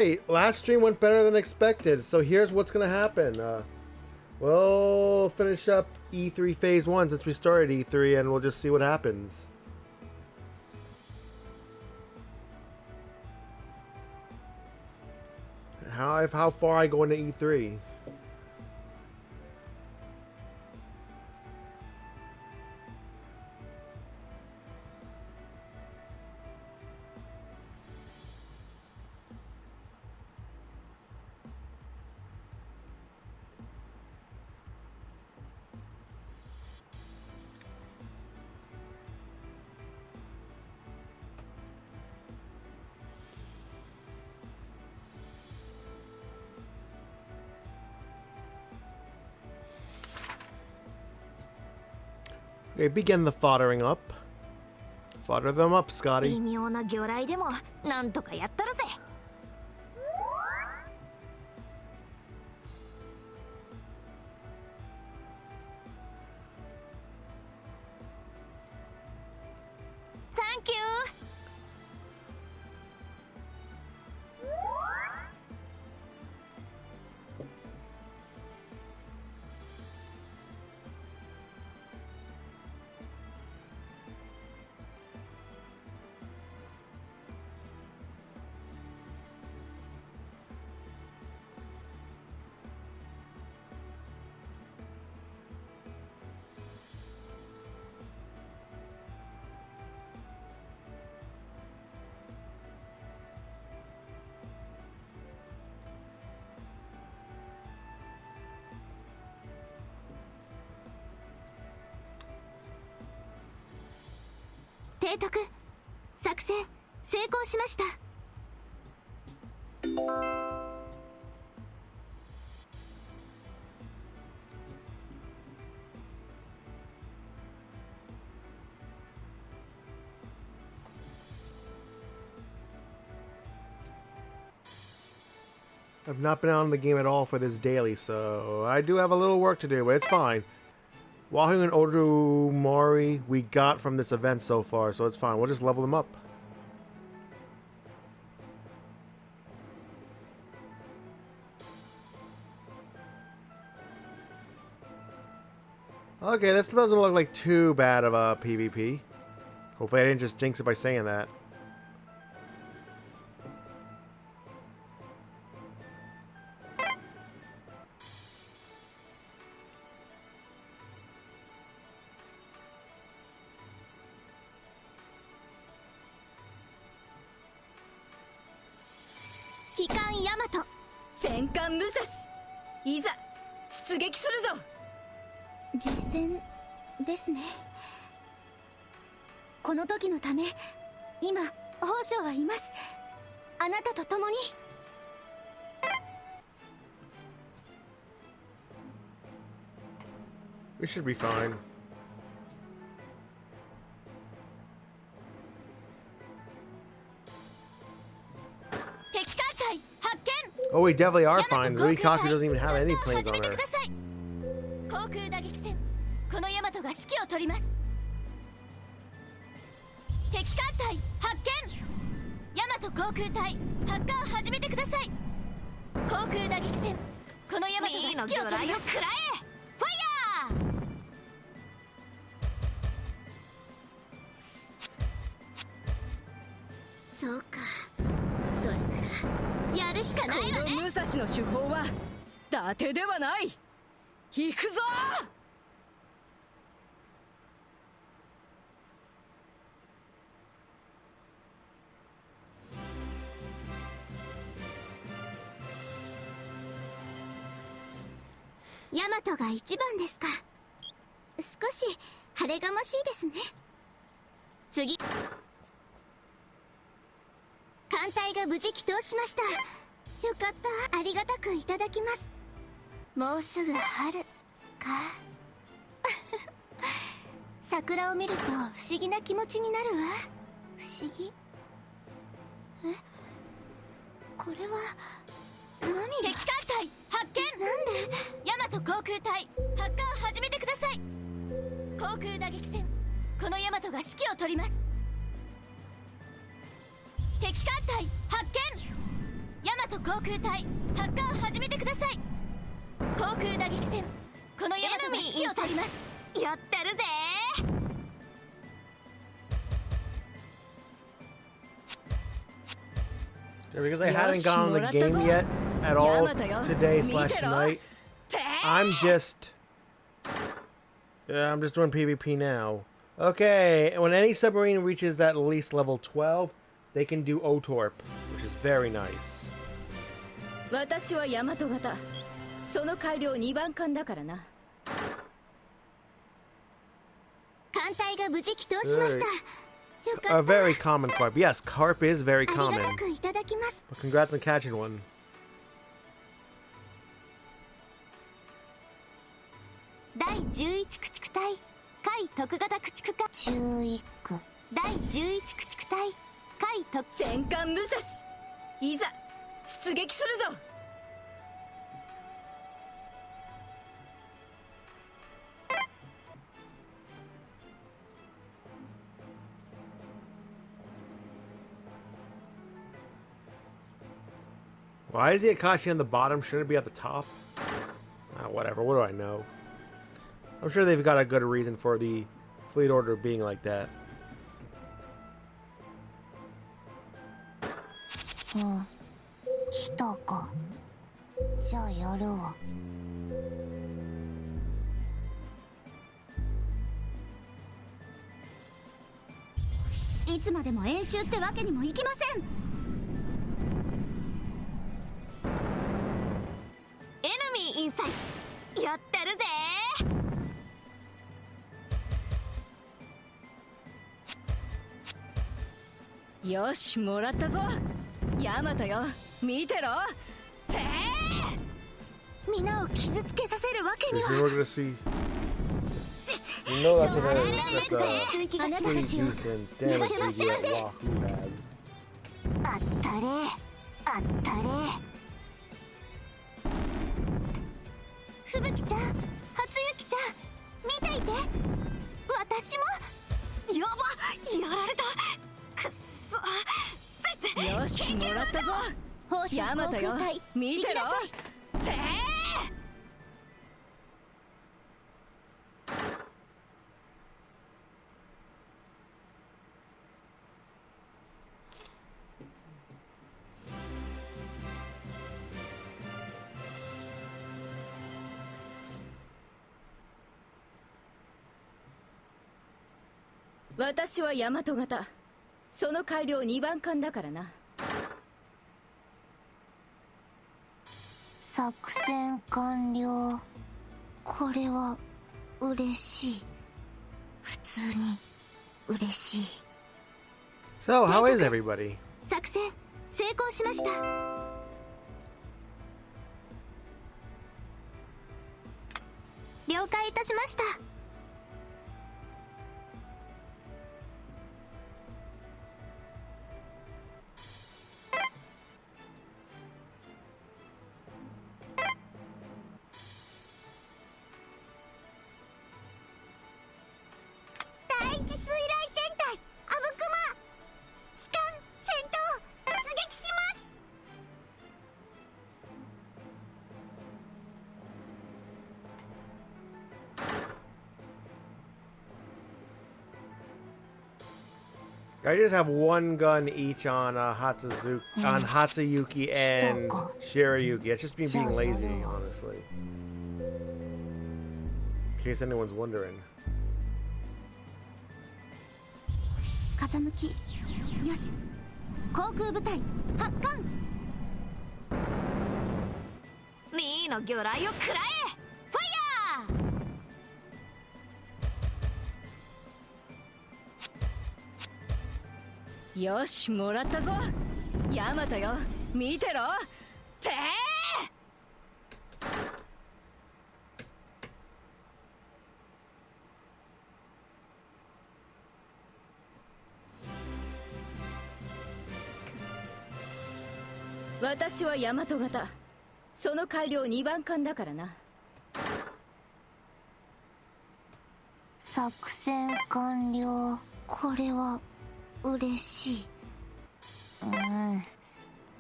Hey, last stream went better than expected, so here's what's gonna happen. We'll finish up E3 Phase 1 since we started E3, and we'll just see what happens. How far I go into E3. Okay, begin the foddering up. Fodder them up, Scotty. 微妙な魚雷でもなんとかやったるぜ。サンキュー。提督、作戦成功しました。I've not been out on the game at all for this daily, so I do have a little work to do, but it's fine. Wahoo and Odumari we got from this event so far, so it's fine. We'll just level them up. Okay, this doesn't look like too bad of a PvP. Hopefully I didn't just jinx it by saying that.実戦ですね。この時のため今宝生はいます。あなたと共に。We should be fine. Oh, we definitely are fine. Ruikaku doesn't even have any planes on her. 航空打撃戦、このヤマトが指揮を取ります。敵艦隊発見。ヤマト航空隊発艦を始めてください。航空打撃戦、このヤマトが指揮を取ります。食らえ、ファイヤー。そうか、それならやるしかないわね。この武蔵の手法は伊達ではない。行くぞー。ヤマトが一番ですか。少し晴れがましいですね。次、艦隊が無事帰投しました。よかった。ありがたくいただきます。もうすぐ春か。桜を見ると不思議な気持ちになるわ。不思議？え？これは何が？敵艦隊発見。なんで？ヤマト航空隊発艦を始めてください。航空打撃戦、このヤマトが指揮を取ります。敵艦隊発見。ヤマト航空隊発艦を始めてください。航空打撃戦、このヤマトが指揮を執ります。やってるぜ。Because I haven't gone on the game yet at all today/tonight, I'm just doing PvP now. Okay, when any submarine reaches at least level 12, they can do OTORP, which is very nice. 私はヤマト型。その改良2番艦だからな。艦隊が無事帰投しました。A very common carp. Yes, carp is very あ common. りがたくいただきます。 But congrats on catching one. 第11駆逐隊海特型駆逐艦11区第11駆逐隊海特戦艦武蔵、いざ出撃するぞ。Why is the Akashi on the bottom? Shouldn't it be at the top? Whatever. What do I know? I'm sure they've got a good reason for the fleet order being like that. 来たか。じゃあやるわ。いつまでも演習ってわけにもいきません。エナミーインサイトやってるぜ。よし、もらったぞ。ヤマトよ、見てろ。てー。皆を傷つけさせるわけには。In order to see, you know that's whatあなたたちを damage that Wahoo has. あったれあったれ。吹雪ちゃん、初雪ちゃん、見ていて。私もやば、やられた。くっそ。よし、もらったぞ。ヤマトよ、見てろ。てー。私はヤマト型。その改良2番艦だからな。作戦完了。これは嬉しい。普通に嬉しい。 So, how is everybody? 作戦成功しました。了解いたしました。第一水雷戦隊アブクマ機関戦闘出撃します。I just have one gun each on Hatsuyuki and Shirayuki. It's just me being lazy, honestly. In case anyone's wondering. 風向きよし。航空部隊発艦。ミーの魚雷を食らえ。ファイヤー。よし、もらったぞ。ヤマトよ、見てろ。てー。私はヤマト型。その改良2番艦だからな。作戦完了。これは嬉しい。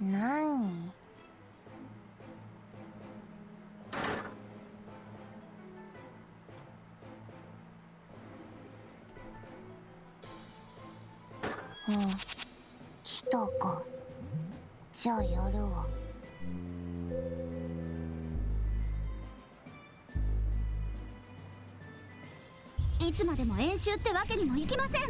何？うん、来たか。じゃあやるわ。いつまでも演習ってわけにもいきません。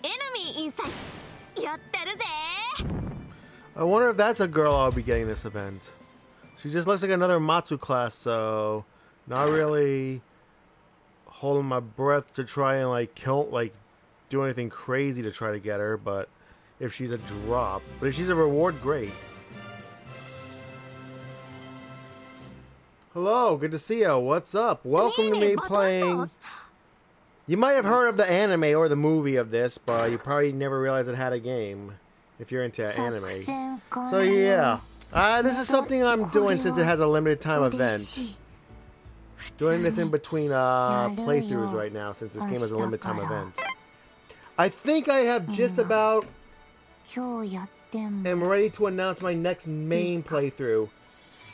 Enemy in sight. やってるぜ。 I wonder if that's a girl I'll be getting this event. She just looks like another Matsu class, so not really holding my breath to try and like do anything crazy to try to get her, but if she's a drop. But if she's a reward, great. Hello, good to see you. What's up? Welcome to me playing... You might have heard of the anime or the movie of this, but you probably never realized it had a game if you're into anime. So yeah, this is something I'm doing since it has a limited time event. Doing this in between playthroughs right now since this game has a limited time event. I think I have just about am ready to announce my next main playthrough.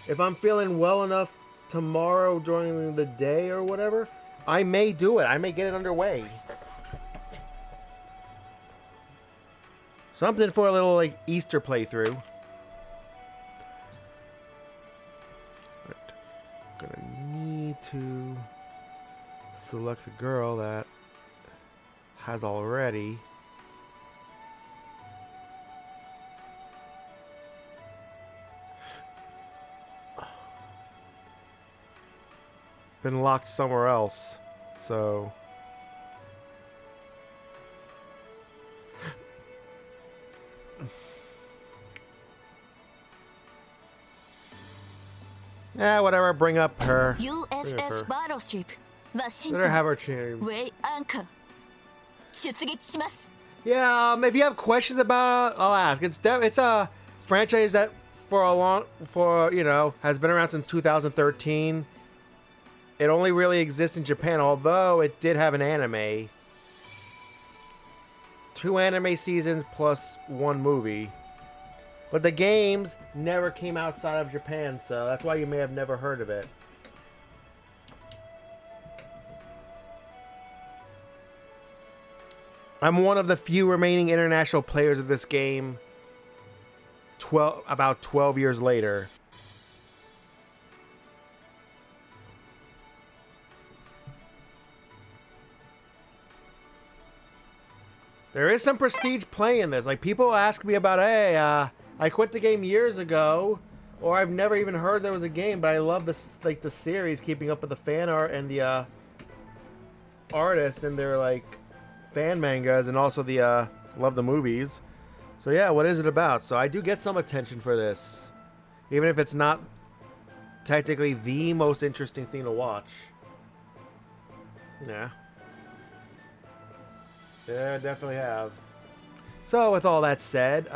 If I'm feeling well enough tomorrow during the day or whatever, I may do it. I may get it underway. Something for a little like Easter playthrough. But I'm gonna need to select a girl that has already. Been locked somewhere else, so whatever. Bring up her. USS Battleship Let her have her chance. Way Anchor. 出撃します。 Yeah, if you have questions about it, I'll ask. It's a franchise that has been around since 2013. It only really exists in Japan, although it did have an anime. 2 anime seasons plus 1 movie. But the games never came outside of Japan, so that's why you may have never heard of it. I'm one of the few remaining international players of this game about 12 years later. There is some prestige play in this. Like, people ask me about, hey, I quit the game years ago, or I've never even heard there was a game, but I love this, like, the series, keeping up with the fan art and the artists and their, like, fan mangas, and also the love the movies. So yeah, what is it about? So I do get some attention for this, even if it's not technically the most interesting thing to watch. Yeah. Yeah, definitely have. So with all that said,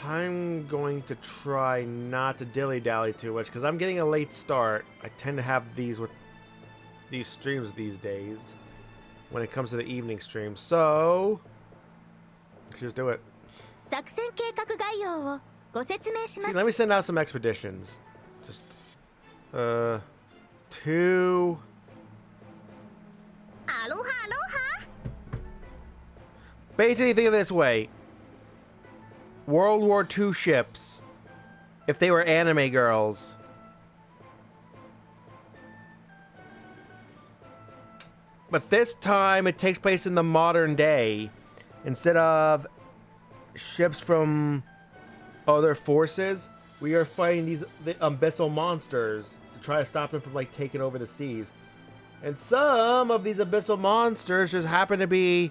I'm going to try not to dilly-dally too much because I'm getting a late start. I tend to have these streams these days when it comes to the evening streams. So let's just do it. See, let me send out some expeditions. Just 2. Aloha, aloha. Basically, think of it this way. World War II ships, if they were anime girls. But this time, it takes place in the modern day. Instead of ships from other forces, we are fighting the abyssal monsters to try to stop them from, like, taking over the seas. And some of these abyssal monsters just happen to be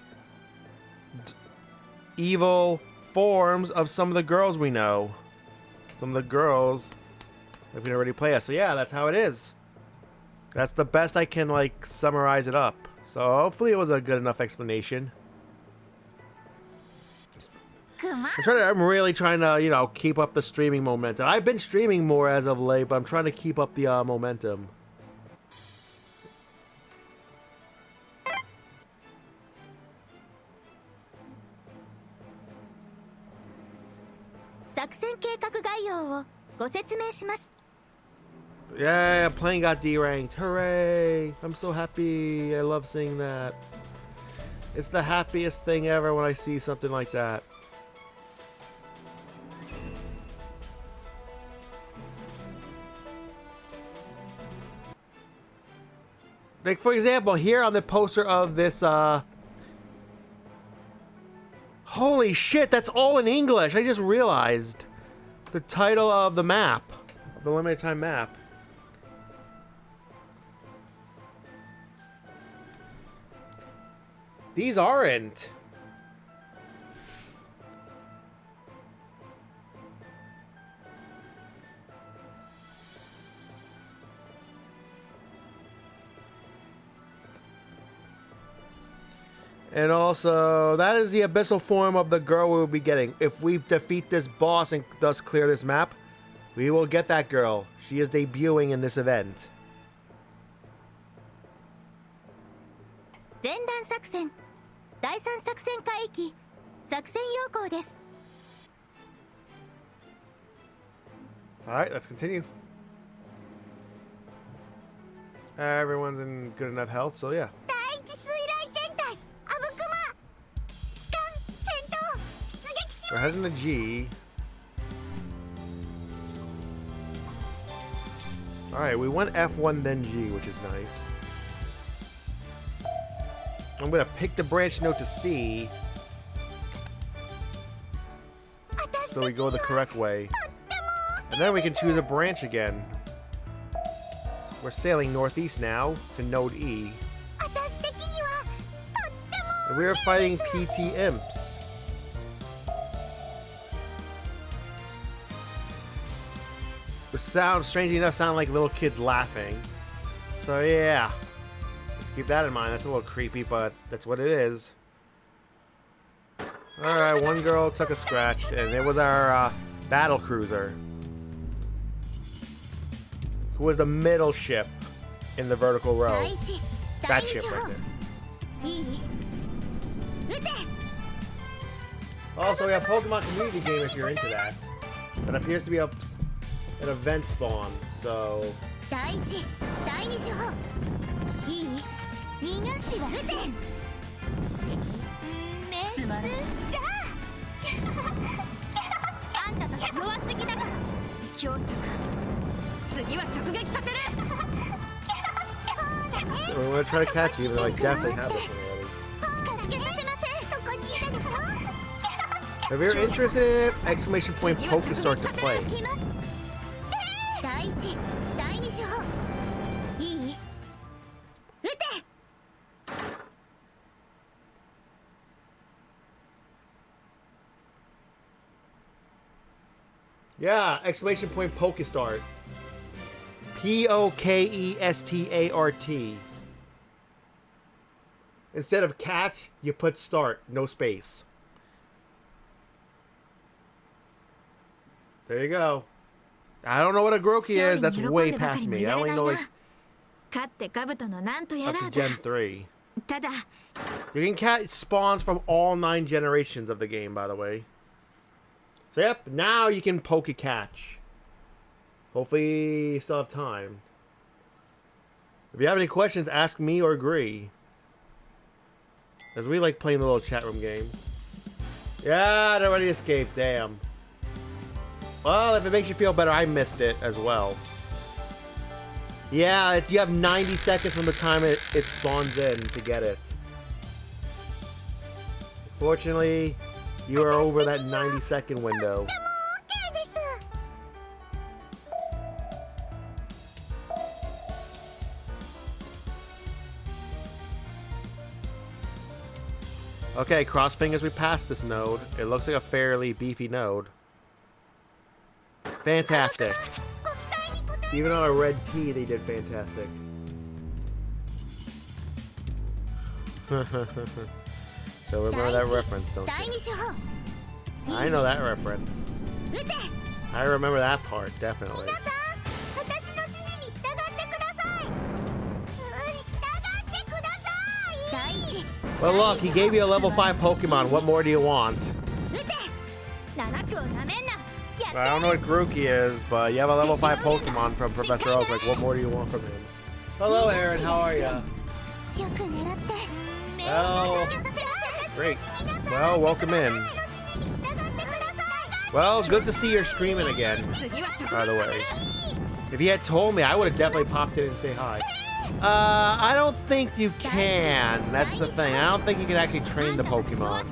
evil forms of some of the girls we know. Some of the girls that we can already play as. So yeah, that's how it is. That's the best I can, like, summarize it up. So hopefully it was a good enough explanation. I'm really trying to, keep up the streaming momentum. I've been streaming more as of late, but I'm trying to keep up the momentum. 作戦計画概要をご説明します。 Yeah, plane got D-ranked. Hooray! I'm so happy. I love seeing that. It's the happiest thing ever when I see something like that. Like, for example, here on the poster of this, holy shit, that's all in English. I just realized the title of the map, of the limited time map. These aren't. And also, that is the abyssal form of the girl we will be getting. If we defeat this boss and thus clear this map, we will get that girl. She is debuting in this event. 前段作戦第三作戦海域作戦要項です。 Alright, let's continue. Everyone's in good enough health, so yeah. 第一水雷戦隊アブクマ士官戦闘出撃し We're heading to G. Alright, we went F1 then G, which is nice. I'm gonna pick the branch note to C, so we go the correct way. And then we can choose a branch again. We're sailing northeast now to node E. 私的にはとっても And we are fighting PT imps. Which sound, strangely enough, sound like little kids laughing. So yeah. Just keep that in mind. That's a little creepy, but that's what it is. Alright, one girl took a scratch, and it was our battle cruiser. Who was the middle ship in the vertical row. 第一 That 第二 ship 手 right 法 there. いい撃て Also, we have Pokemon Community Game if you're into that. That appears to be an event spawn, so... 第一第二手法いい逃がしは撃てすまないじゃああんたたち弱すぎだから強作次は直撃させる We want to try to catch you, even though I definitely have this one already. 近づけさせませんそこにいるでしょ If you're interested in it, exclamation point Pokestart to play. 来ます第一第二手法いい撃て Yeah, exclamation point Pokestart. Pokestart. Instead of catch, you put start, no space. There you go. I don't know what a Grookey is. That's way past me. I only know like 勝って兜のなんとや up ら to だ Gen 3. ただ You can catch spawns from all 9 generations of the game, by the way. So yep, now you can poke catch. Hopefully you still have time. If you have any questions, ask me or Agree. As we like playing the little chat room game. Yeah, it already escaped, damn. Well, if it makes you feel better, I missed it as well. Yeah, you have 90 seconds from the time it spawns in to get it. Fortunately, you are over that 90-second window. Okay, cross fingers we passed this node. It looks like a fairly beefy node. Fantastic. Even on a red T, they did fantastic. So remember that reference, don't you? I know that reference. I remember that part, definitely. Well, look, he gave you a level 5 Pokemon. What more do you want? 7区をなめんな I don't know what Grookey is, but you have a level 5 Pokemon from Professor Oak. Like, what more do you want from him? Hello, Aaron. How are ya? Well, great. Well, welcome in. Well, good to see you're streaming again, by the way. If you had told me, I would have definitely popped in and say hi. I don't think you can. That's the thing. I don't think you can actually train the Pokemon.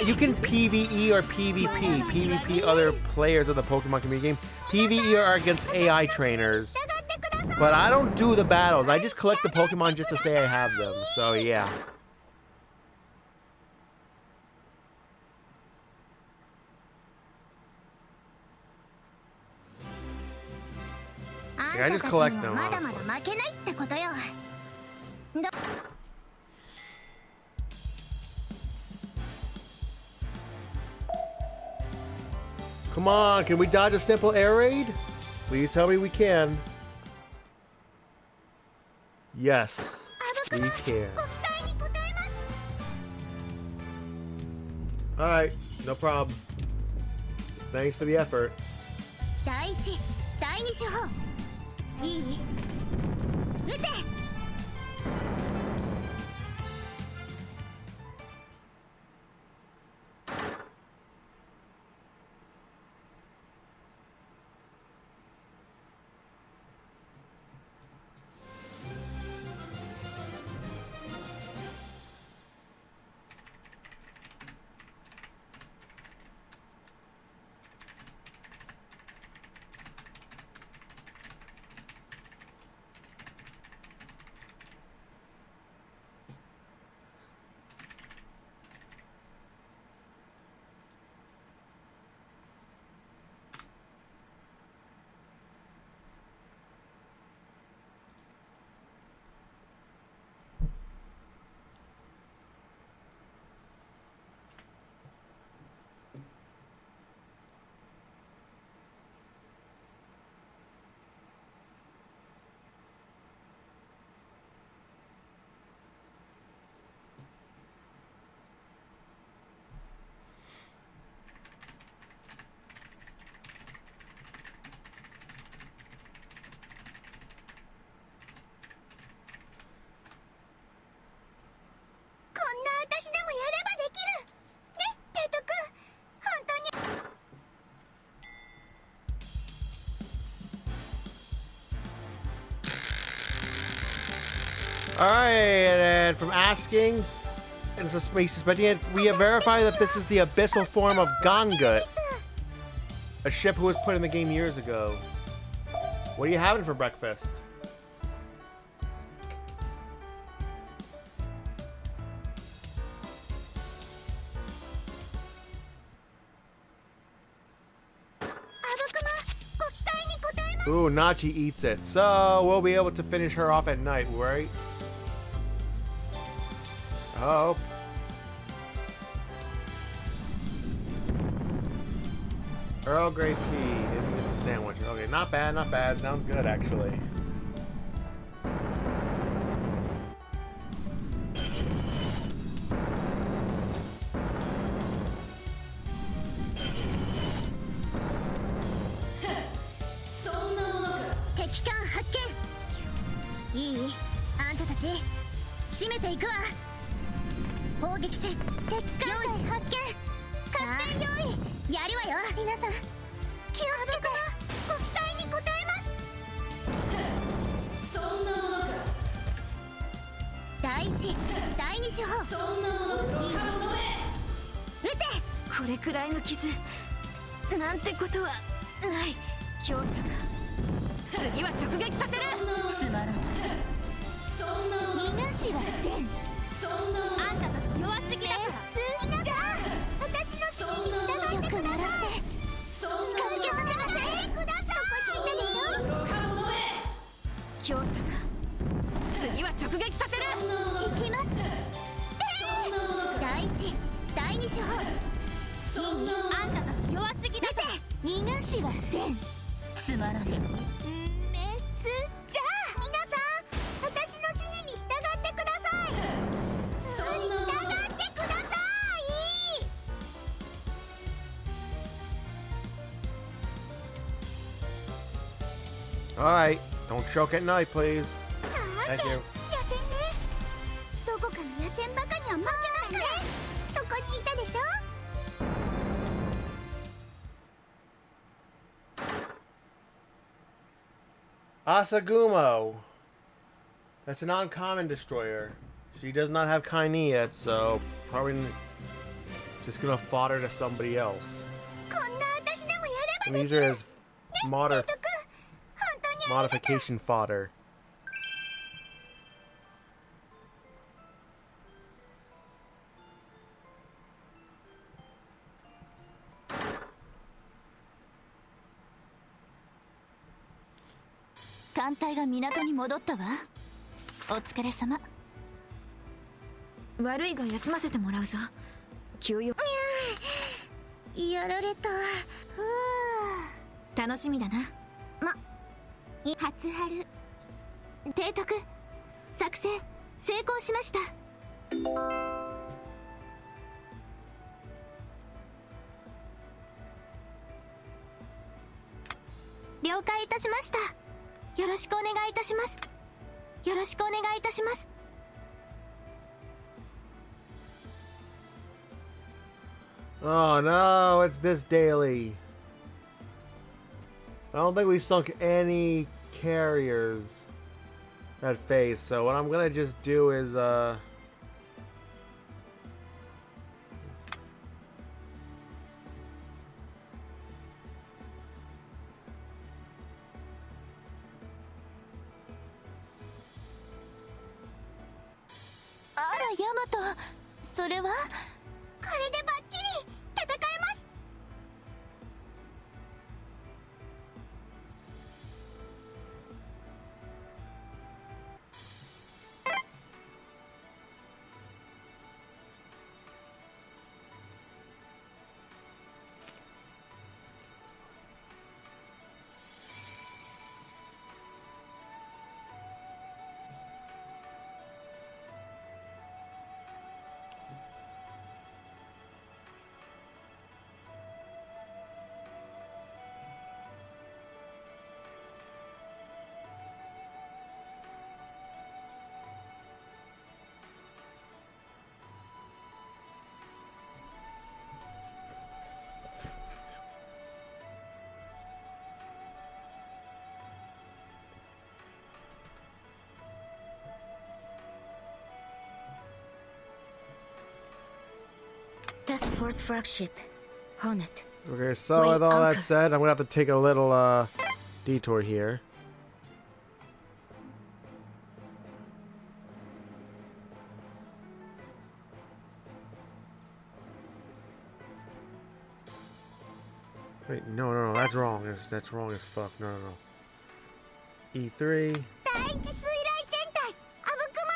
You can PvE or PvP. PvP other players of the Pokemon community game. PvE are against AI trainers. But I don't do the battles. I just collect the Pokemon just to say I have them. So, yeah. Yeah, I just collect them, honestly. Come on, can we dodge a simple air raid? Please tell me we can. Yes, we can. Alright, no problem. Thanks for the effort. Alright, and from asking and suspecting it, we have verified that this is the abyssal form of Gongut, a ship who was put in the game years ago. What are you having for breakfast? Ooh, Nachi eats it. So, we'll be able to finish her off at night, right? Oh. Earl Grey tea. It's just a sandwich. Okay, not bad, not bad. Sounds good, actually. Alright, don't choke at night, please. Thank you. 野戦ね。どこかの野戦バカには負けないから。そこにいたでしょ。Asagumo. That's an uncommon destroyer. She does not have Kaini yet, so probably just gonna fodder to somebody else. こんな私でもやれば I'm で gonna き use る。 her as 本当にありがとう。 modification fodder.「艦隊が港に戻ったわ。お疲れ様。悪いが休ませてもらうぞ。休養やられた。楽しみだな。初春提督、作戦成功しました。了解いたしました。よろしくお願いいたします。よろしくお願いいたします。Oh no, it's this daily. I don't think we sunk any carriers that phase, so what I'm gonna just do isあらヤマト、それはこれでバッチリ戦えます。Task Force Flagship Hornet. okay, so Wait, with all that Uncle. said, I'm gonna have to take a little detour here. Wait, no, that's wrong. That's wrong as fuck. No. E3. 第一水雷戦隊アブクマ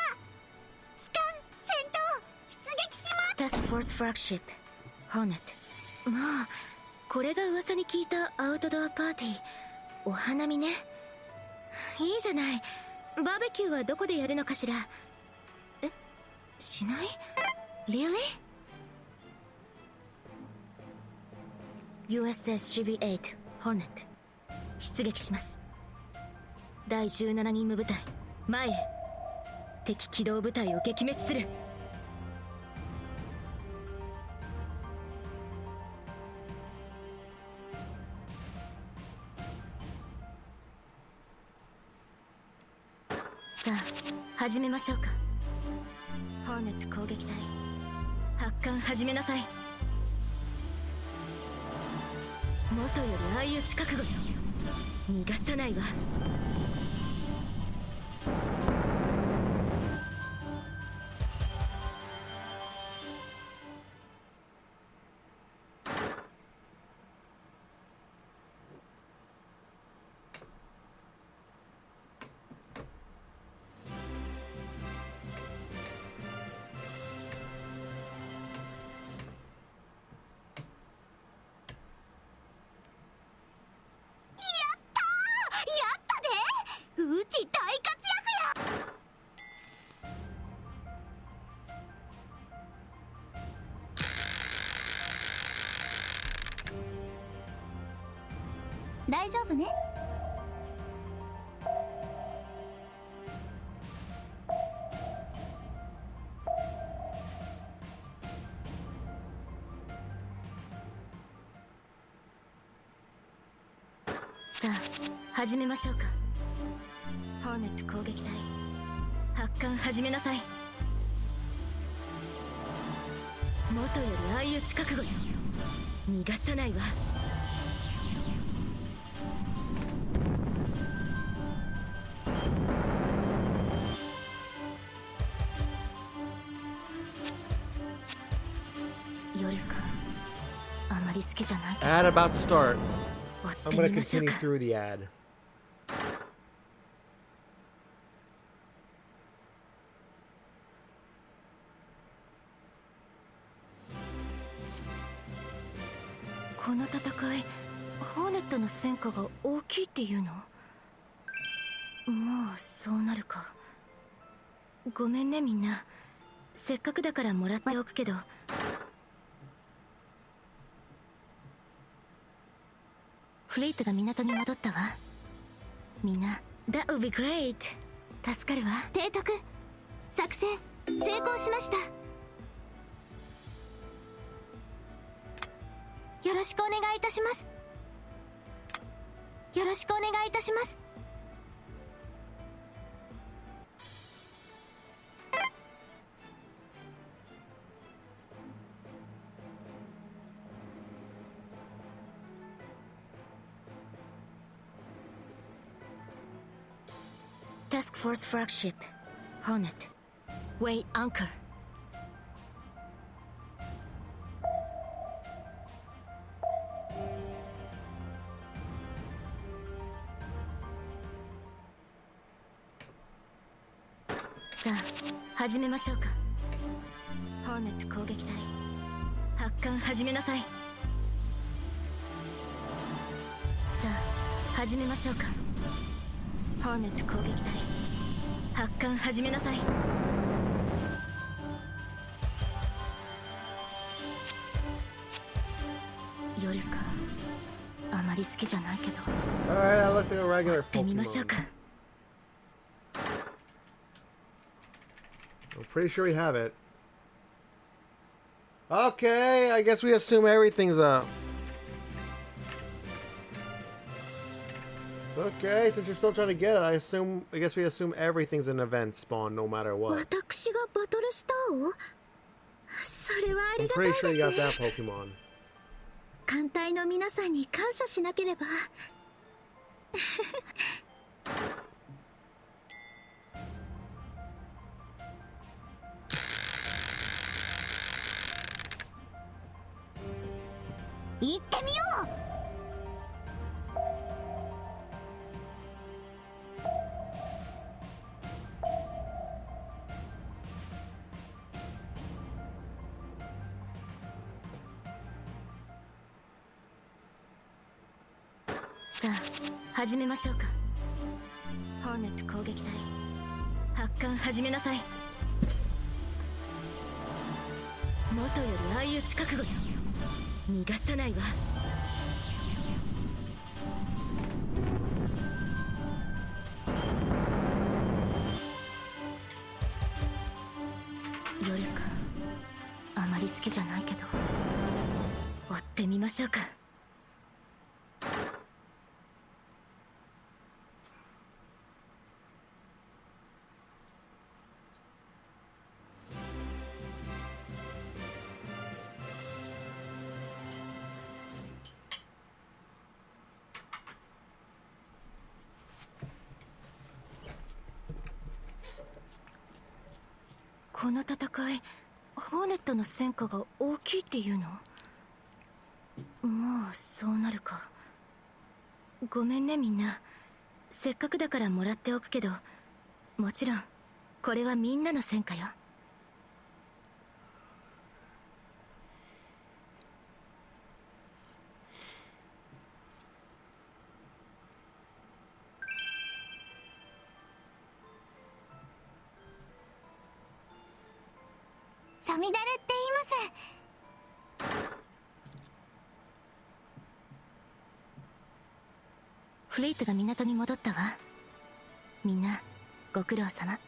機関戦闘出撃します。 Task Force Flagship Hornet. まあこれが噂に聞いたアウトドアパーティー、お花見ね。いいじゃない。バーベキューはどこでやるのかしら。え、しない？ Really? USS CV-8 Hornet 出撃します。第17任務部隊前へ。敵機動部隊を撃滅する。さあ始めましょうか。ホーネット攻撃隊発艦始めなさい。元より相打ち覚悟よ。逃がさないわ。うち大活躍や。大丈夫ね。さあ始めましょうか。ホーネット攻撃隊発艦始めなさい。元より相打ち覚悟よ。逃がさないわ。夜かあまり好きじゃないけど Ad about to start. 追 I'm って gonna みましょう continue か。 through the ad. この戦いホーネットの戦果が大きいっていうの？まあそうなるか。ごめんねみんな、せっかくだからもらっておくけど。フリートが港に戻ったわ。みんな That would be great。 助かるわ。提督、作戦成功しました。よろしくお願いいたします。よろしくお願いいたします。Task Force Flagship Hornet Weigh Anchor。 さあ始めましょうか。ホーネット攻撃隊発艦始めなさい。さあ始めましょうか。ホーネット攻撃隊発艦始めなさい。夜かあまり好きじゃないけど Alright, now let's do a regular 追ってみましょう Pokemon. か。 I'm pretty sure we have it. Okay, I guess we assume everything's up. Okay, since you're still trying to get it, I guess we assume everything's an event spawn no matter what. 私がバトルスターを？それはあ I'm りがたい pretty で sure す you got ね。 that Pokemon. 艦隊の皆さんに感謝しなければ。行ってみよう。さあ始めましょうか。ホーネット攻撃隊発艦始めなさい。元より相打ち覚悟よ。逃がさないわ。夜かあまり好きじゃないけど追ってみましょうか。この戦いホーネットの戦果が大きいっていうの？まあそうなるか。ごめんねみんな、せっかくだからもらっておくけど、もちろんこれはみんなの戦果よ。サミダレって言います。フリートが港に戻ったわ。みんなご苦労様。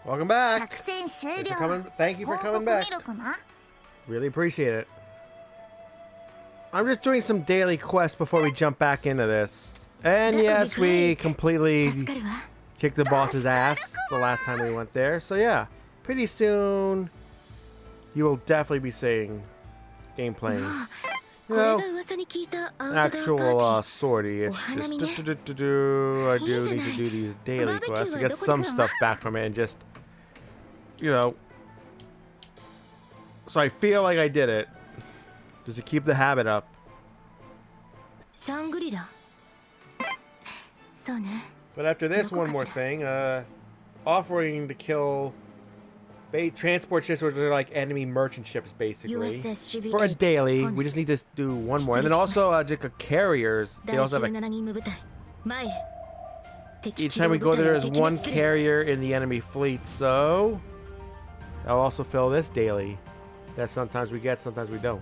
Welcome back. 作戦終 Thanks 了 for thank you for 報 coming 告 back. 見ろかな Really appreciate it. I'm just doing some daily quests before we jump back into this. And That would be yes, we great. completely 助かるわ kicked the boss's ass the last time we went there. So yeah, pretty soon you will definitely be seeing gameplay. こ You れ know, が噂に聞いたアウトドア actual パーティー sortie. It's just I do need to do these daily quests to get some stuff back from it and just, you know. So I feel like I did it. Just to keep the habit up. シャングリラそうね But after this, one more thing. Offering to kill transport ships, which are like enemy merchant ships, basically. USS For a Shibui daily. 8 We just need to do one more. And then also, just carriers. They 第 also have 17任務部隊前へ敵 each 機 time 動 we 部 go 隊 there, を there's 撃 one 滅する carrier in the enemy fleet. So, I'll also fill this daily. That sometimes we get, sometimes we don't.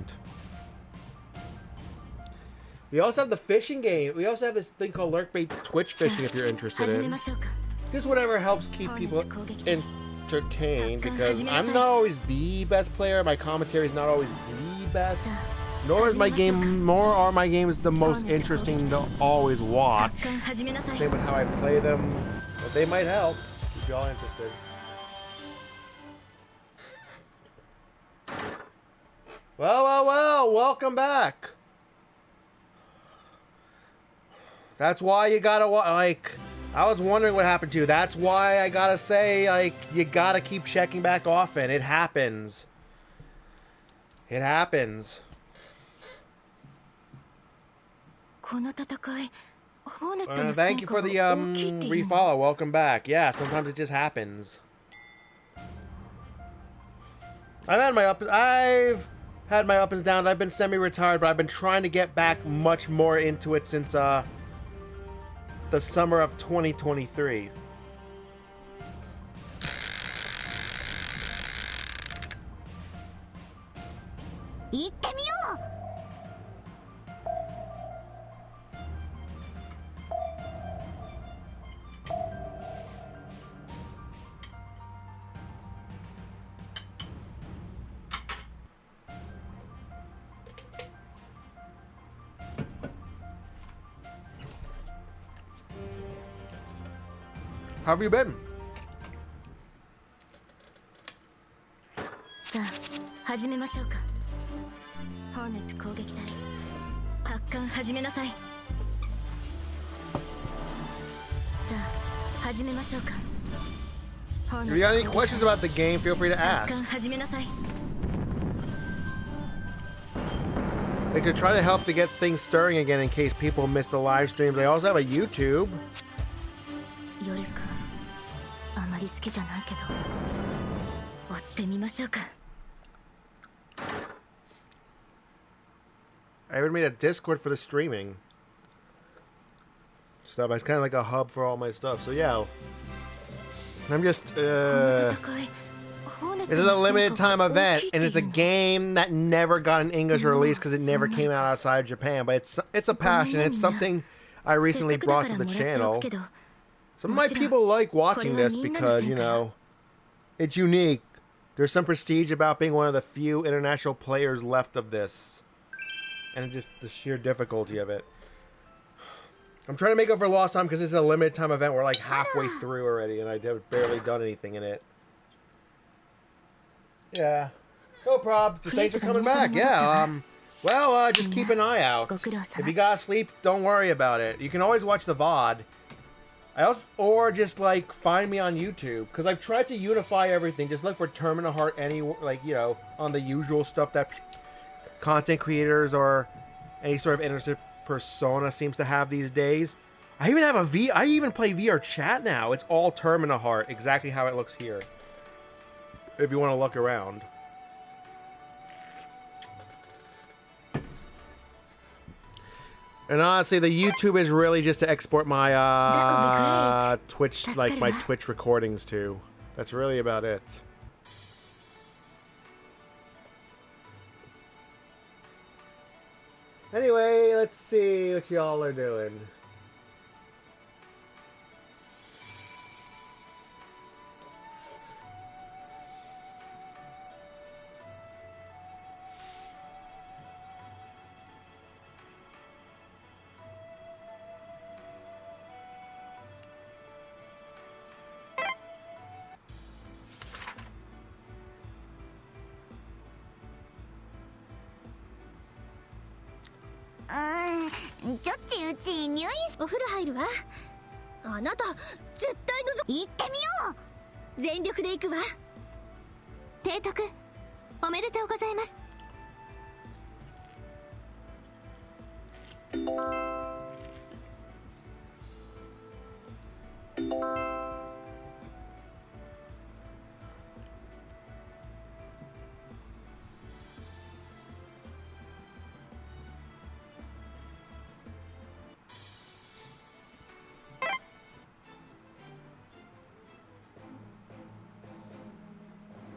We also have the fishing game. We also have this thing called Lurkbait Twitch fishing if you're interested 始め in. ましょうか Just whatever helps keep people entertained, because I'm not always the best player. My commentary is not always the best. さ Nor is my game, nor are my games the most interesting to always あ watch. 奪還始めなさい Same with how I play them, but they might help if y'all interested. Well, welcome back. That's why you gotta, like, I was wondering what happened to you. That's why I gotta say, like, you gotta keep checking back often. It happens. It happens. この戦いホーネットの Thank 戦 you 果 for が the 大きいっていうの refollow. Welcome back. Yeah, sometimes it just happens. I've had my ups and downs. I've been semi-retired, but I've been trying to get back much more into it since the summer of 2023. How have you been? さあ始めましょうかホーネット攻撃隊発艦始めなさいさあ始めましょうか If you got any questions about the game, feel free to 発 ask. 艦始めなさい Like to try to help to get things stirring again in case people miss the live streams. I also have a YouTube. 夜かあまり好きじゃないけど追ってみましょうか I even made a Discord for the streaming stuff. It's kind of like a hub for all my stuff. So yeah, I'm just. この戦いホーネット This is の a 戦 limited 果 time が大 event, きいっ and て it's a いうの game that never got an English release because it never came out outside Japan. But it's a passion. It's something I recently せっかくだ brought か to ら the もらってお channel. くけど Some of my people like watching this because, you know, it's unique. There's some prestige about being one of the few international players left of this. And just the sheer difficulty of it. I'm trying to make up for lost time because it's a limited time event. We're like halfway through already and I have barely done anything in it. Yeah. No problem. Just thanks for coming back. Yeah, well, just keep an eye out. If you gotta sleep, don't worry about it. You can always watch the VOD. Or just like find me on YouTube because I've tried to unify everything. Just look for Terminal Heart anywhere, like, you know, on the usual stuff that content creators or any sort of interested persona seems to have these days. I even play VR chat now. It's all Terminal Heart, exactly how it looks here. If you want to look around. And honestly, the YouTube is really just to export my Twitch, like my Twitch recordings to. That's really about it. Anyway, let's see what y'all are doing. ちょっちうち入院お風呂入るわ。あなた絶対行ってみよう。全力で行くわ。提督おめでとうございます。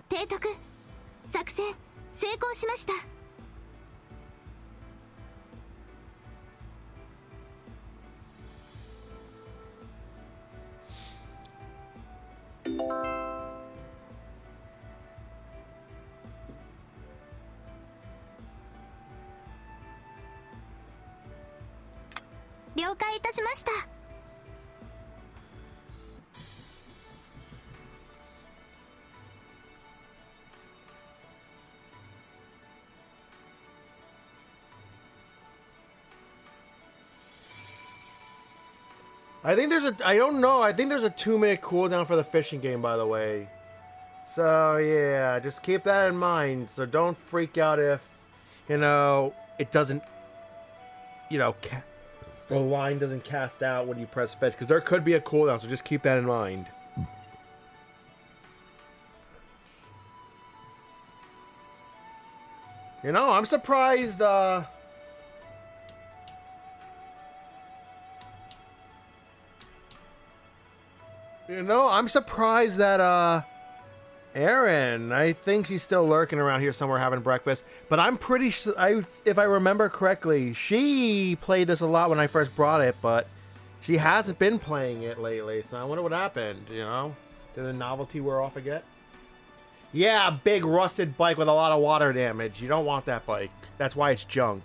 提督作戦成功しました。了解いたしました。I think there's I don't know. I think there's a 2-minute cooldown for the fishing game, by the way. So, yeah, just keep that in mind. So don't freak out if, it doesn't, the line doesn't cast out when you press fetch. Because there could be a cooldown, so just keep that in mind. I'm surprised, I'm surprised that, Erin, I think she's still lurking around here somewhere having breakfast. But I'm pretty sure, if I remember correctly, she played this a lot when I first brought it, but she hasn't been playing it lately. So I wonder what happened, Did the novelty wear off again? Yeah, big rusted bike with a lot of water damage. You don't want that bike. That's why it's junk.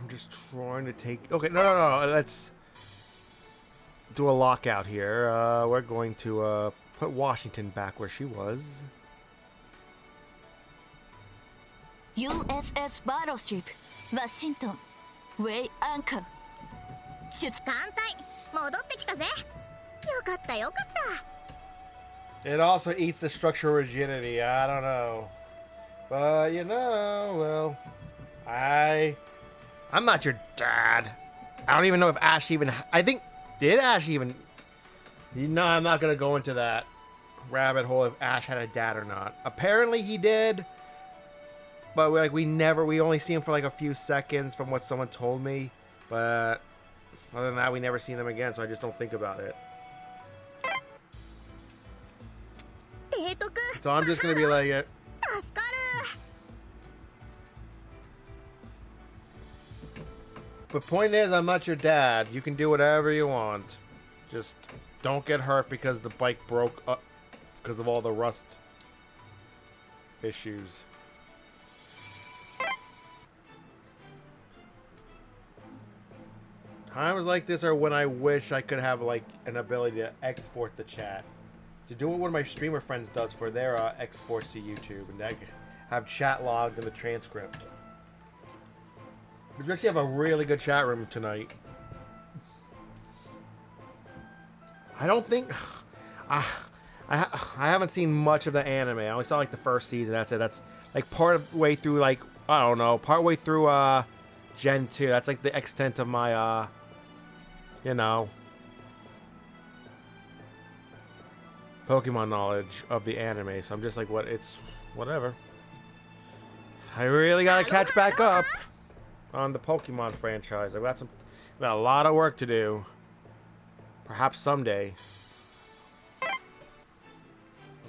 Just trying to take... Okay, no. Let's do a lockout here. We're going to put Washington back where she was. USS Battleship Washington Way Anchor 艦隊戻ってきたぜ。よかったよかった。 It also eats the structural rigidity. I don't know. But, well... I'm not your dad. I don't even know if Ash even... Did Ash even... No, I'm not going to go into that rabbit hole if Ash had a dad or not. Apparently he did. But, we only see him for, a few seconds from what someone told me. But, other than that, we never seen them again, so I just don't think about it. So I'm just going to be like it. But point is, I'm not your dad. You can do whatever you want. Just don't get hurt because the bike broke up because of all the rust issues. Times like this are when I wish I could have an ability to export the chat. To do what one of my streamer friends does for their exports to YouTube, and I have chat logged in the transcript. We actually have a really good chat room tonight. I don't think... I haven't seen much of the anime. I only saw the first season. That's it. That's part way through I don't know, part way through Gen 2. That's the extent of my Pokemon knowledge of the anime. So I'm just it's whatever. I really gotta catch back up on the Pokemon franchise. I've got a lot of work to do. Perhaps someday.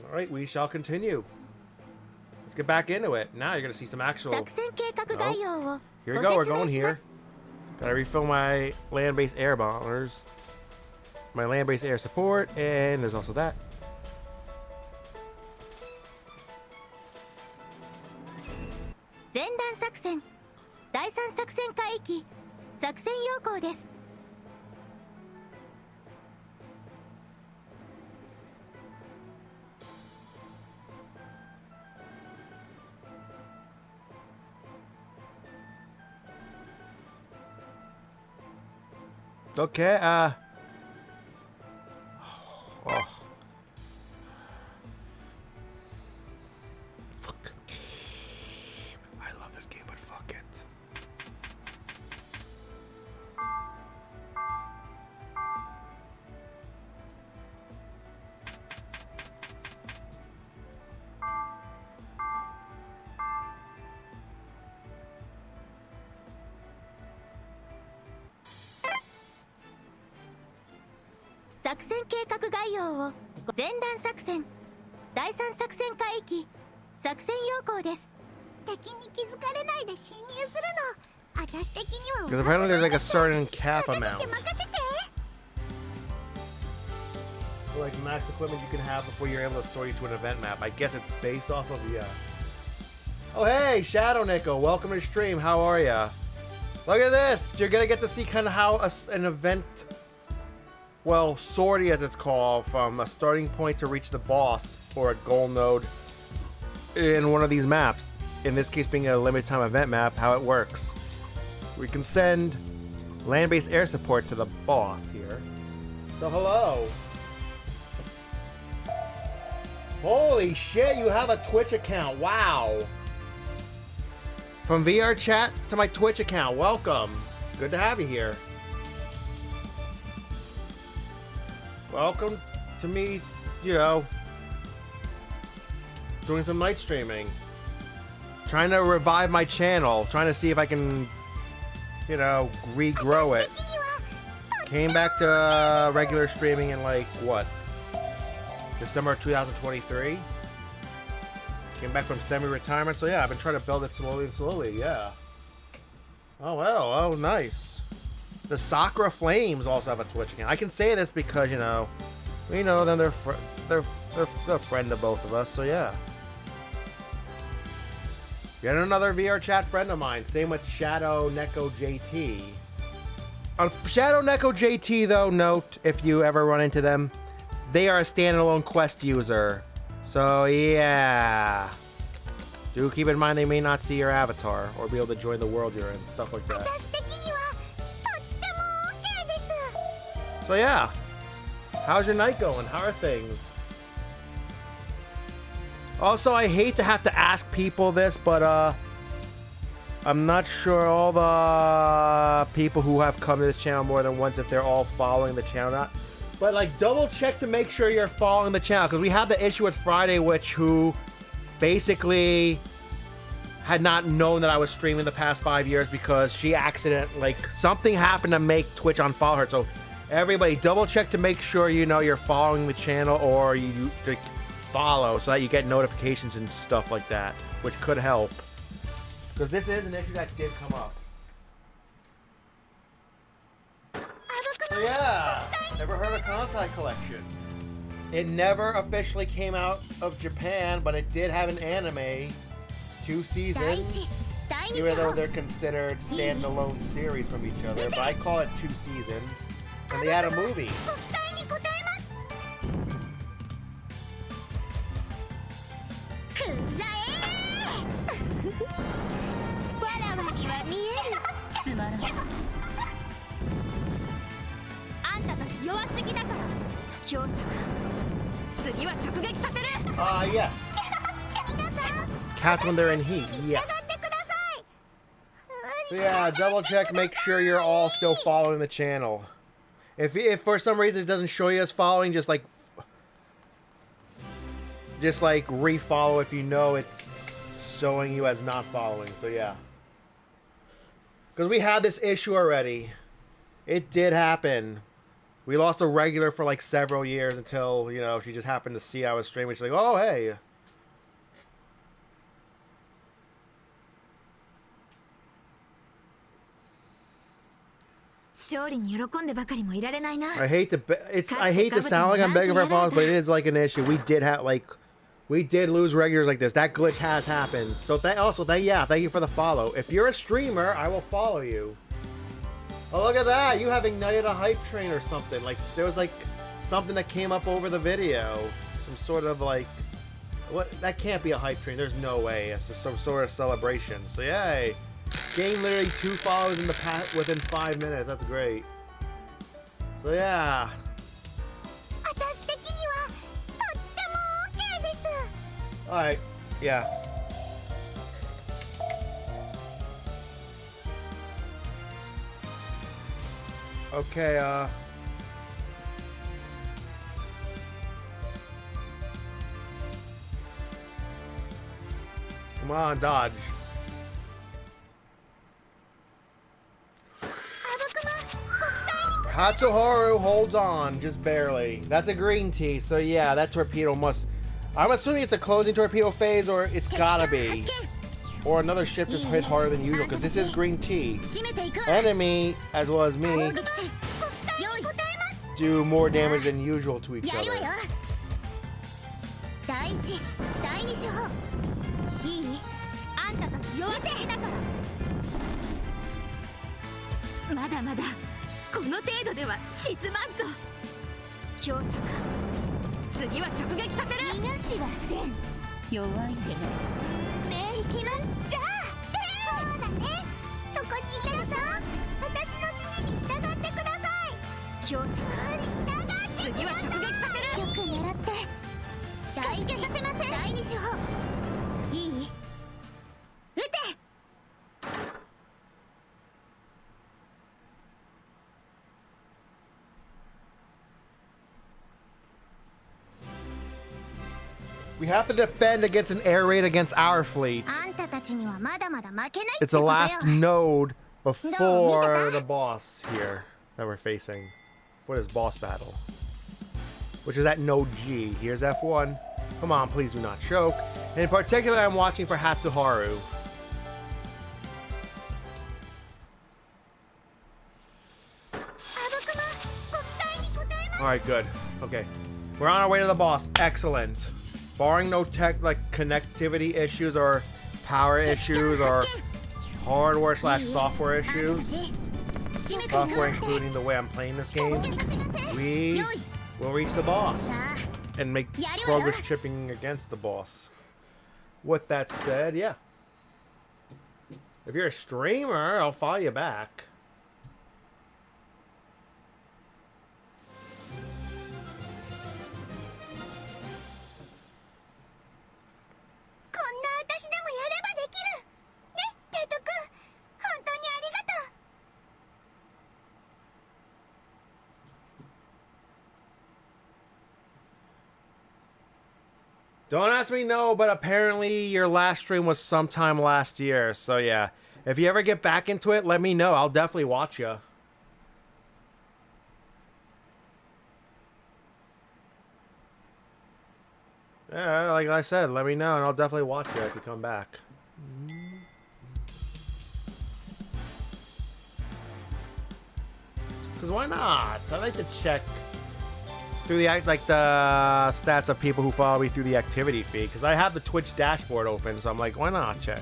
Alright, we shall continue. Let's get back into it. Now you're going to see some actual... Nope. Here we go, we're going here. Gotta refill my land-based air bombers. My land-based air support, and there's also that. Okay, oh. Fucking game. I love this game, but fuck it.「作戦計画概要を前段作戦第三作戦海域作戦要項です。敵に気づかれないで侵入するの私的には Because apparently there's like a certain cap 任せ amount. て任せて Like max equipment you can have before you're able to sort you to an event map. I guess it's based off of, yeah. Oh hey, Shadow Nico, welcome to the stream. How are ya? Look at this. You're gonna get to see kind of how an event, well, sortie as it's called, from a starting point to reach the boss or a goal node in one of these maps. In this case, being a limited time event map, how it works. We can send land-based air support to the boss here. So hello. Holy shit, you have a Twitch account. Wow. From VR chat to my Twitch account. Welcome. Good to have you here. Welcome to me, you know, doing some night streaming. Trying to revive my channel. Trying to see if I can, you know, regrow it. Came back to regular streaming in like, what? December 2023. Came back from semi-retirement, so yeah, I've been trying to build it slowly and slowly, yeah. Oh well, oh nice. The Sakura Flames also have a Twitch account. I can say this because, you know, we know them, they're a friend of both of us, so yeah. Yet another VR chat friend of mine, same with Shadow Neko JT. On Shadow Neko JT though, note, if you ever run into them, they are a standalone Quest user. So yeah, do keep in mind they may not see your avatar or be able to join the world you're in, stuff like that. So yeah, how's your night going? How are things? Also, I hate to have to ask people this, but I'm not sure all the people who have come to this channel more than once if they're all following the channel or not. But like, double check to make sure you're following the channel, because we had the issue with Friday Witch, who basically had not known that I was streaming the past 5 years because she like something happened to make Twitch unfollow her. So everybody, double check to make sure you know you're following the channel, or you follow so that you get notifications and stuff like that, which could help. Because this is an issue that did come up. So yeah, never heard of Kancolle Collection. It never officially came out of Japan, but it did have an anime, 2 seasons, even though they're considered standalone series from each other. But I call it 2 seasons, and they had a movie. Yes. Cats when they're in heat, yeah. So yeah, double check, make sure you're all still following the channel. If for some reason it doesn't show you as following, just like refollow if you know it's showing you as not following. So yeah. Because we had this issue already. It did happen. We lost a regular for like several years until, you know, she just happened to see I was streaming. She's like, oh, hey. I hate to sound like I'm begging for followers, but it is like an issue. We did lose regulars like this. That glitch has happened. So thank you for the follow. If you're a streamer, I will follow you. Oh, look at that! You have ignited a hype train or something. Like, there was like something that came up over the video. Some sort of like, what? That can't be a hype train. There's no way. It's just some sort of celebration. So yay! Gained literally 2 followers in the within 5 minutes. That's great. So yeah. 私的にはとっても OK です。 Alright, yeah. Okay, come on, dodge. Hatsuharu holds on, just barely. That's a green tea, so yeah, that torpedo must... I'm assuming it's a closing torpedo phase, or it's gotta be. Or another ship just hit harder than usual, because this is green tea. Enemy, as well as me, do more damage than usual to each other. 第一、第二手法いい？あんたたち弱手だからまだまだこの程度では沈まんぞ強さか次は直撃させる逃がしはせん弱いけどねいきますじゃあそうだねそこにいるぞ私の指示に従ってください強さか次は直撃させるよく狙って近づけさせません第二手法いい？撃てWe have to defend against an air raid against our fleet. あんたたちにはまだまだ負けないって It's the ことよ last node before the boss here that we're facing. For this boss battle. Which is at node G. Here's F1. Come on, please do not choke. And in particular, I'm watching for Hatsuharu. Alright, good. Okay. We're on our way to the boss. Excellent. Barring no tech, like, connectivity issues or power issues or hardware/software issues. Software including the way I'm playing this game. We will reach the boss and make progress chipping against the boss. With that said, yeah. If you're a streamer, I'll follow you back. Don't ask me no, but apparently your last stream was sometime last year. So yeah, if you ever get back into it, let me know. I'll definitely watch you. Yeah, like I said, let me know and I'll definitely watch you if you come back. Because why not? I like to check through the stats of people who follow me through the activity feed, because I have the Twitch dashboard open, so I'm like, why not check?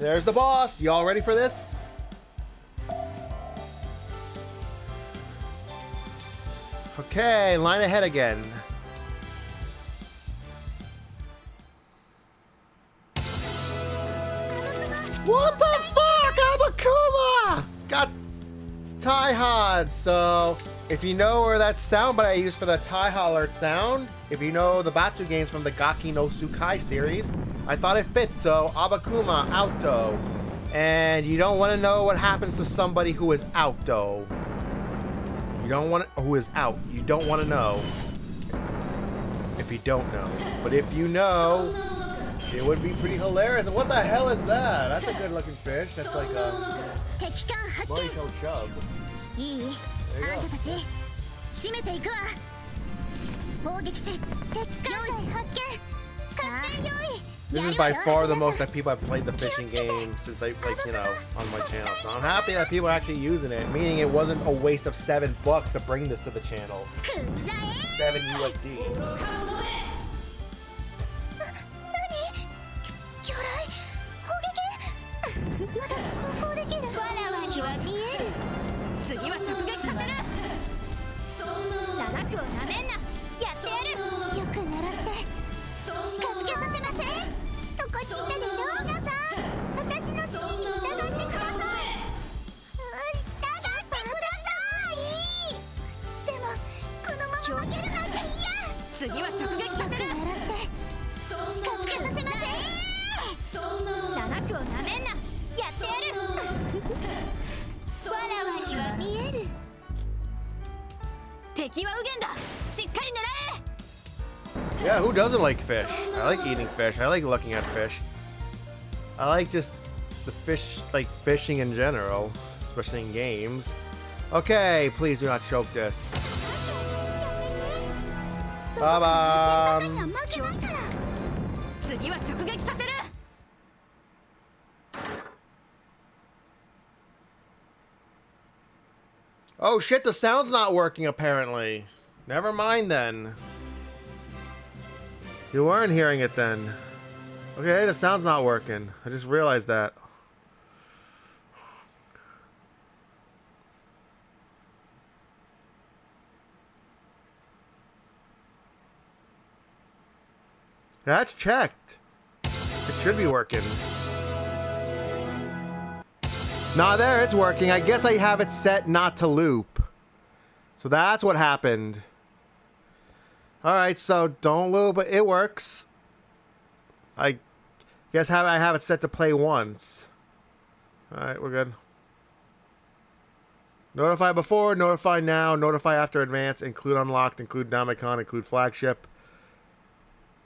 There's the boss. Y'all ready for this? Okay, line ahead again. What the fuck, Abakuma? Got Taihad. So, if you know where that soundbite I used for the Taiha alert sound, if you know the Batsu games from the Gaki no Tsukai series, I thought it fits, so Abakuma, Auto. And you don't want to know what happens to somebody who is Auto. You don't want to, who is out. You don't want to know. If you don't know. But if you know, it would be pretty hilarious. And what the hell is that? That's a good looking fish. That's like a Morito chub. There you go. 締めていくわ砲撃戦敵艦隊発見合戦用意 This is by far the most that people have played the fishing game since I, like, you know, on my channel. So I'm happy that people are actually using it, meaning it wasn't a waste of $7 to bring this to the channel. 7 USD. 敵は右舷だ。しっかり狙え。 Yeah, who doesn't like fish? I like eating fish. I like looking at fish. I like just the fish, like fishing in general, especially in games. Okay, please do not choke this. Bye-bye. 次は直撃させる。 Oh shit, the sound's not working apparently. Never mind then. You weren't hearing it then. Okay, the sound's not working. I just realized that. That's checked. It should be working. Nah, there, it's working. I guess I have it set not to loop. So that's what happened. Alright, so don't loop, but it works. I guess I have it set to play once. Alright, we're good. Notify before, notify now, notify after advance, include unlocked, include Damicon, include flagship.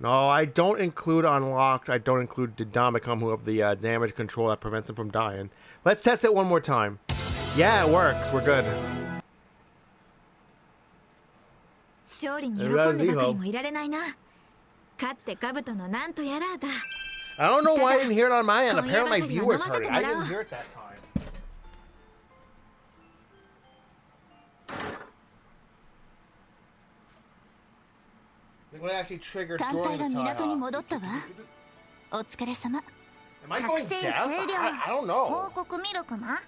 No, I don't include unlocked. I don't include the Damicon who have the damage control that prevents them from dying. Let's test it one more time. Yeah, it works. We're good. 勝利に喜んでばかりもいられないな。勝って兜のなんとやらだ。 I don't know why I didn't hear it on my end. Apparently my viewers heard it. I didn't hear it that time. I think what actually triggered during the time. Am I going deaf? I don't know. 報告ミルクマ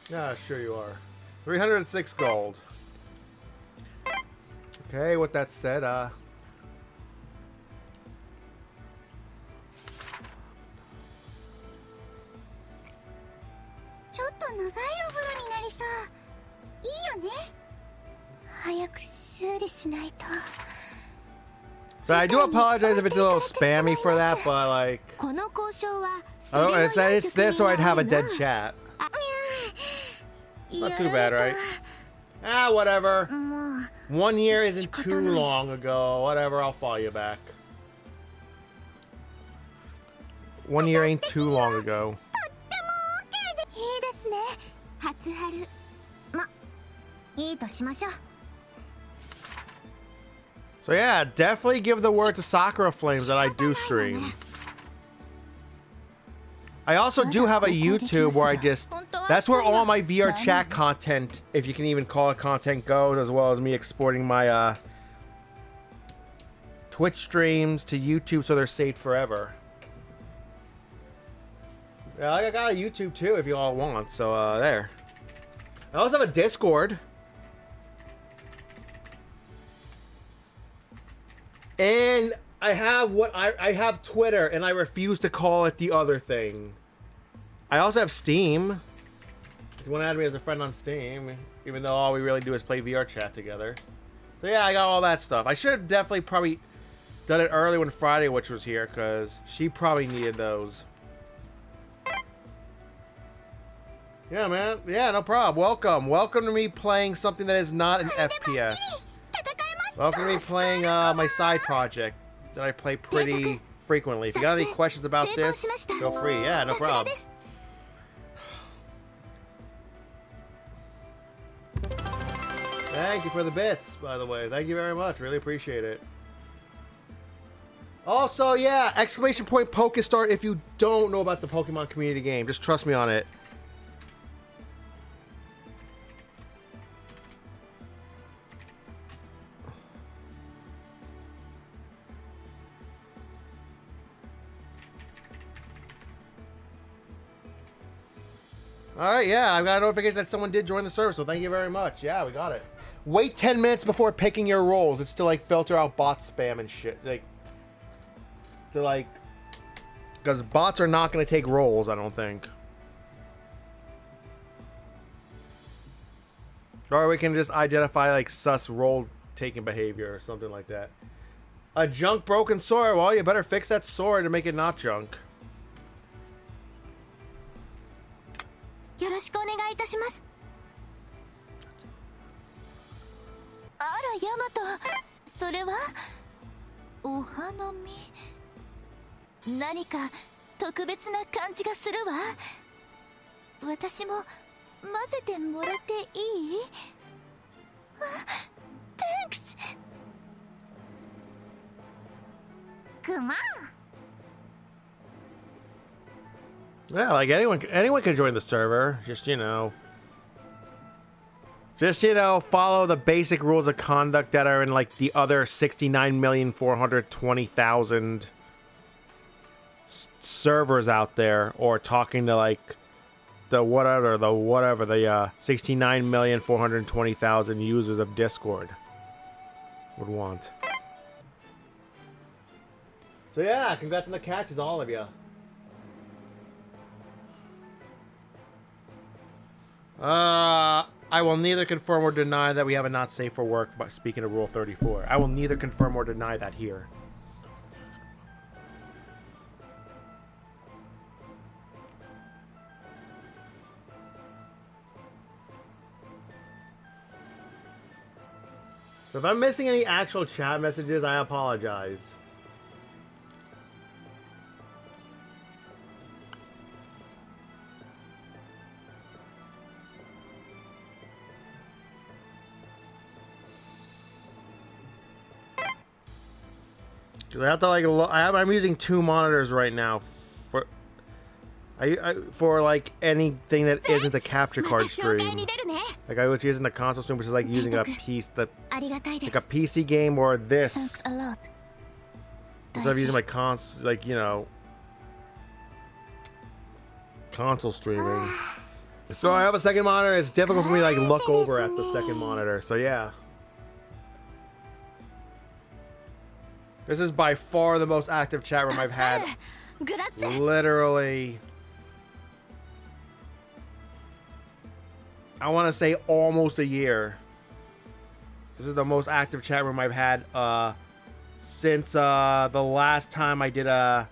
Yeah, sure you are. 306 gold. Okay, with that said, ちょっと長いお風呂になりそういいよね早く修理しないと So I do apologize if it's a little spammy for that, but like, この交渉は oh, it's this or I'd have a dead chat. Not too bad, right? Ah, whatever. 1 year isn't too long ago. Whatever, I'll follow you back. 1 year ain't too long ago. いいですね初春まいいとしましょう So yeah, definitely give the word to Sakura Flames that I do stream. I also do have a YouTube where I just... That's where all my VR chat content, if you can even call it content, goes, as well as me exporting my Twitch streams to YouTube so they're saved forever. Yeah, I got a YouTube too if you all want, so there. I also have a Discord. And I have I have Twitter, and I refuse to call it the other thing. I also have Steam. If you want to add me as a friend on Steam, even though all we really do is play VR chat together. So yeah, I got all that stuff. I should have definitely probably done it early when Friday Witch was here, because she probably needed those. Yeah, man. Yeah, no problem. Welcome. Welcome to me playing something that is not an FPS. Welcome to me playing my side project that I play pretty frequently. If you got any questions about this, feel free. Yeah, no problem. Thank you for the bits, by the way. Thank you very much. Really appreciate it. Also, yeah, exclamation point Pokestart if you don't know about the Pokemon community game. Just trust me on it. Alright, yeah, I got a notification that someone did join the server, so thank you very much. Yeah, we got it. Wait 10 minutes before picking your roles. It's to, like, filter out bot spam and shit. Like, to, like... Because bots are not going to take roles, I don't think. Or we can just identify, like, sus role-taking behavior or something like that. A junk broken sword. Well, you better fix that sword to make it not junk. よろしくお願いいたします。あら、ヤマト、それはお花見。何か特別な感じがするわ。私も混ぜてもらっていい？あ、Thanks。クマ。 Yeah, like anyone can join the server. Just, you know, follow the basic rules of conduct that are in, like, the other 69,420,000 servers out there, or talking to, like, the 69,420,000 users of Discord would want. So yeah, congrats on the catches, all of you. I will neither confirm or deny that we have a not safe for work, but speaking of Rule 34. I will neither confirm or deny that here. So if I'm missing any actual chat messages, I apologize. Cause I have to, like, I'm using 2 monitors right now for for like anything that isn't a capture card stream. Like, I was using the console stream, which is like using a like a PC game, or this. Instead of using my like, you know, console streaming. So I have a second monitor. It's difficult for me to, like, look over at the second monitor. So yeah. This is by far the most active chat room I've had. Literally. I want to say almost a year. This is the most active chat room I've had since the last time I did a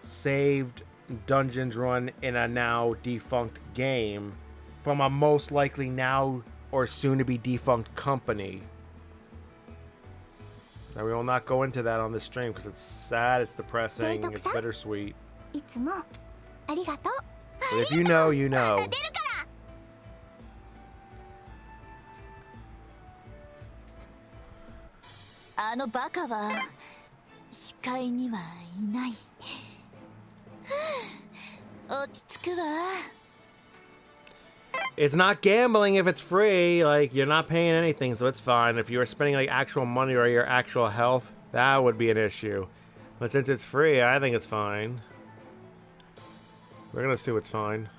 saved dungeons run in a now defunct game from a most likely now or soon to be defunct company. Now, we will not go into that on this stream because it's sad, it's depressing, it's bittersweet. But if you know, you know. あのバカは視界にはいない。落ち着くわ。 It's not gambling if it's free. Like, you're not paying anything, so it's fine. If you were spending, like, actual money or your actual health, that would be an issue. But since it's free, I think it's fine. We're gonna see what's fine.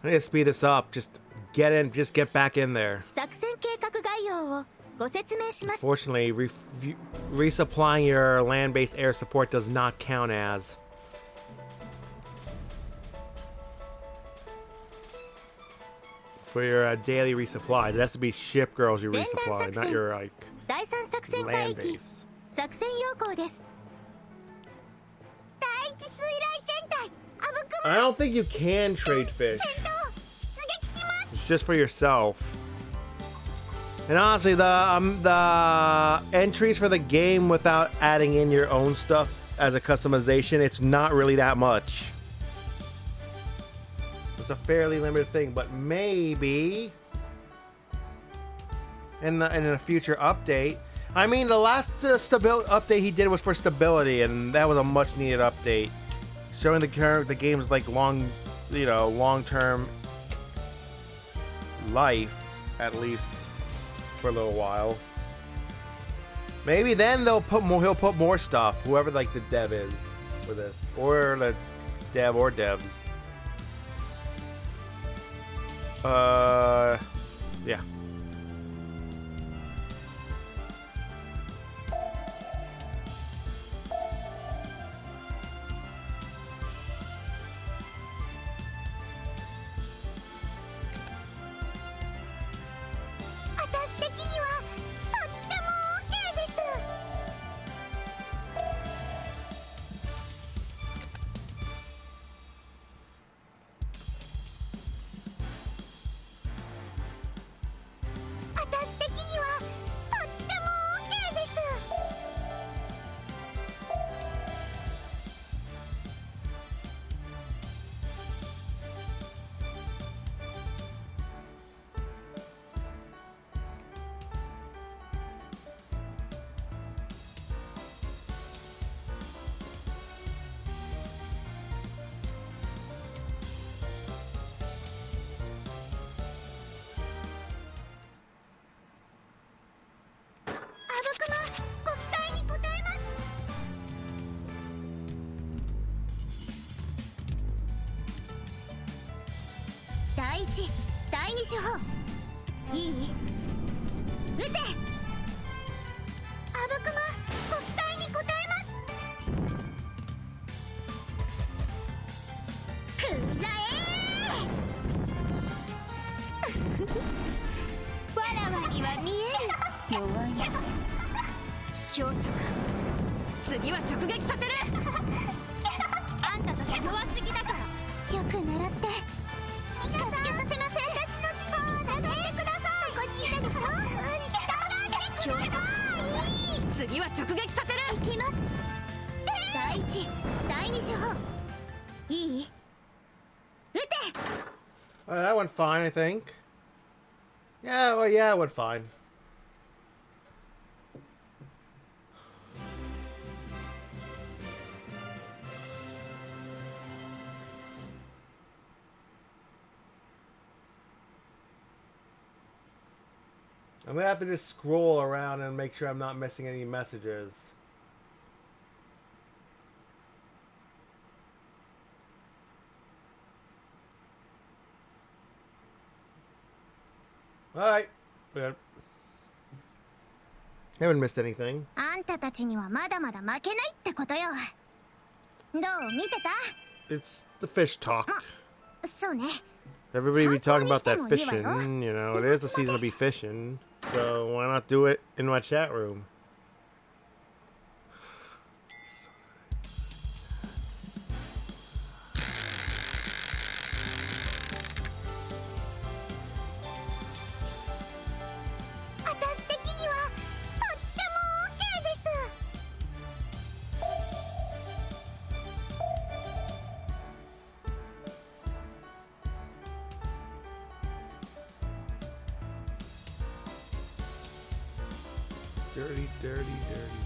I need to speed this up. Just get back in there. 作戦計画概要をご説明します。 Fortunately, resupplying your land-based air support does not count as. For your daily resupplies. It has to be ship girls you resupply, not your like 第三作戦海 land 域 base. 作戦要項です。第一水雷戦隊あぶく I don't think you can trade fish. 戦闘出撃します。 It's just for yourself. And honestly, the entries for the game without adding in your own stuff as a customization, it's not really that much. It's a fairly limited thing, but maybe in a future update. I mean, the last stability update he did was for stability, and that was a much needed update, showing the game's like long-term life, at least for a little while. Maybe then he'll put more stuff. Whoever like the dev is for this, or the dev or devs. Yeah.第一第二手法いい撃てあぶくまご期待に応えますくらえわらわには見える弱い強さか次は直撃させるあんたと弱すぎだからよく狙って近づけさせません。私の指導を流れてください。ここにいたでしょ。従ってください。次は直撃させる。行きます。第一、第二手法。いい？撃て。That went fine, I think. Yeah, well, yeah, it went fine. I'm gonna have to just scroll around and make sure I'm not missing any messages. Alright. Good. Haven't missed anything. あんたたちにはまだまだ負けないってことよ。どう見てた？ It's the fish talk. そうね。 Everybody be talking about that fishing, you know, it is the season to be fishing. So why not do it in my chat room? Dirty, dirty, dirty.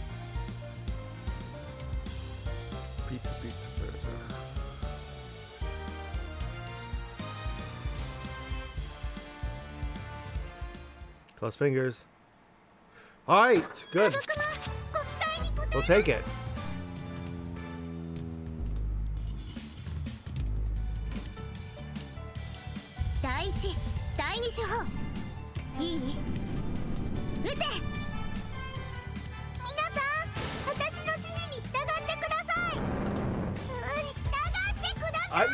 Pizza, pizza, pizza. Cross fingers. Alright, good. We'll take it. 二手法いい？撃て。皆さん、私の指示に従ってください。従ってください。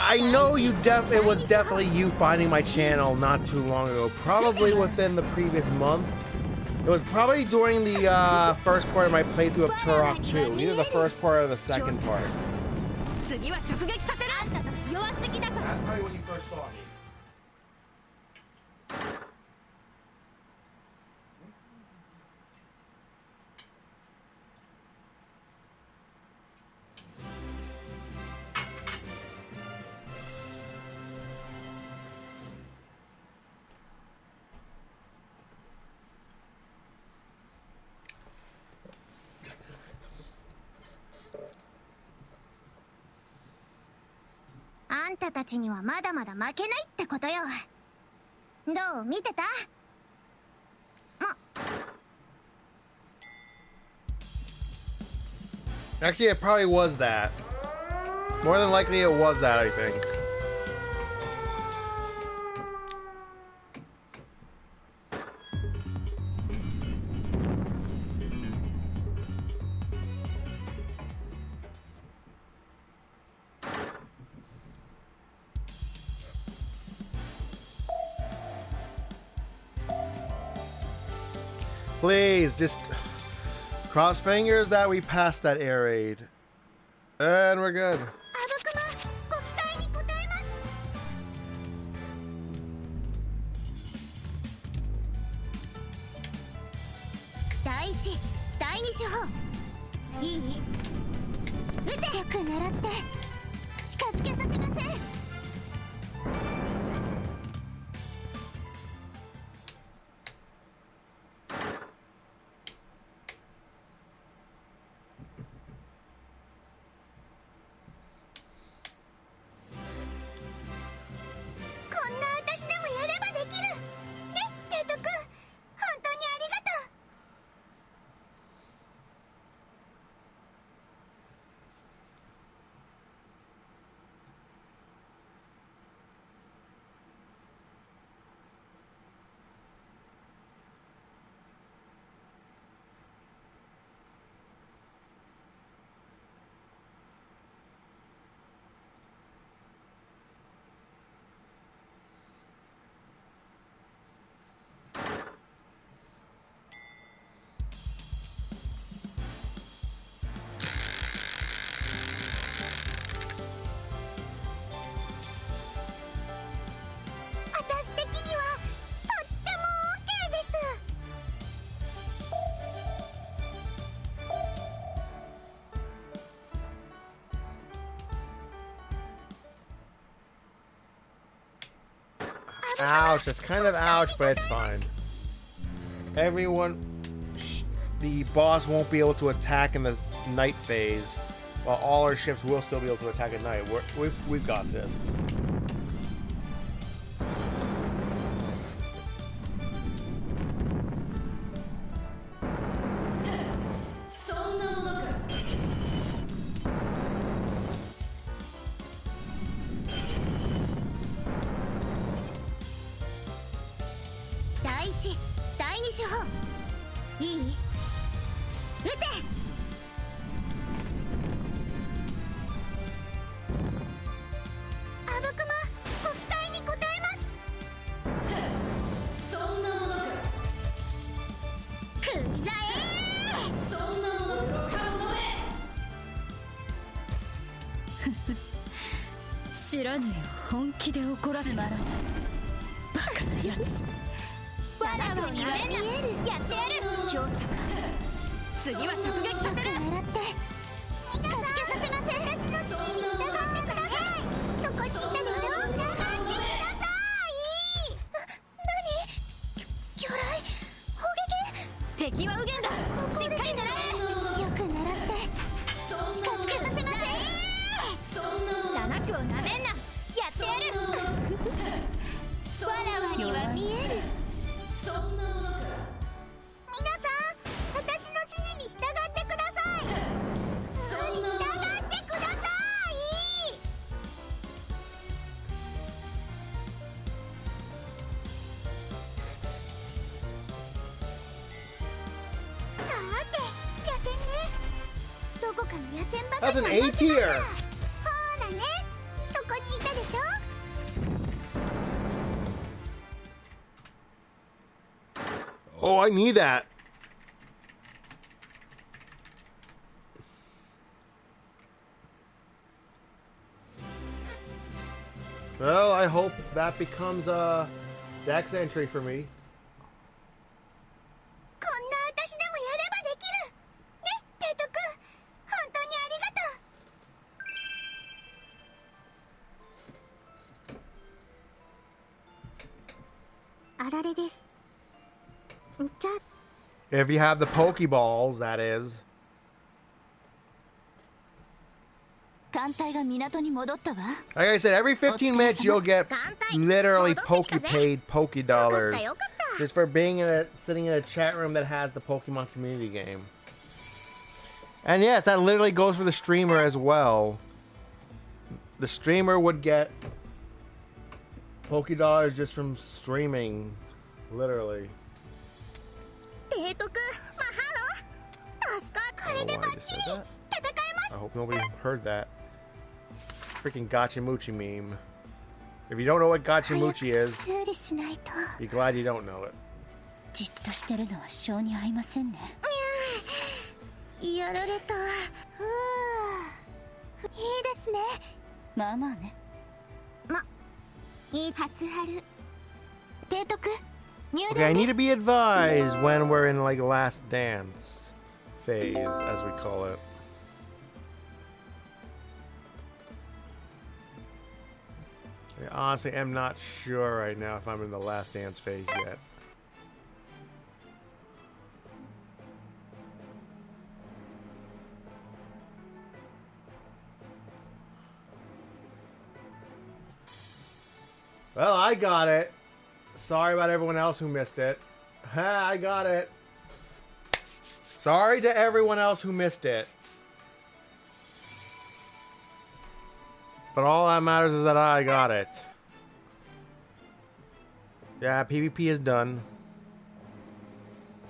I know it was definitely you finding my channel not too long ago, probably within the previous month. It was probably during the first part of my playthrough of Turok 2, either the first part or the second part. 次は直撃させる。あんたたち弱すぎだから。 That's probably when you first saw me. あんたたちにはまだまだ負けないってことよ。どう見てた？ Actually, it probably was that. More than likely, it was that, I think. Please, just cross fingers that we passed that air raid. And we're good. ご期待に応えます。第一、第二手法いい？撃て。よく狙って近づけさせません。私的にはとっても OK です。Ouch, it's kind of ouch, but it's fine. Everyone, the boss won't be able to attack in the night phase, while all our ships will still be able to attack at night. We've got this. That's an A tier. ほらね、そこにいたでしょ。 Oh, I need that. Well, I hope that becomes a Dex entry for me. こんな私でもやればできるね、テイト君、本当にありがとう。あられです。じゃあ If you have the Pokeballs, that is. 艦隊が港に戻ったわ。 Like I said, every 15 minutes you'll get literally Pokepaid Poke Dollars just for being sitting in a chat room that has the Pokemon community game. And yes, that literally goes for the streamer as well. The streamer would get Poke Dollars just from streaming, literally. テイト君、マハロ。助かこれでバッチリ戦えます。 I hope nobody heard that. Freaking Gachimuchi meme. If you don't know what Gachimuchi is, 修理しないと。 be glad you don't know it. じっとしてるのは性に合いませんね。やられた。いいですね。まあまあね。いい初春。提督、入 Okay, I 電 need で to す。 be advised when we're in like last dance phase, as we call it. I honestly am not sure right now if I'm in the last dance phase yet. Well, I got it. Sorry about everyone else who missed it. Ha, I got it. Sorry to everyone else who missed it. But all that matters is that I got it. Yeah, PvP is done.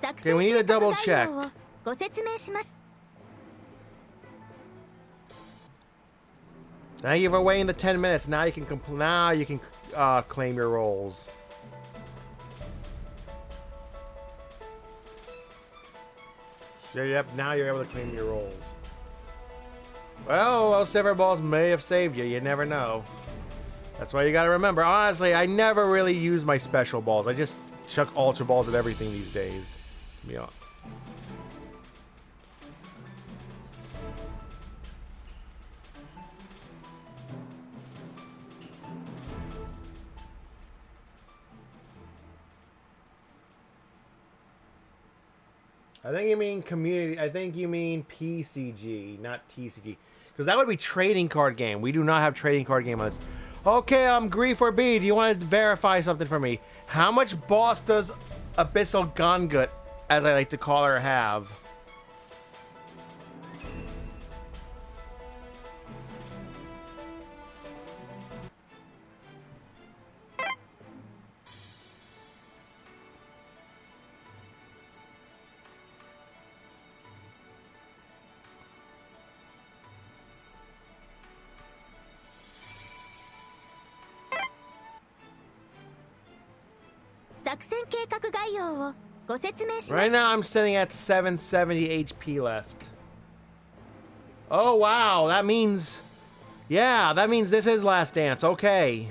Okay, we need a double check. ご説明します。 Thank you for waiting the 10 minutes. Now you can claim your rolls. Yep, now you're able to claim your rolls. Well, those silver balls may have saved you. You never know. That's why you gotta remember. Honestly, I never really use my special balls. I just chuck ultra balls at everything these days. Yeah. I think you mean community. I think you mean PCG, not TCG. Because that would be trading card game. We do not have trading card game on this. Okay, Grief or B, do you want to verify something for me? How much boss does Abyssal Gongut, as I like to call her, have? Right now, I'm sitting at 770 HP left. Oh, wow. That means... Yeah, that means this is Last Dance. Okay.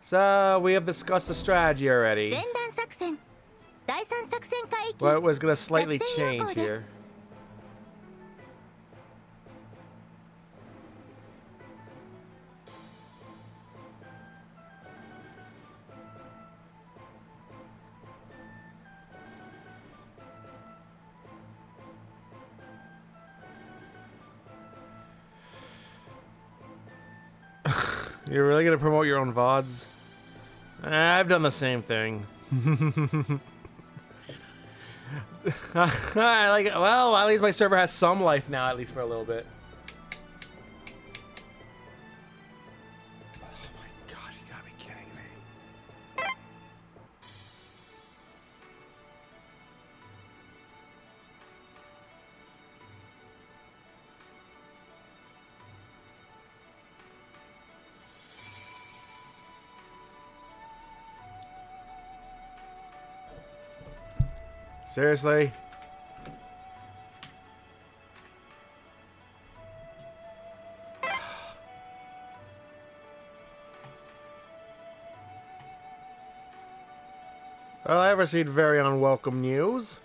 So, we have discussed the strategy already. But it was going to slightly change here. You're really gonna promote your own VODs? I've done the same thing. I like it. Well, at least my server has some life now, at least for a little bit. Oh my god, you gotta be kidding me. Seriously? Well, I received very unwelcome news.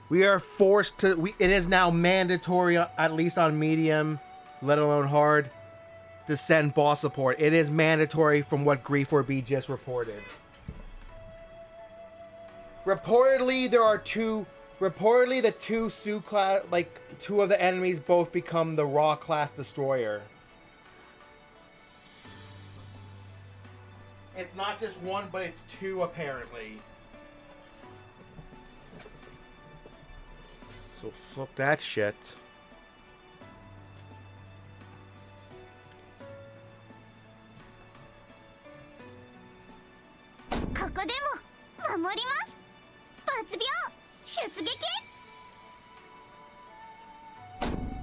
We are forced to... it is now mandatory, at least on medium, let alone hard, to send boss support. It is mandatory from what Grief4B just reported. Reportedly, there are two... Reportedly, the two Su class... Like, two of the enemies both become the Raw class destroyer. It's not just one, but it's two, apparently. So fuck that shit. ここでも守ります。抜病出撃。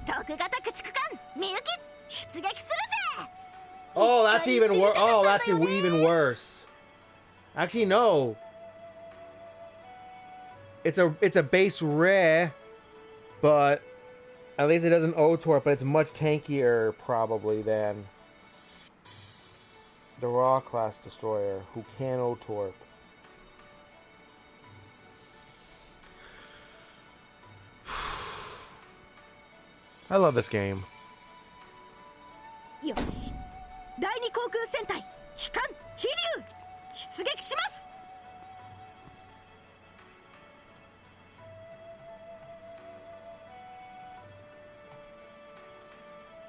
徳型駆逐艦みゆき出撃するぜ。 Oh, that's even worse. Oh, that's even worse. Actually, no. It's a base rare, but at least it doesn't O-torp, but it's much tankier probably than the Raw class destroyer who can O-torp. I love this game. よし。第二航空戦隊機関飛竜出撃します。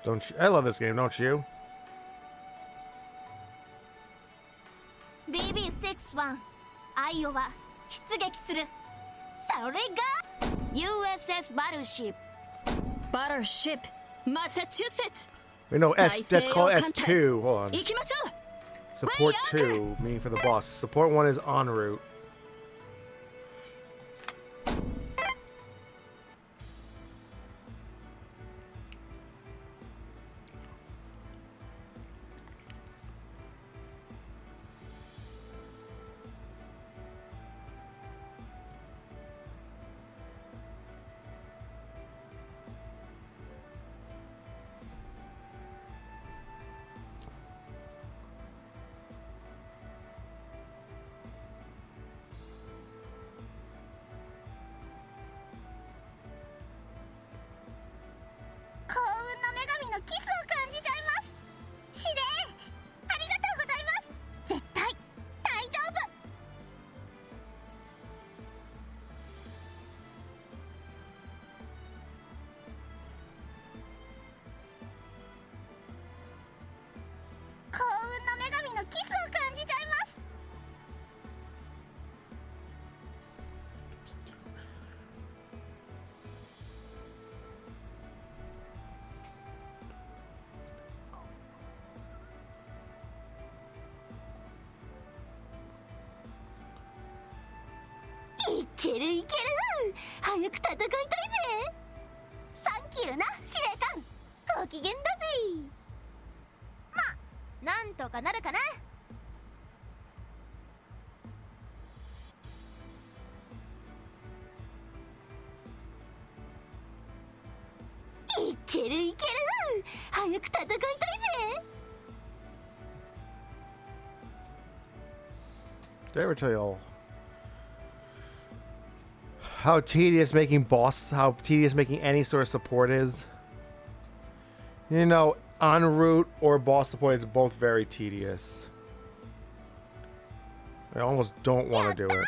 Don't you? I love this game, don't you? BB61 アイオワ出撃する。それが USS バルシップ。バルシップマサチューセッツ。 Wait, no, that's called S2. Hold on. 行きましょう。 Support 2, meaning for the boss. Support 1 is en route. I いけるいける。早く戦いたいぜ。サンキューな司令官。ご機嫌だぜ。まあなんとかなるかな。いけるいける。早く戦いたいぜ。 Did I ever tell y'all how tedious making any sort of support is? You know, en route or boss support is both very tedious. I almost don't want to do it,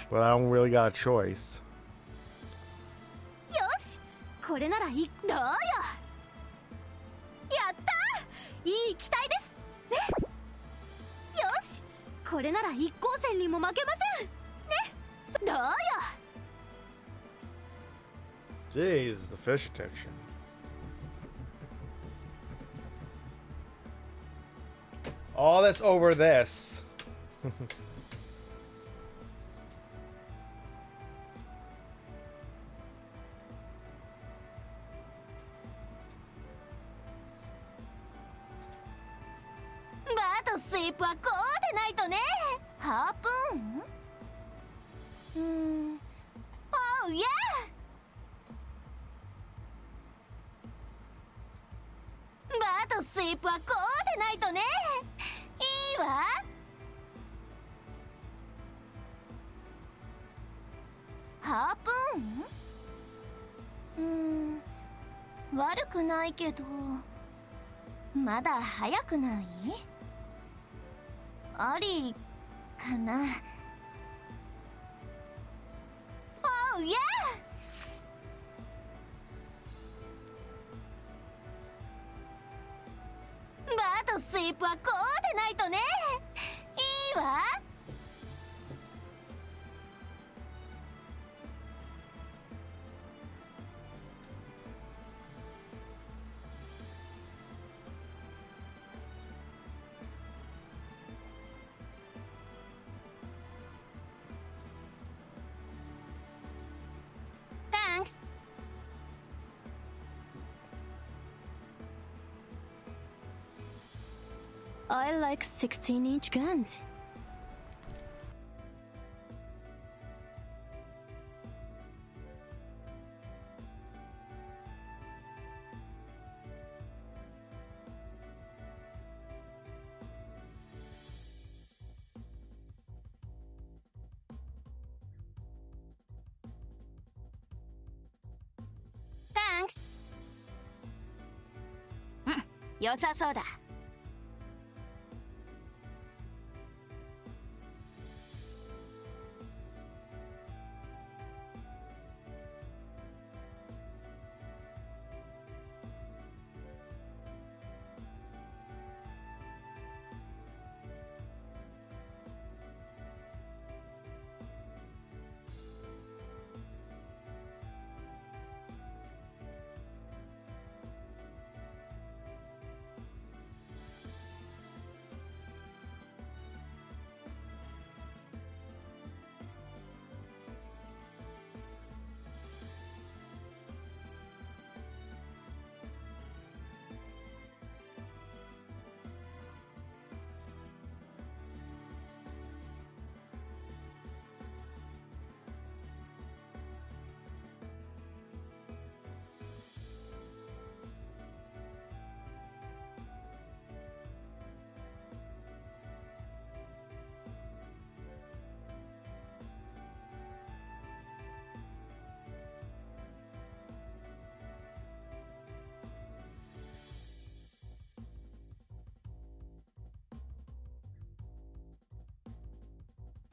but I don't really got a choice. よし、これならどうよ。やった、いい機体ですね。よし、これなら一光線にも負けませんね。どうよ。 Jeez, the fish detection. All this over this. ハープーン？悪くないけど、まだ早くない？ありかな。おうイエー！バーとスイープはこうでないとね。いいわ。Thanks. I like 16-inch guns. Thanks. 良さそうだ。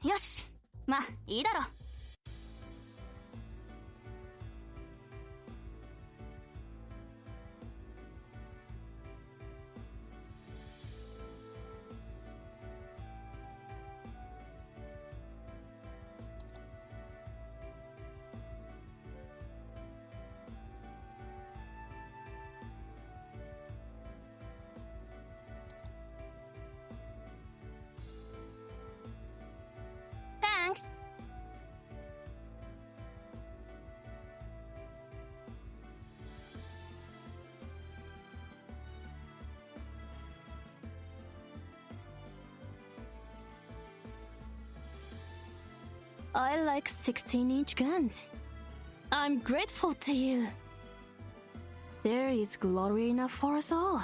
よし、まあいいだろう。Thanks. I like 16-inch guns. I'm grateful to you. There is glory enough for us all.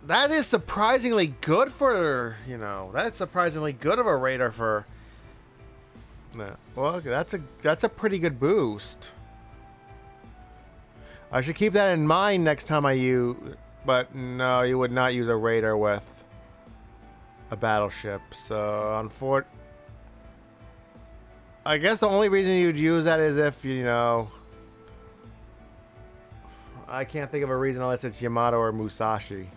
That is surprisingly good for, that's surprisingly good of a radar for. Well, that's a pretty good boost. I should keep that in mind next time I use. But no, you would not use a radar with a battleship. So, I guess the only reason you'd use that is if, I can't think of a reason unless it's Yamato or Musashi.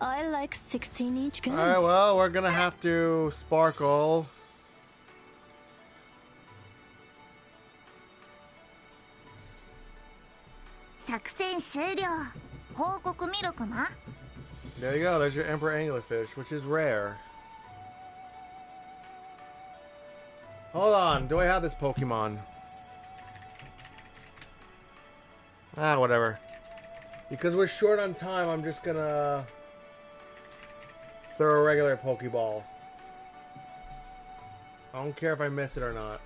I like 16-inch guns. Alright, well, we're gonna have to sparkle. There you go. There's your Emperor Anglerfish, which is rare. Hold on. Do I have this Pokemon? Ah, whatever. Because we're short on time, I'm just gonna throw a regular Pokeball. I don't care if I miss it or not.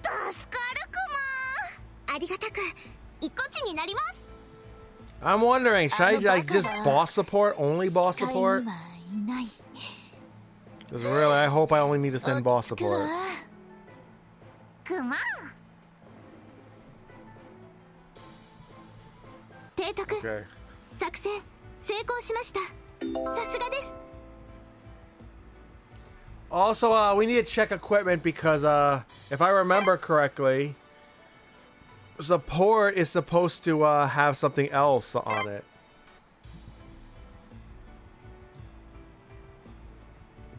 助かるクマ。ありがたく一個地になります。 I'm wondering, should I like just boss support? Only boss support? 使いにはいない。 Because really, I hope I only need to send boss support. クマ。提督、 Okay. 作戦成功しました。さすがです。 Also, we need to check equipment because, if I remember correctly, support is supposed to have something else on it.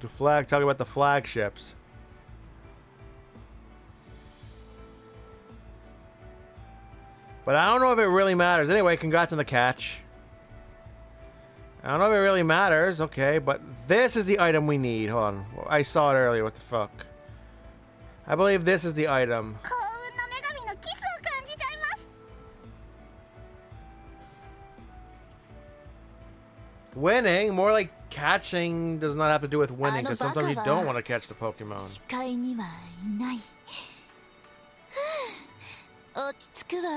The flag, talking about the flagships. But I don't know if it really matters. Anyway, congrats on the catch. I don't know if it really matters. Okay, but this is the item we need. Hold on. I saw it earlier. What the fuck? I believe this is the item. 幸運の女神のキスを感じちゃいます。 Winning? More like catching does not have to do with winning, because sometimes you don't want to catch the Pokemon. 視界にはいない。ふぅ、落ち着くわ。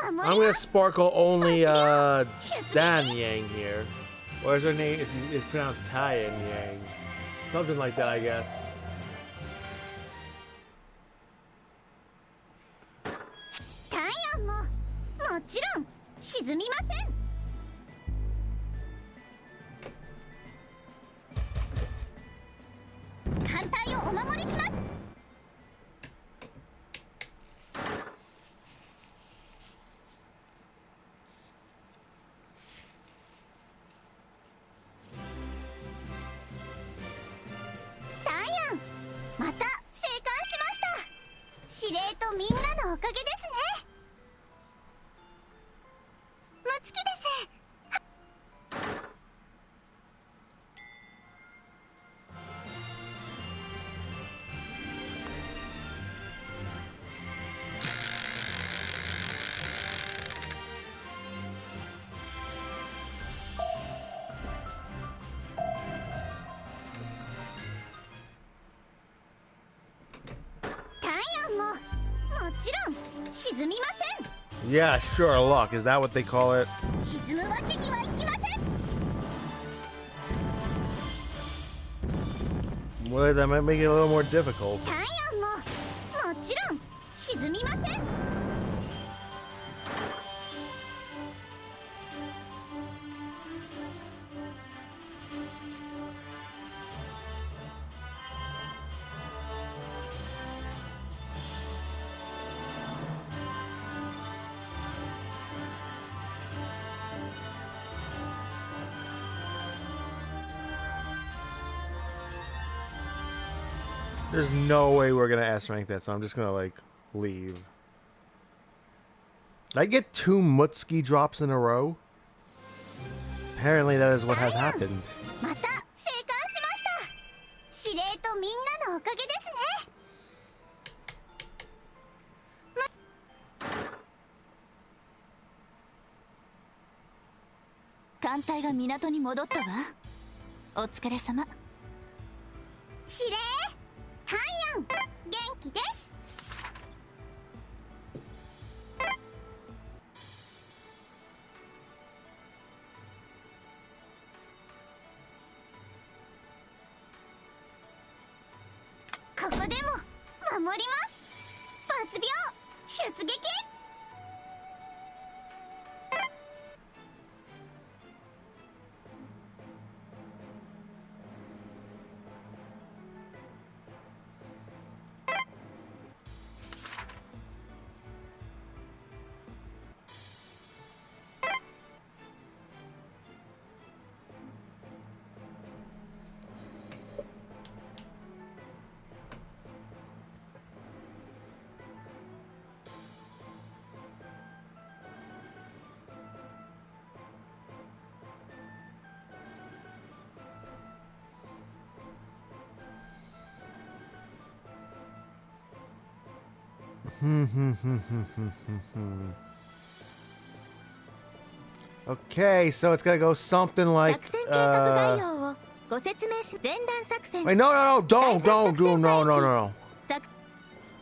I'm gonna sparkle only Dan Yang here. Or is her name? It's pronounced Tyan Yang. Something like that, I guess. タイヤンももちろん沈みません。艦隊をお守りします。 また生還しました。司令とみんなのおかげですね。ムツキです。 Yeah, sure, luck. Is that what they call it? 沈むわけにはいきません。 Well, that might make it a little more difficult. タイヤンももちろん沈みません。 There's no way we're gonna S rank that, so I'm just gonna like leave. Did I get 2 Mutski drops in a row? Apparently that is what has happened. また生還しました。司令とみんなのおかげですね。艦隊が港に戻ったわ。お疲れ様。司令、タイヤン、元気です。ここでも守ります。抜病出撃。Okay, so it's gonna go something like. 作戦計画概要をご説明し、前段作戦。 Wait, no, don't do, no. 作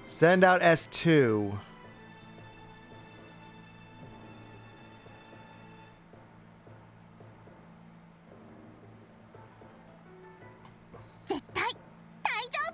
Send out S2. 絶対大丈夫。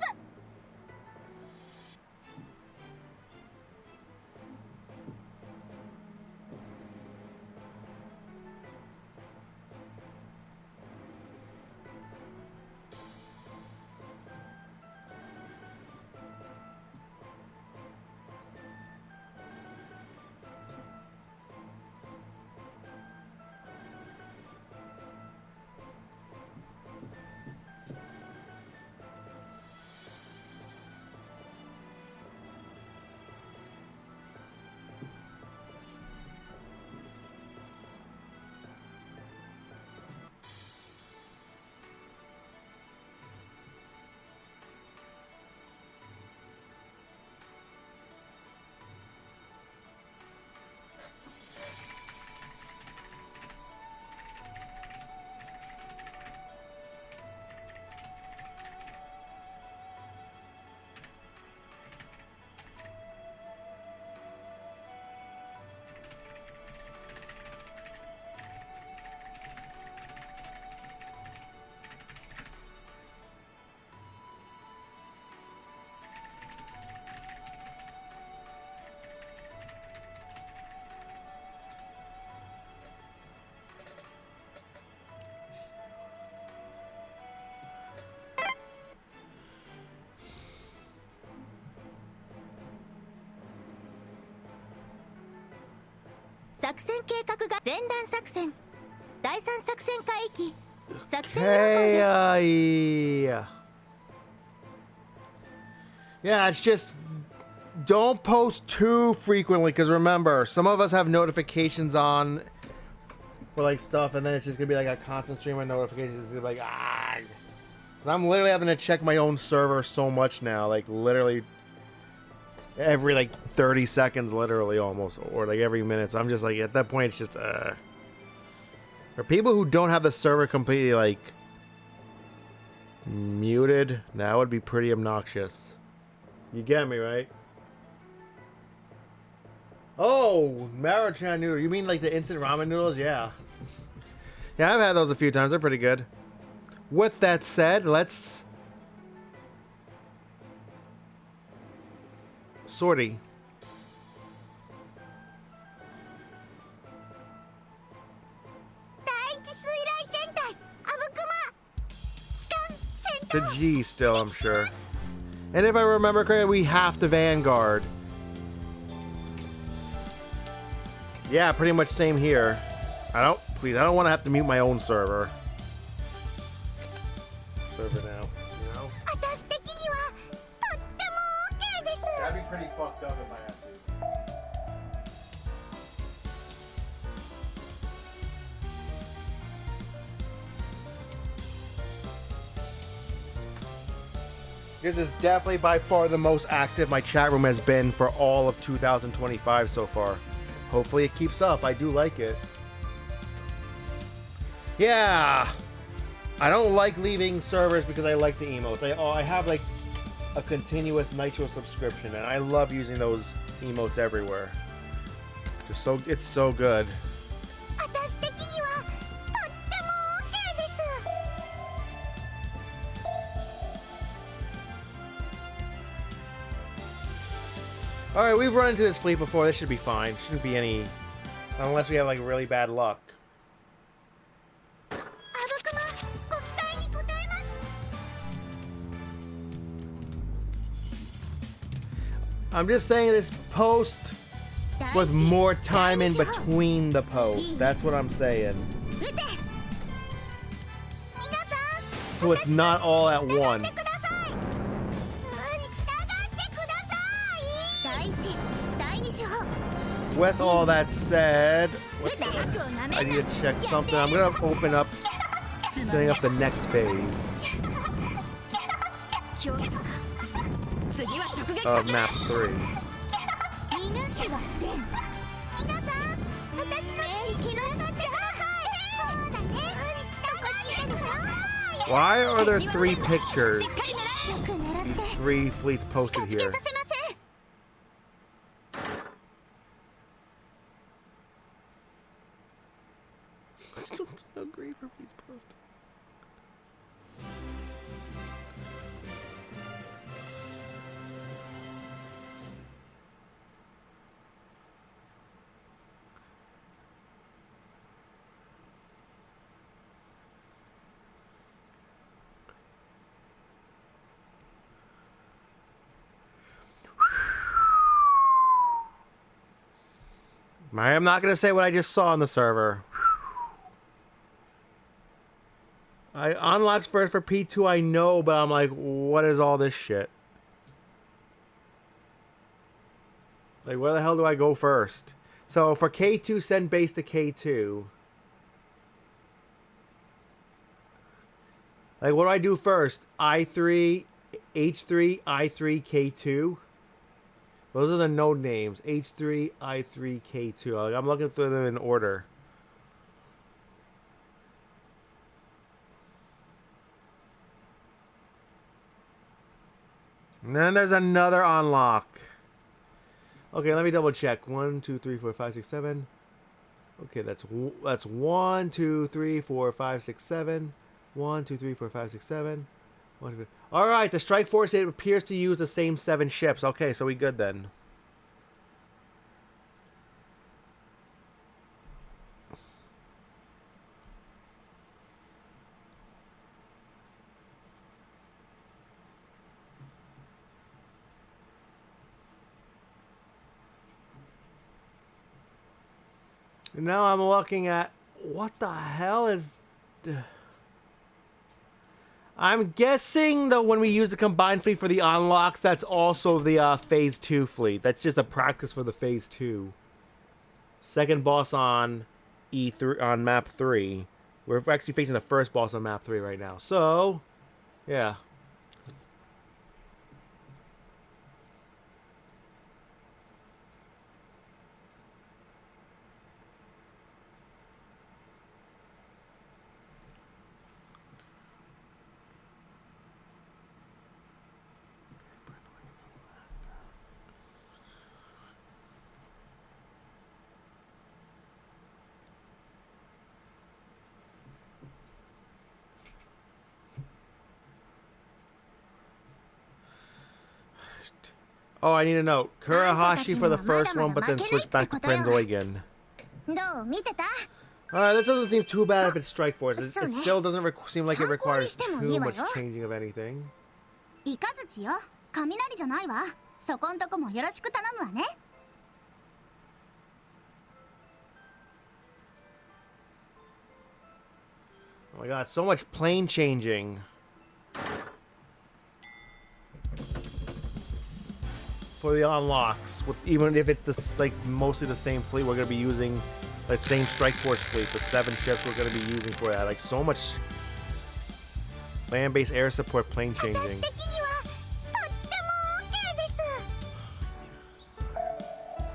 作戦計画が前段作戦。第三作戦海域。作戦 Okay, yeah, it's just don't post too frequently because remember, some of us have notifications on for like stuff, and then it's just gonna be like a constant stream of notifications. It's gonna be like I'm literally having to check my own server so much now, like literally every like 30 seconds, literally almost, or like every minute. So I'm just like at that point, it's just for people who don't have the server completely like muted, that would be pretty obnoxious. You get me, right? Oh, Maruchan noodle. You mean like the instant ramen noodles? Yeah. Yeah, I've had those a few times. They're pretty good. With that said, let's... Sortie. The G still, I'm sure. And if I remember correctly, we have to Vanguard. Yeah, pretty much same here. I don't want to have to mute my own server. Server now, you know? That'd be pretty fucked up if I had to. This is definitely by far the most active my chat room has been for all of 2025 so far. Hopefully it keeps up. I do like it. Yeah. I don't like leaving servers because I like the emotes. I have like a continuous Nitro subscription and I love using those emotes everywhere. It's so good. Alright, we've run into this fleet before. This should be fine. Shouldn't be any... Unless we have, like, really bad luck. I'm just saying this post was more time in between the posts. That's what I'm saying. So it's not all at once. With all that said, I need to check something. I'm gonna open up, setting up the next phase of map 3. Why are there 3 pictures? These 3 fleets posted here. No grief for fleets posted. I am not going to say what I just saw on the server. I unlocks first for P2, I know, but I'm like, what is all this shit? Like, where the hell do I go first? So, for K2, send base to K2. Like, what do I do first? I3, H3, I3, K2? Those are the node names. H3, I3, K2. Like, I'm looking through them in order. And then there's another unlock. Okay, let me double check. 1, 2, 3, 4, 5, 6, 7. Okay, that's 1, 2, 3, 4, 5, 6, 7. 1, 2, 3, 4, 5, 6, 7. 1, 2, 3. All right, the strike force, it appears to use the same 7 ships. Okay, so we good then. Now I'm looking at what the hell is. I'm guessing that when we use the combined fleet for the unlocks, that's also the phase 2 fleet. That's just a practice for the phase 2. Second boss on E3 on map 3. We're actually facing the first boss on map 3 right now. So, yeah. Oh, I need a note. Kurahashi for the first one, but then switch back to Prince Eugen. Alright, this doesn't seem too bad if it's Strike Force. It still doesn't seem like it requires too much changing of anything. Oh my god, so much plane changing. For the unlocks, even if it's like mostly the same fleet, we're gonna be using the same Strike Force fleet, the 7 ships we're gonna be using for that. Like so much land-based air support plane changing.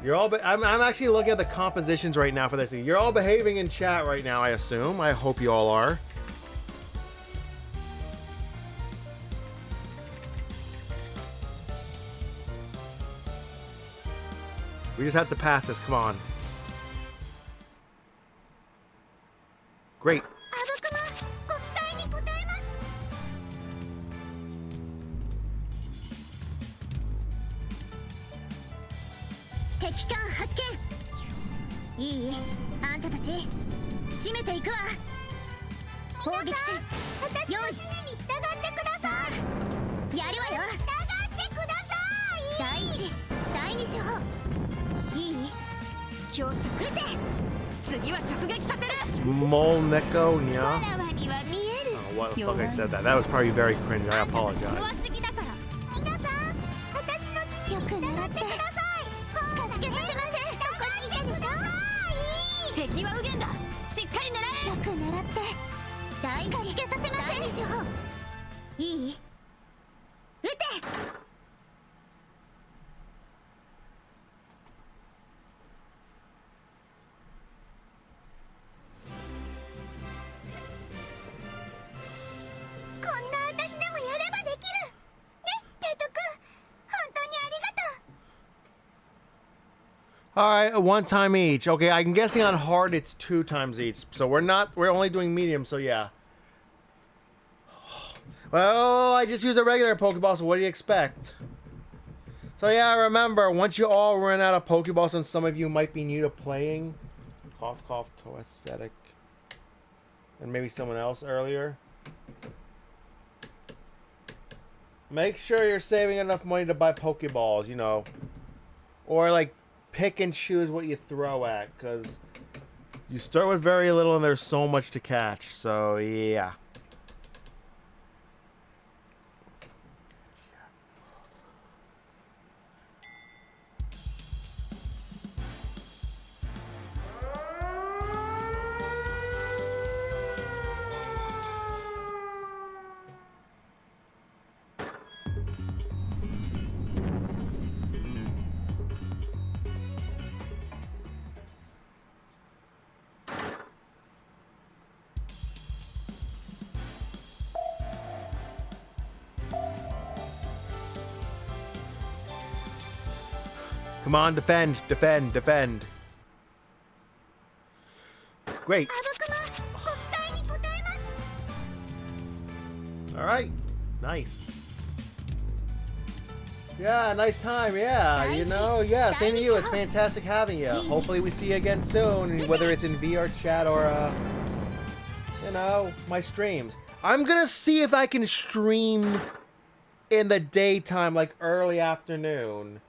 You're all. I'm actually looking at the compositions right now for this thing. You're all behaving in chat right now, I assume. I hope you all are. We just have to pass this, come on. Great. えていくわ。砲撃戦私の指示に従ってください。やるわよ。従ってください。第一第二手法いい？強作撃て。次は直撃させる。 Molneko, わ yeah. らわには見える。 Oh, what the fuck I said that. That was probably very cringe. I apologize. 弱すぎだから。皆さん、私の指示に従ってください。近づけさせません。どこにいるでしょ。敵は右舷だ。しっかり狙え。よく狙って第一近づけさせません。第二手法いい？撃て。こんな私でもやればできる。ね、テト君、本当にありがとう。All right, one time each. Okay, I'm guessing on hard it's 2 times each. So we're only doing medium, so yeah. Well, I just used a regular Pokeball, so what do you expect? So yeah, remember, once you all run out of Pokeballs, and some of you might be new to playing, cough, cough, toe aesthetic, and maybe someone else earlier, make sure you're saving enough money to buy Pokeballs, you know, or like pick and choose what you throw at, because you start with very little and there's so much to catch. So yeah. Come on, defend, defend, defend. Great. あぶくま、ご期待に応えます。 All right. Nice. Yeah, nice time. Yeah, you know, yeah, same to you. It's fantastic having you. Hopefully we see you again soon, whether it's in VR chat or, you know, my streams. I'm gonna see if I can stream in the daytime, like early afternoon.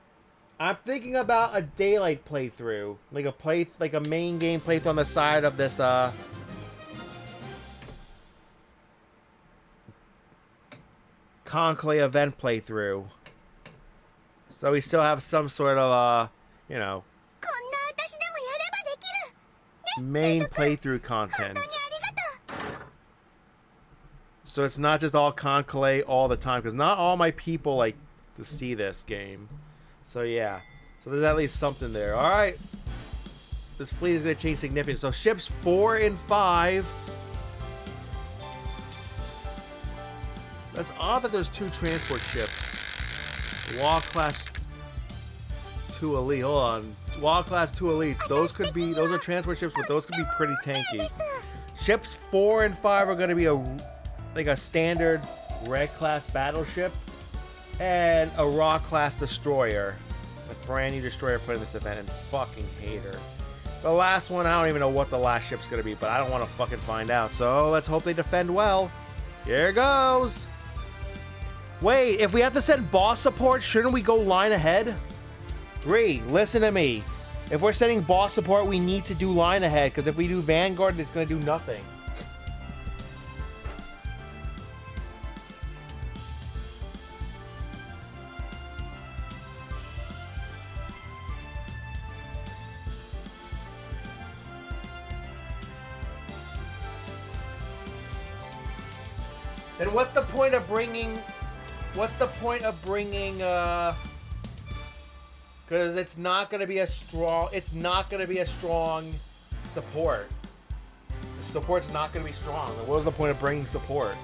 I'm thinking about a daylight playthrough, like a main game playthrough on the side of this Kancolle event playthrough. So we still have some sort of you know, こんな私でもやればできる。 main playthrough 本 content. 当にありがとう。 So it's not just all Kancolle all the time, because not all my people like to see this game. So yeah, so there's at least something there. All right, this fleet is going to change significantly. So ships 4 and 5. That's odd that there's 2 transport ships. Wild class 2 elite. Hold on, Wild class 2 elites. Those are transport ships, but those could be pretty tanky. Ships 4 and 5 are going to be a standard red class battleship and a raw class destroyer. A brand new destroyer put in this event, and fucking hate her. The last one, I don't even know what the last ship's gonna be, but I don't want to fucking find out. So let's hope they defend well. Here goes. Wait, if we have to send boss support, shouldn't we go line ahead? 3, listen to me. If we're sending boss support, we need to do line ahead, because if we do Vanguard, it's gonna do nothing. Then what's the point of bringing... Because it's not going to be a strong... It's not going to be a strong support. The support's not going to be strong. What was the point of bringing support?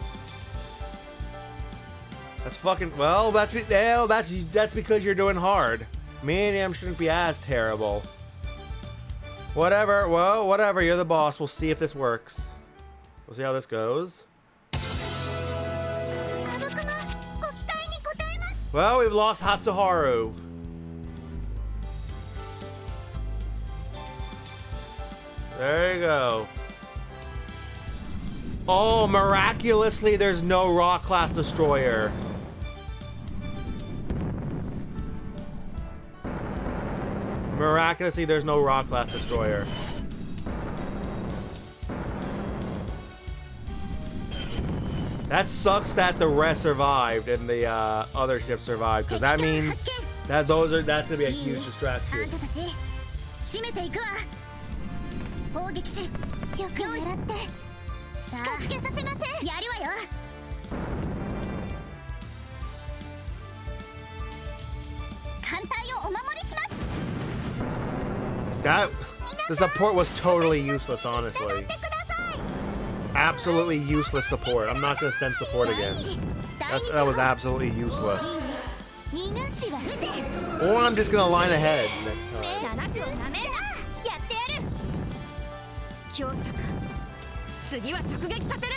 That's fucking... Well, that's because you're doing hard. Me and him shouldn't be as terrible. Whatever. Well, whatever. You're the boss. We'll see if this works. We'll see how this goes. Well, we've lost Hatsuharu. There you go. Oh, miraculously, there's no rock class destroyer. Miraculously, there's no rock class destroyer. That sucks that the rest survived and the other ships survived, because that means that that's gonna be a huge distraction. よく狙って近づけさせません。やるわよ。艦隊をお守りします。 That the support was totally useless, honestly. Absolutely useless support. I'm not gonna send support again. That was absolutely useless. Or I'm just gonna line ahead next time. 強さか。次は直撃させる。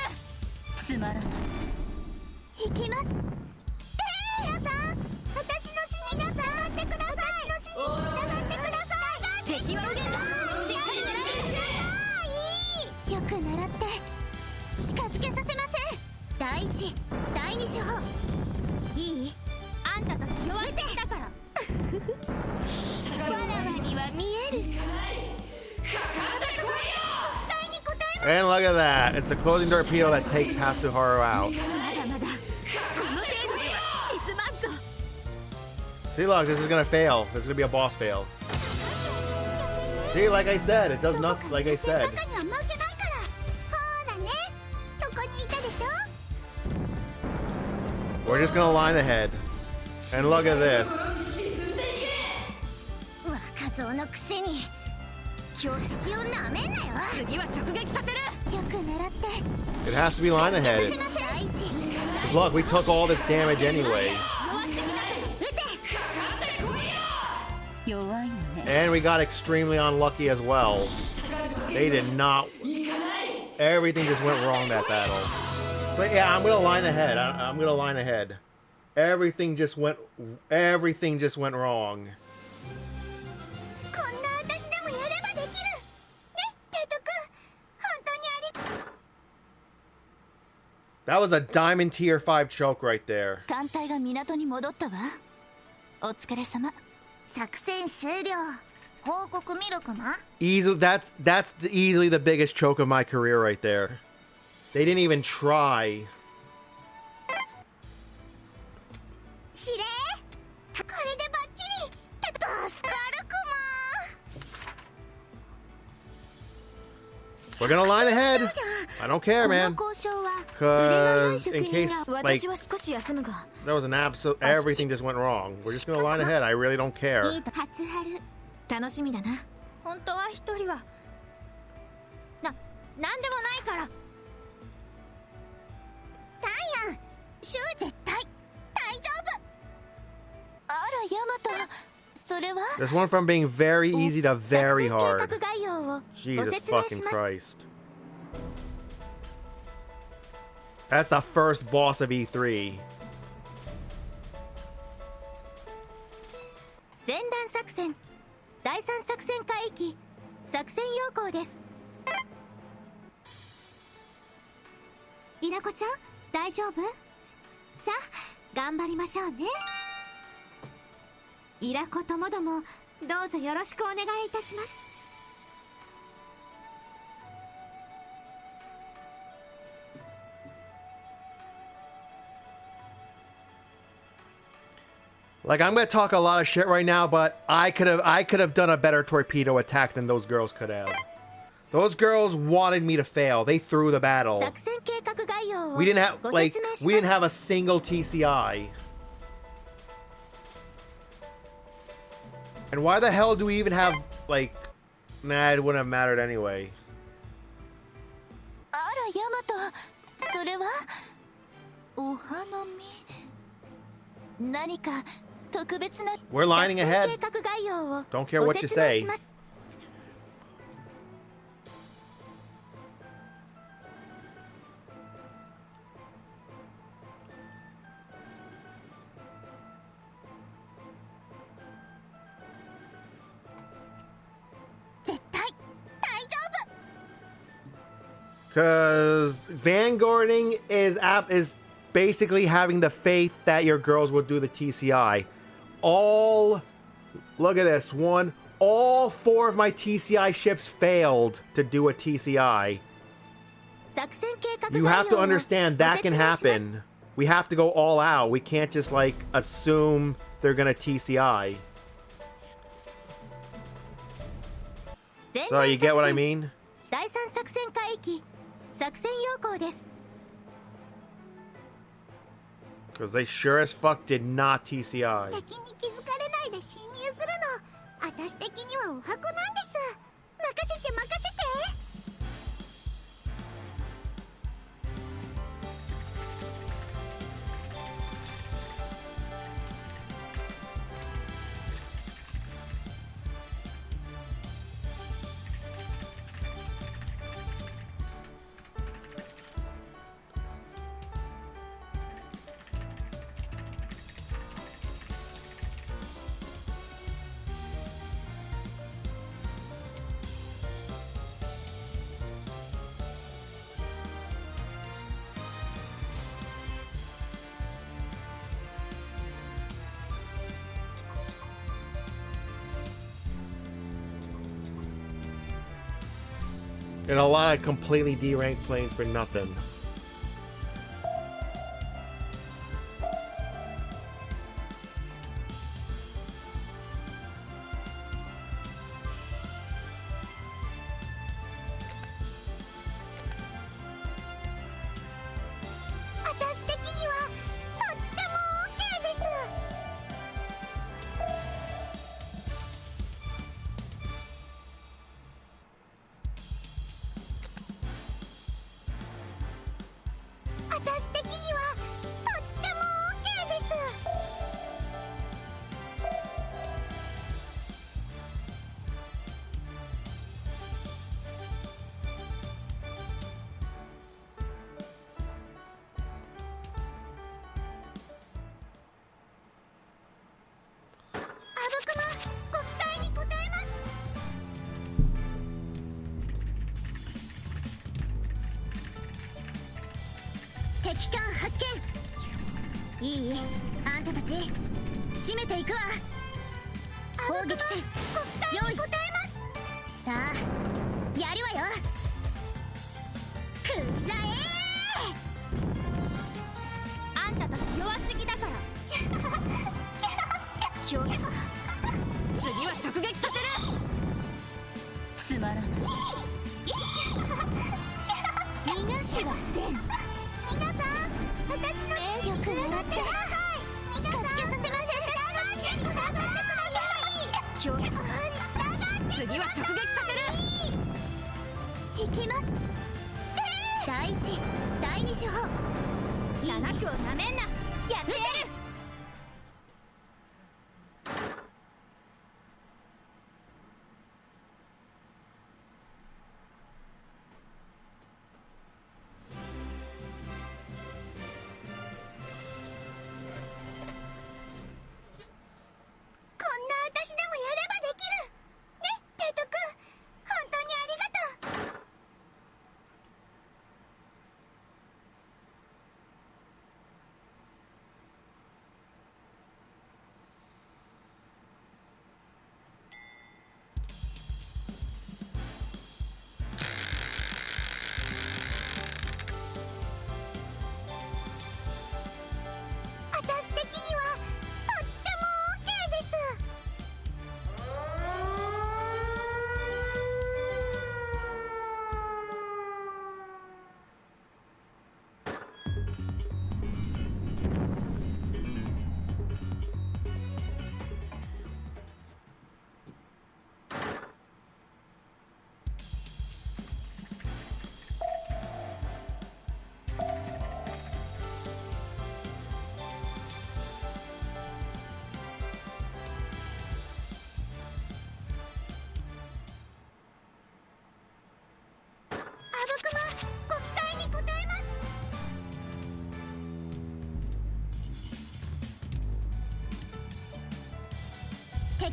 つまらない。行きます。皆さん、私の指示に従ってください。私の指示に従ってください。敵は無限だ。しっかり狙え。よく狙って近づけさせません。第一、第二手法。いい？あんたたち弱い敵だから。わらわには見える。 And look at that. It's a closing torpedo that takes Hatsuharu out. See, look, this is gonna fail. This is gonna be a boss fail. See, like I said, it does nothing. Like I said. We're just gonna line ahead. And look at this. It has to be line ahead. Look, we took all this damage anyway. And we got extremely unlucky as well. They did not... Everything just went wrong that battle. So yeah, I'm gonna line ahead. I'm gonna line ahead. Everything just went wrong. That was a diamond tier 5 choke right there. Easily, that's easily the biggest choke of my career right there. They didn't even try. We're gonna line ahead. I don't care, man. Because in case, like, there was an absolute... Everything just went wrong. We're just gonna line ahead. I really don't care. This went from being very easy to very hard. Jesus fucking Christ. That's the first boss of E3. Like, I'm gonna talk a lot of shit right now, but I could have done a better torpedo attack than those girls could have. Those girls wanted me to fail. They threw the battle. We didn't have a single TCI. And why the hell do we even have, like... Nah, it wouldn't have mattered anyway. We're lining ahead. Don't care what you say. Because vanguarding is basically having the faith that your girls will do the TCI. Look at this one. All 4 of my TCI ships failed to do a TCI. You have to understand that can happen. We have to go all out. We can't just like assume they're gonna TCI. So you get what I mean? Because they sure as fuck did not TCI. 敵に気づかれないで侵入するの私的にはお箱なんです任せて任せて And a lot of completely D-ranked planes for nothing.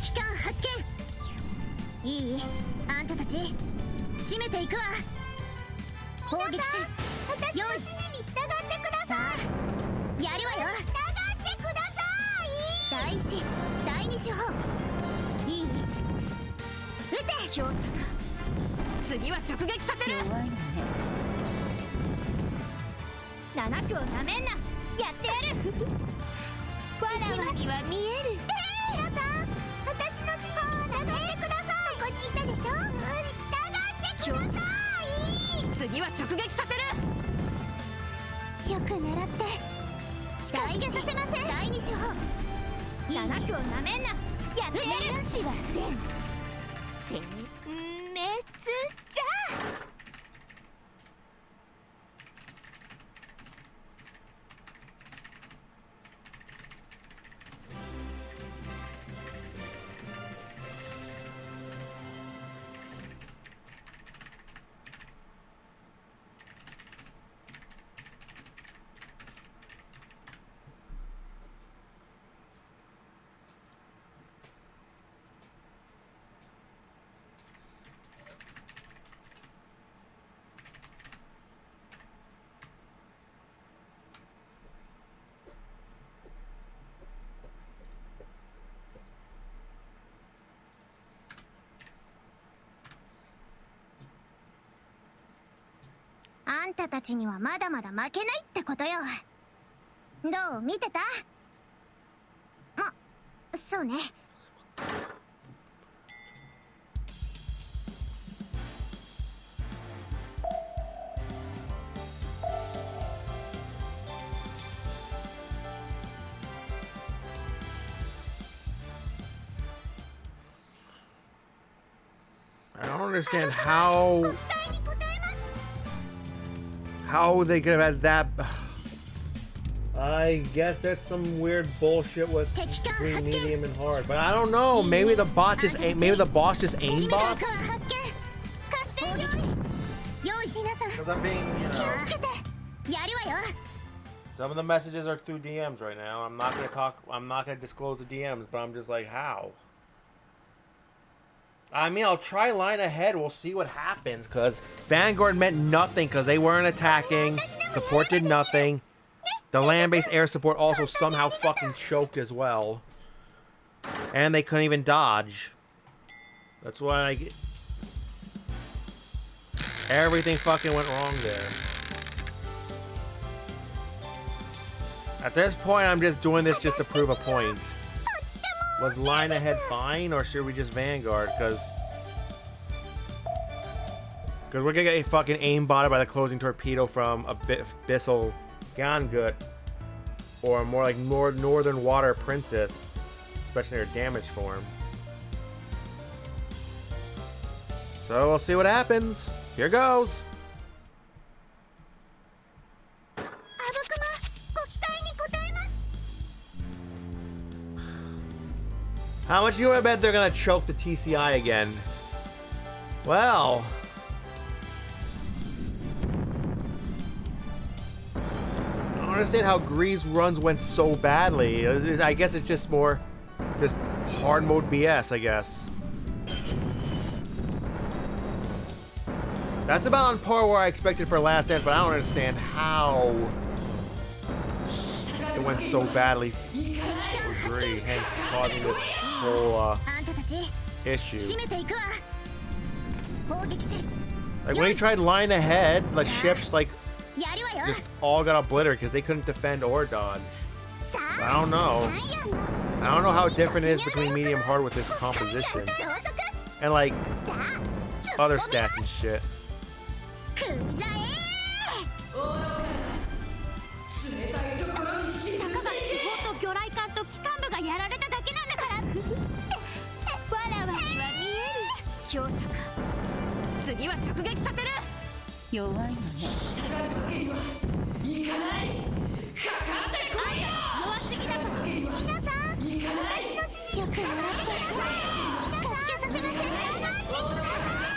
敵艦発見いいあんたたち閉めていくわ砲撃戦私の指示に従ってください。やるわよ。従ってください。第一第二手法いい撃て。強作次は直撃させる。弱いのね。7区をなめんな。やってやる。わらわには見える。皆さん私の指示を従ってください。ここにいたでしょ。従ってください。次は直撃させる。よく狙って近づけさせません。第二手法7区をなめんな。やってやる。しはせん殲滅じゃ。あんたたちにはまだまだ負けないってことよ。どう見てた？そうね。I don't understand how they could have had that. I guess that's some weird bullshit with between medium and hard, but I don't know. Maybe the boss just aimbots. Because I'm being, some of the messages are through DMs right now. I'm not gonna disclose the DMs, but I'm just like, how? I mean, I'll try line ahead. We'll see what happens, because Vanguard meant nothing because they weren't attacking. Support did nothing. The land-based air support also somehow fucking choked as well. And they couldn't even dodge. That's why I get... Everything fucking went wrong there. At this point, I'm just doing this just to prove a point. Was line ahead fine, or should we just Vanguard? Because we're gonna get fucking aimbotted by the closing torpedo from Abyssal Gangut, or more like Northern Water Princess, especially in her damage form. So we'll see what happens. Here goes. How much you want to bet they're gonna choke the TCI again? Well, I don't understand how Grease runs went so badly. I guess it's just more just hard mode BS, I guess. That's about on par where I expected for Last Dance, but I don't understand how it went so badly for Grease, hence causing this whole issue. Like when he tried line ahead, the ships like just all got obliterated because they couldn't defend or dodge. But I don't know. I don't know how different it is between medium hard with this composition and like other stats and shit.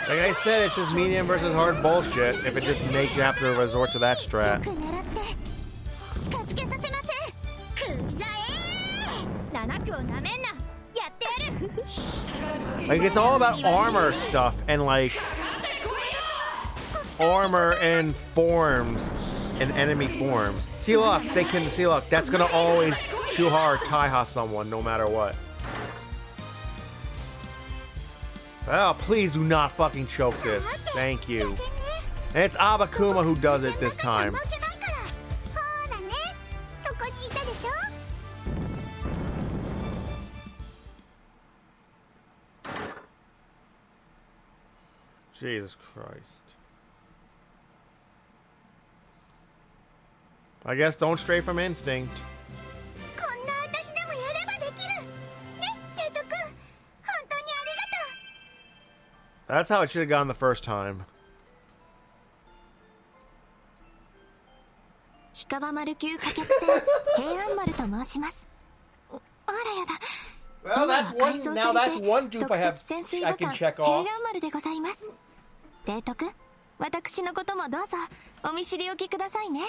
Like I said, it's just medium versus hard bullshit if it just makes you have to resort to that strat. Like, it's all about armor stuff and like armor and forms and enemy forms. See, look, they can see. Look, that's gonna always Shuhara Taiha someone, no matter what. Oh, please do not fucking choke this. Thank you. And it's Abakuma who does it this time. Jesus Christ. I guess don't stray from instinct. That's how it should have gone the first time. Well, that's one. Now that's one dupe I can check off. 提督、私のこともどうぞお見知りおきくださいね。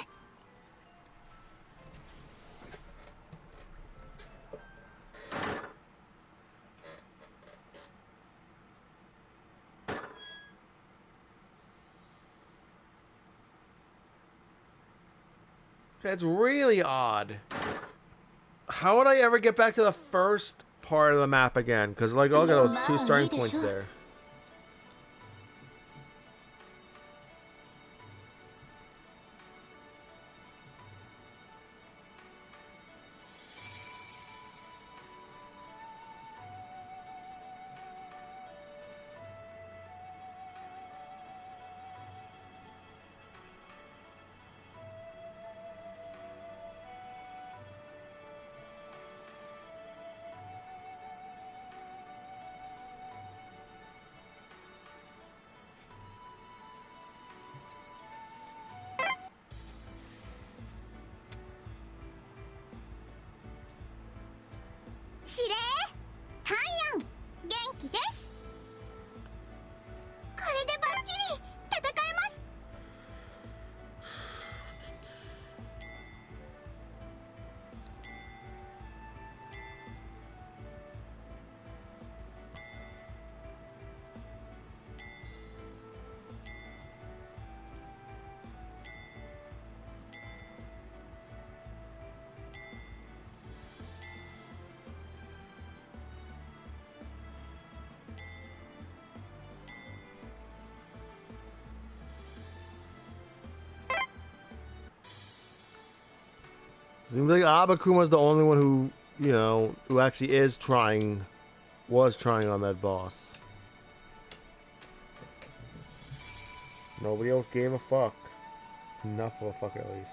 That's really odd. How would I ever get back to the first part of the map again? Because, like, look at those two starting points there. Seems like Abakuma's the only one who, you know, who actually is trying, was trying on that boss. Nobody else gave a fuck. Enough of a fuck at least.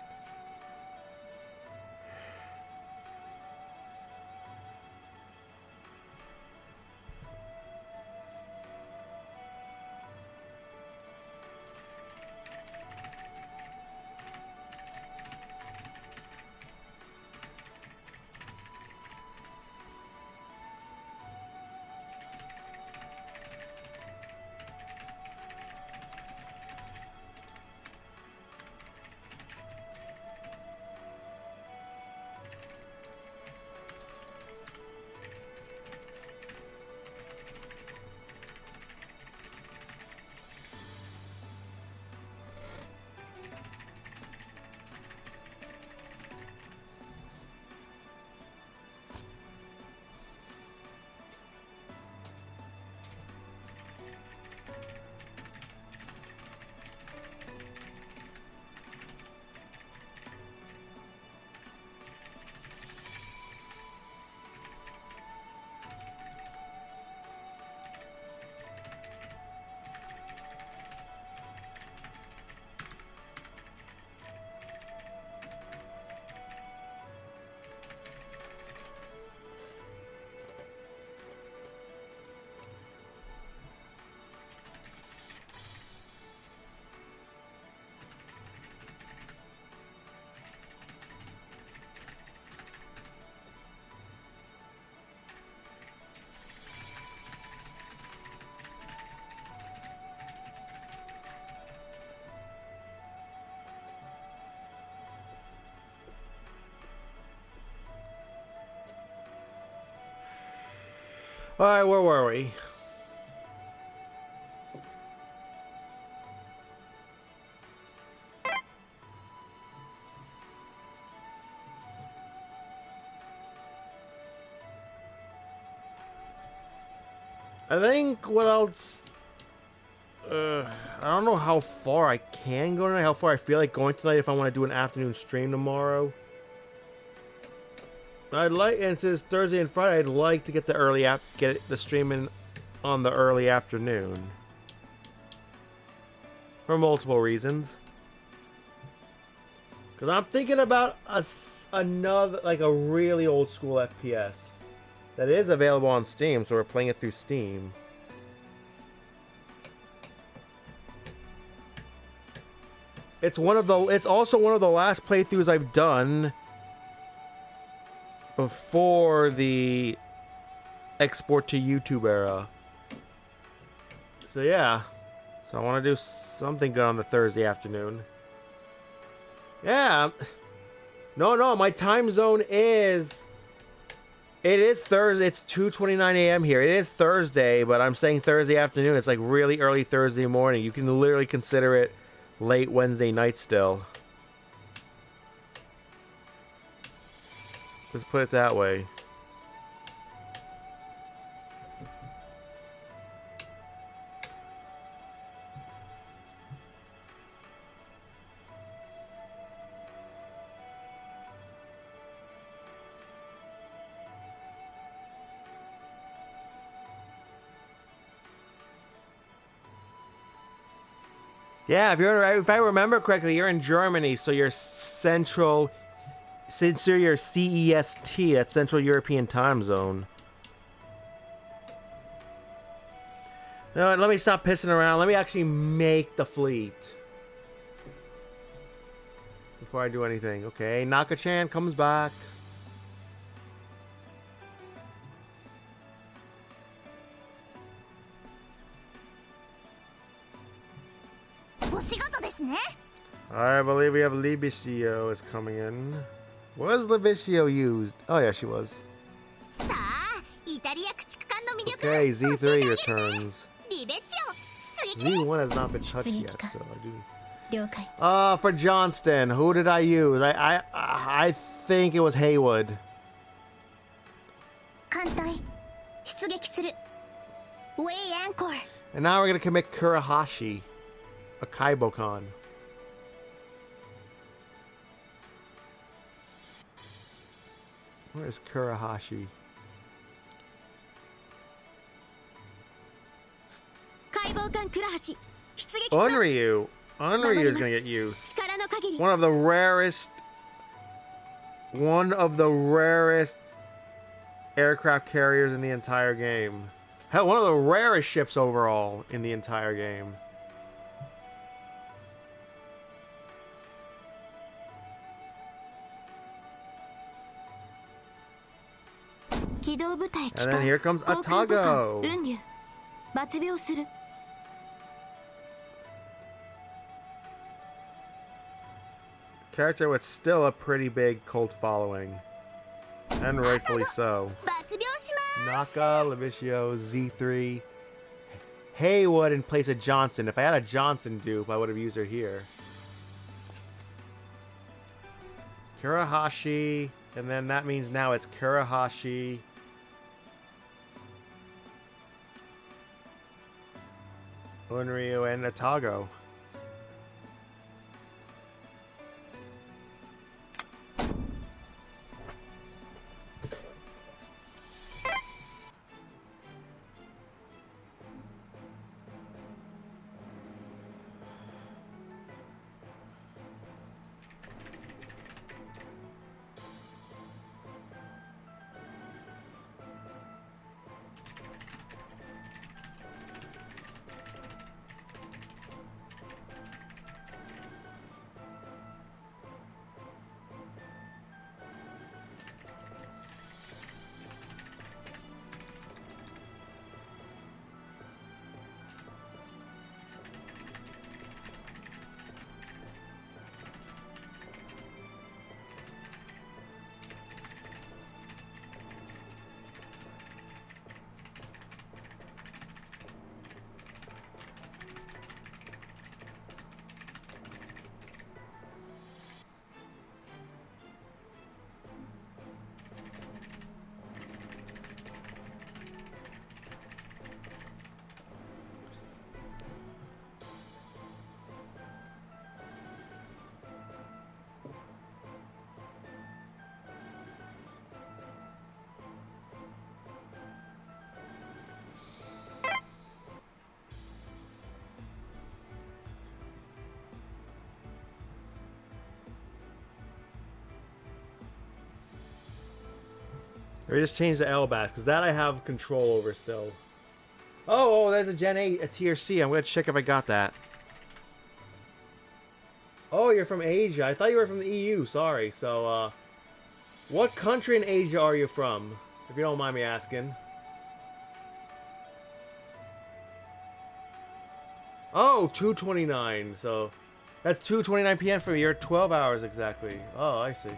Alright, where were we? I think what else... I don't know how far I can go tonight, how far I feel like going tonight if I want to do an afternoon stream tomorrow. I'd like, and since it's Thursday and Friday, I'd like to get get the streaming on the early afternoon. For multiple reasons. Because I'm thinking about another, like a really old school FPS that is available on Steam, so we're playing it through Steam. It's also one of the last playthroughs I've done before the export to YouTube era. So yeah. So I want to do something good on the Thursday afternoon. Yeah. No, my time zone is... It is Thursday. It's 2:29 a.m. here. It is Thursday, but I'm saying Thursday afternoon. It's like really early Thursday morning. You can literally consider it late Wednesday night still. Let's put it that way. Yeah, if I remember correctly, you're in Germany, so you're central. Since you're CEST, that's Central European Time Zone. No, let me stop pissing around. Let me actually make the fleet before I do anything. Okay, Naka-chan comes back. I believe we have Libishio is coming in. Was Libishio used? Oh yeah, she was. Okay, Z3 returns. Z1 has not been touched yet, so I do. For Johnston, who did I use? I think it was Haywood. And now we're gonna commit Kurahashi, a Kaibokan. Where's Kurahashi? Onryu. Onryu is gonna get used. One of the rarest aircraft carriers in the entire game. Hell, one of the rarest ships overall in the entire game. And then here comes Atago. Character with still a pretty big cult following. And rightfully so. Naka, Libishio, Z3. Haywood in place of Johnson. If I had a Johnson dupe, I would have used her here. Kurahashi. And then that means now it's Kurahashi. Onryu and Atago. Or just change the LBAS, because that I have control over still. Oh, there's a Gen 8, a Tier C. I'm going to check if I got that. Oh, you're from Asia. I thought you were from the EU. Sorry. So, what country in Asia are you from? If you don't mind me asking. Oh, 2:29. So, that's 2:29 p.m. for you. You're 12 hours exactly. Oh, I see.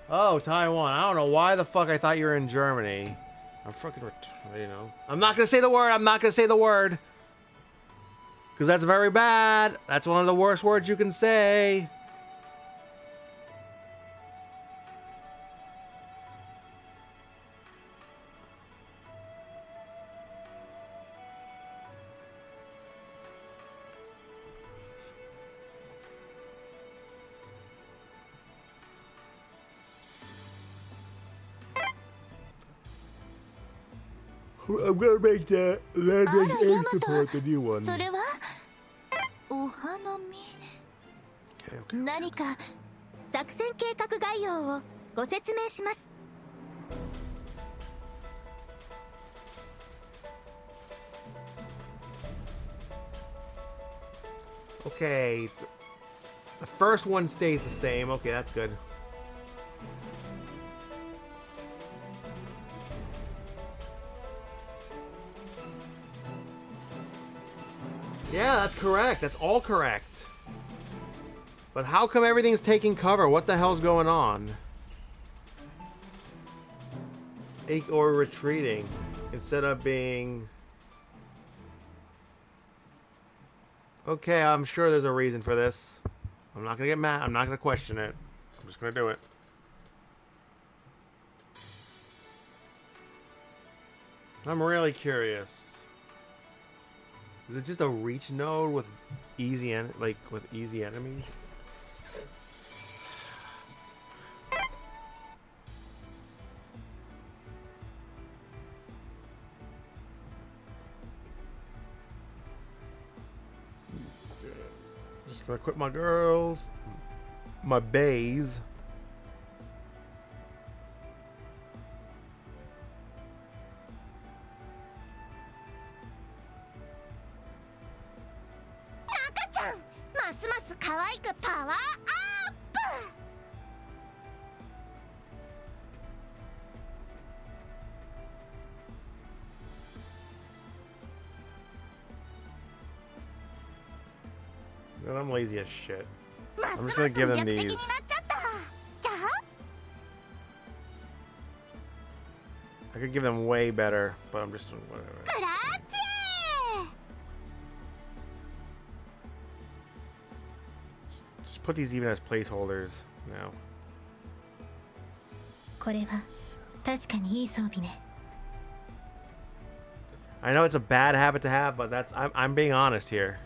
Oh, Taiwan. I don't know why the fuck I thought you were in Germany. I'm fucking, you know. I'm not gonna say the word. I'm not gonna say the word. Because that's very bad. That's one of the worst words you can say. I'm gonna make that land-based aid support the new one. それはお花見。 Okay. 何か作戦計画概要をご説明します。 Okay. The first one stays the same. Okay, that's good. Yeah, that's correct. That's all correct. But how come everything's taking cover? What the hell's going on? Or retreating instead of being... Okay, I'm sure there's a reason for this. I'm not gonna get mad. I'm not gonna question it. I'm just gonna do it. I'm really curious. Is it just a reach node with easy easy enemies? Just gonna quit my girls, my bays. And I'm lazy as shit. I'm just gonna give them these. I could give them way better, but I'm just whatever. Just put these even as placeholders now. これは確かにいい装備ね。 I know it's a bad habit to have, but I'm being honest here.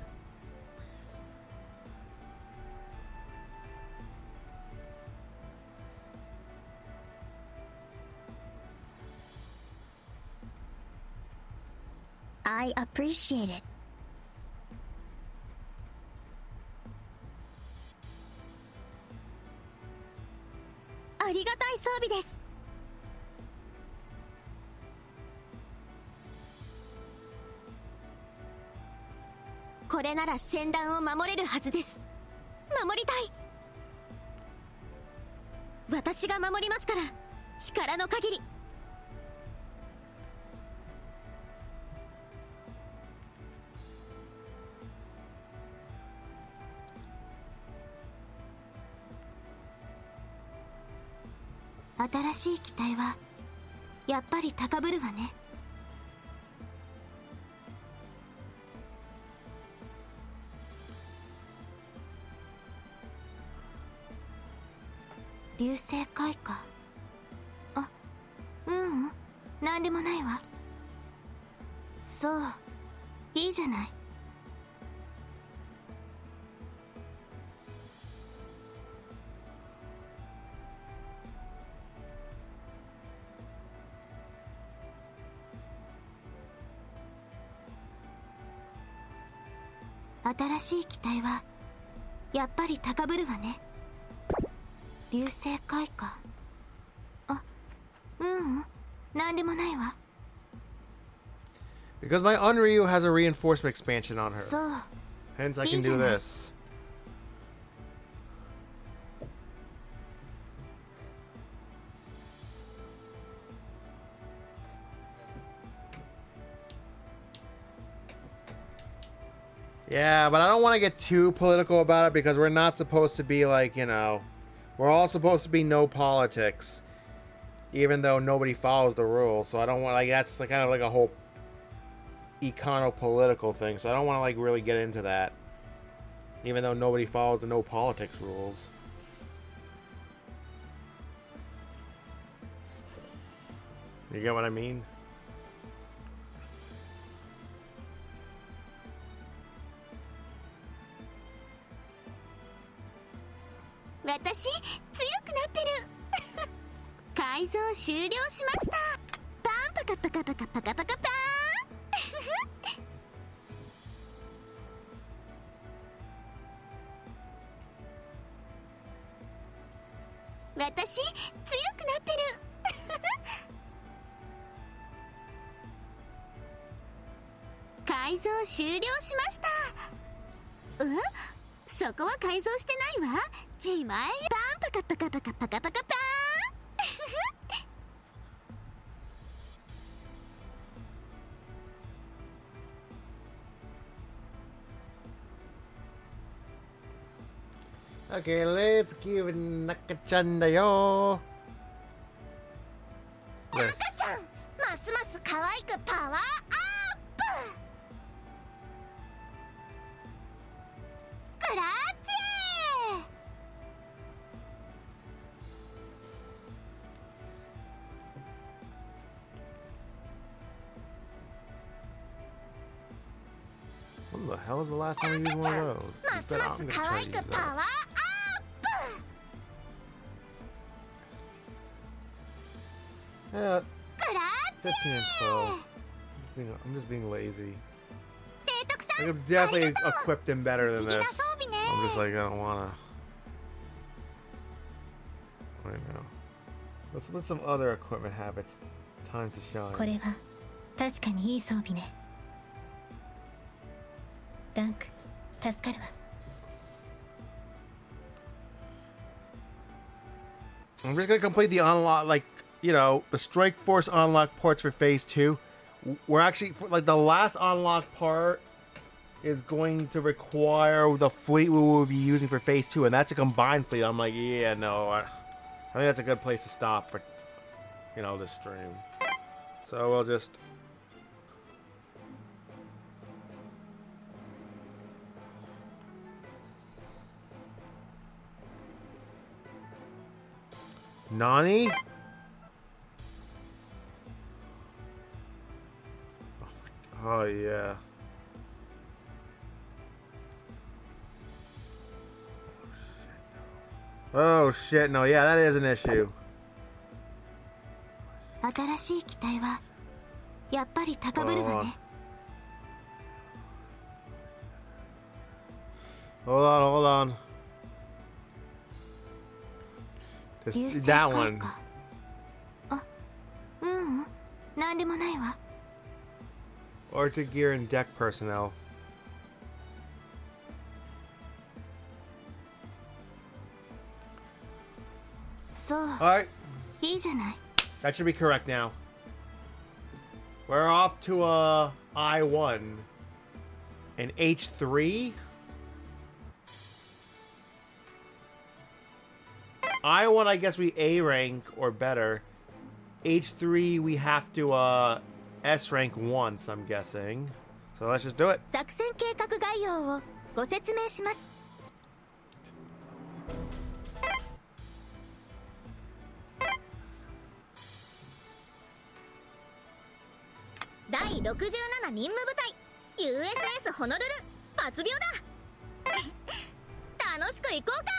I appreciate it. ありがたい装備です。これなら戦団を守れるはずです。守りたい。私が守りますから、力の限り。新しい機体はやっぱり高ぶるわね。流星開花。あ、なんでもないわ。そう、いいじゃない。新しい機体はやっぱり高ぶるわね。流星開花。あ、なんでもないわ。 Because my Unryu has a reinforcement expansion on her. そう。 Hence, I can do this. Yeah, but I don't want to get too political about it because we're not supposed to be like, you know, we're all supposed to be no politics, even though nobody follows the rules. So I don't want, like, that's like, kind of like a whole econo-political thing. So I don't want to like really get into that, even though nobody follows the no politics rules. You get what I mean? 私強くなってる。改造終了しました。パンパカパカパカパカパカパーン。私強くなってる。改造終了しました。そこは改造してないわ。自前パンパカパカパカパカパカパーン。Okay, let's give Naka-chan da yo. 赤ちゃん、ますます可愛くパワーアップ。グラッチェ。 When the hell was the last time we used one of those? You bet I'm gonna try to use that. Yeah, 15 and 12. I'm just being lazy. I could definitely equip them better than this. I'm just like, I don't wanna. I know. Let's let some other equipment have its time to shine. これは確かにいい装備ね。ランク助かるわ。 I'm just gonna complete the unlock, like, you know, the Strike Force unlock parts for Phase 2. We're actually, like, the last unlock part is going to require the fleet we will be using for Phase 2, and that's a combined fleet. I'm like, yeah, no, I think that's a good place to stop for, you know, this stream. So we'll just... Nani? Oh, yeah. Oh, shit, no. Yeah, that is an issue. 新しい機体はやっぱり高ぶるわね。 Hold on, hold on. That one. あ、なんでもないわ。 Orta gear and deck personnel. そう。 Alright, いいじゃない。 that should be correct now. We're off to I1 and H3. I1, I guess we A rank or better. H3, we have to S rank once, I'm guessing. So let's just do it. 作戦計画概要をご説明します。第67任務部隊 USS ホノルル抜病だ。楽しく行こうか。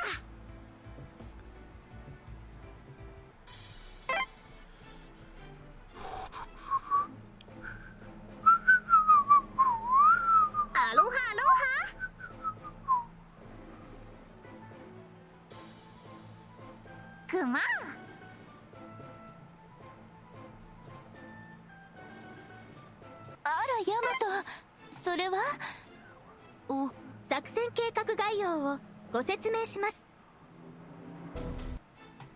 アロハアロハ。クマ。ヤマト、それはお、作戦計画概要をご説明します。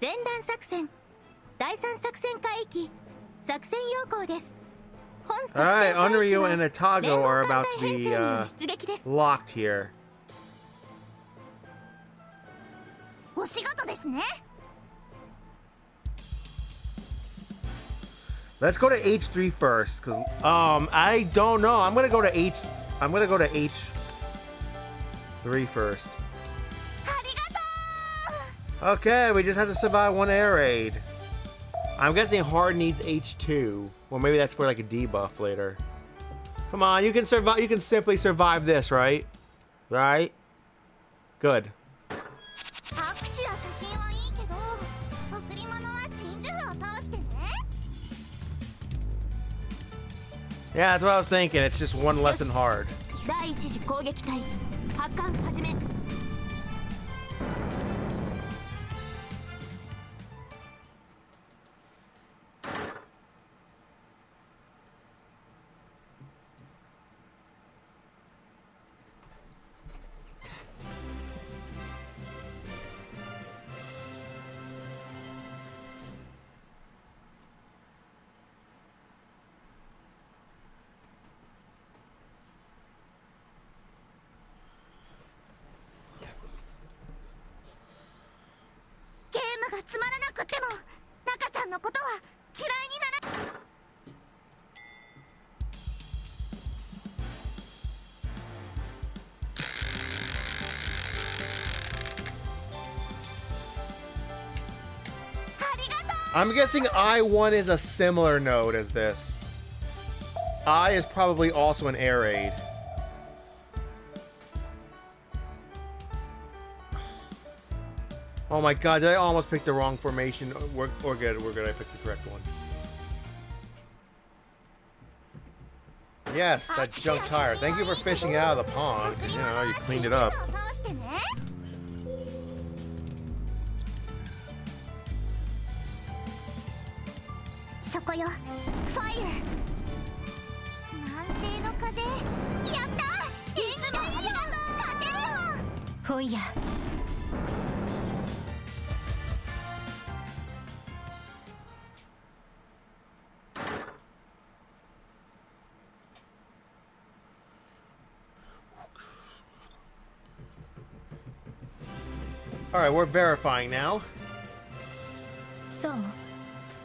前段作戦、第三作戦海域、作戦要項です。本作戦 Alright, 海域 Onryo は and 連 Atago 合 are 艦 about 隊 to 編 be 成による出撃です。 locked here. お仕事ですね。 Let's go to H3 first, cause I don't know. I'm gonna go to H3 first. ありがと Okay, we just have to survive one air raid. I'm guessing hard needs H2, or maybe that's for like a debuff later. Come on, you can survive. You can simply survive this, right? Right? Good. う。握手や写真はいいけど、贈り物は鎮守符を通してね。 Yeah, that's what I was thinking. It's just one lesson hard. 第一次攻撃隊発艦始め。 ゲームがつまらなくても、中ちゃんのことは嫌いになら。 I'm guessing I1 is a similar node as this. I is probably also an air raid. Oh my god, did I almost pick the wrong formation? We're good, I picked the correct one. Yes, that junk tire. Thank you for fishing it out of the pond, 'cause, you know, you cleaned it up. そこよ、ファイヤー。南西の風、やった。水がいいよ、勝てるよ。フォイヤー。 Alright, we're verifying now. そう、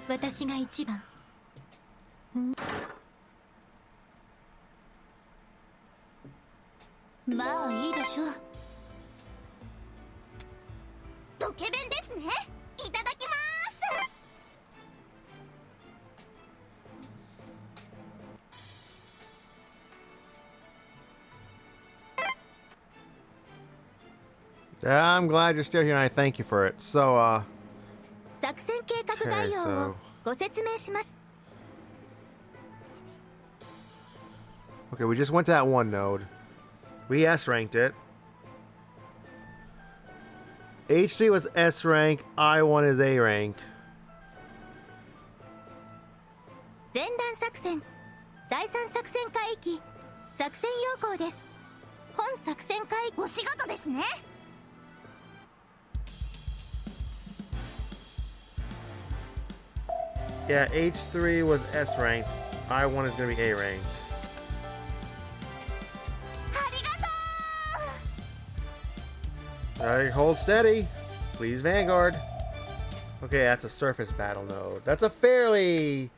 私が一番。まあいいでしょう。ロケ弁ですね。いただきます。 Yeah, I'm glad you're still here and I thank you for it. So, 作戦計画概要をご説明します。 okay, we just went to that one node. We S ranked it. H3 was S rank, I1 is A rank. 前段作戦、第三作戦海域、作戦要項です。本作戦海域。お仕事ですね。 Yeah, H3 was S ranked, I1 is going to be A ranked. ありがとう。 Alright, hold steady. Please, Vanguard. Okay, that's a surface battle node. That's a fairly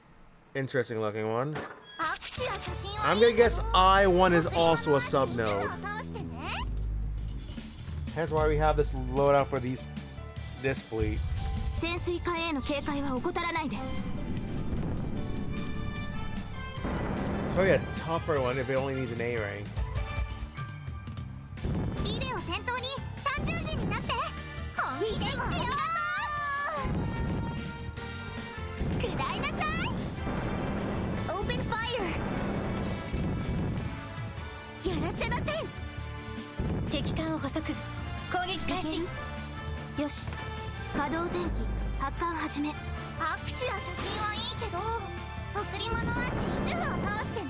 interesting looking one. 握手や写真は I'm いい gonna けど、 guess I1 is 贈り物は also a 鎮 sub 守符 node. を通してね。 Hence why we have this loadout for this fleet. 潜水艦への警戒は怠らないで。 Probably a tougher one if it only needs an A rank. ビデオ先頭に三重人になって。本気で言ってよ。くらいなさい。オープンファイヤー。やらせません。敵艦を捕捉。攻撃開始。よし、稼働前期発艦始め。握手や写真はいいけど、贈り物は鎮守符を通してね。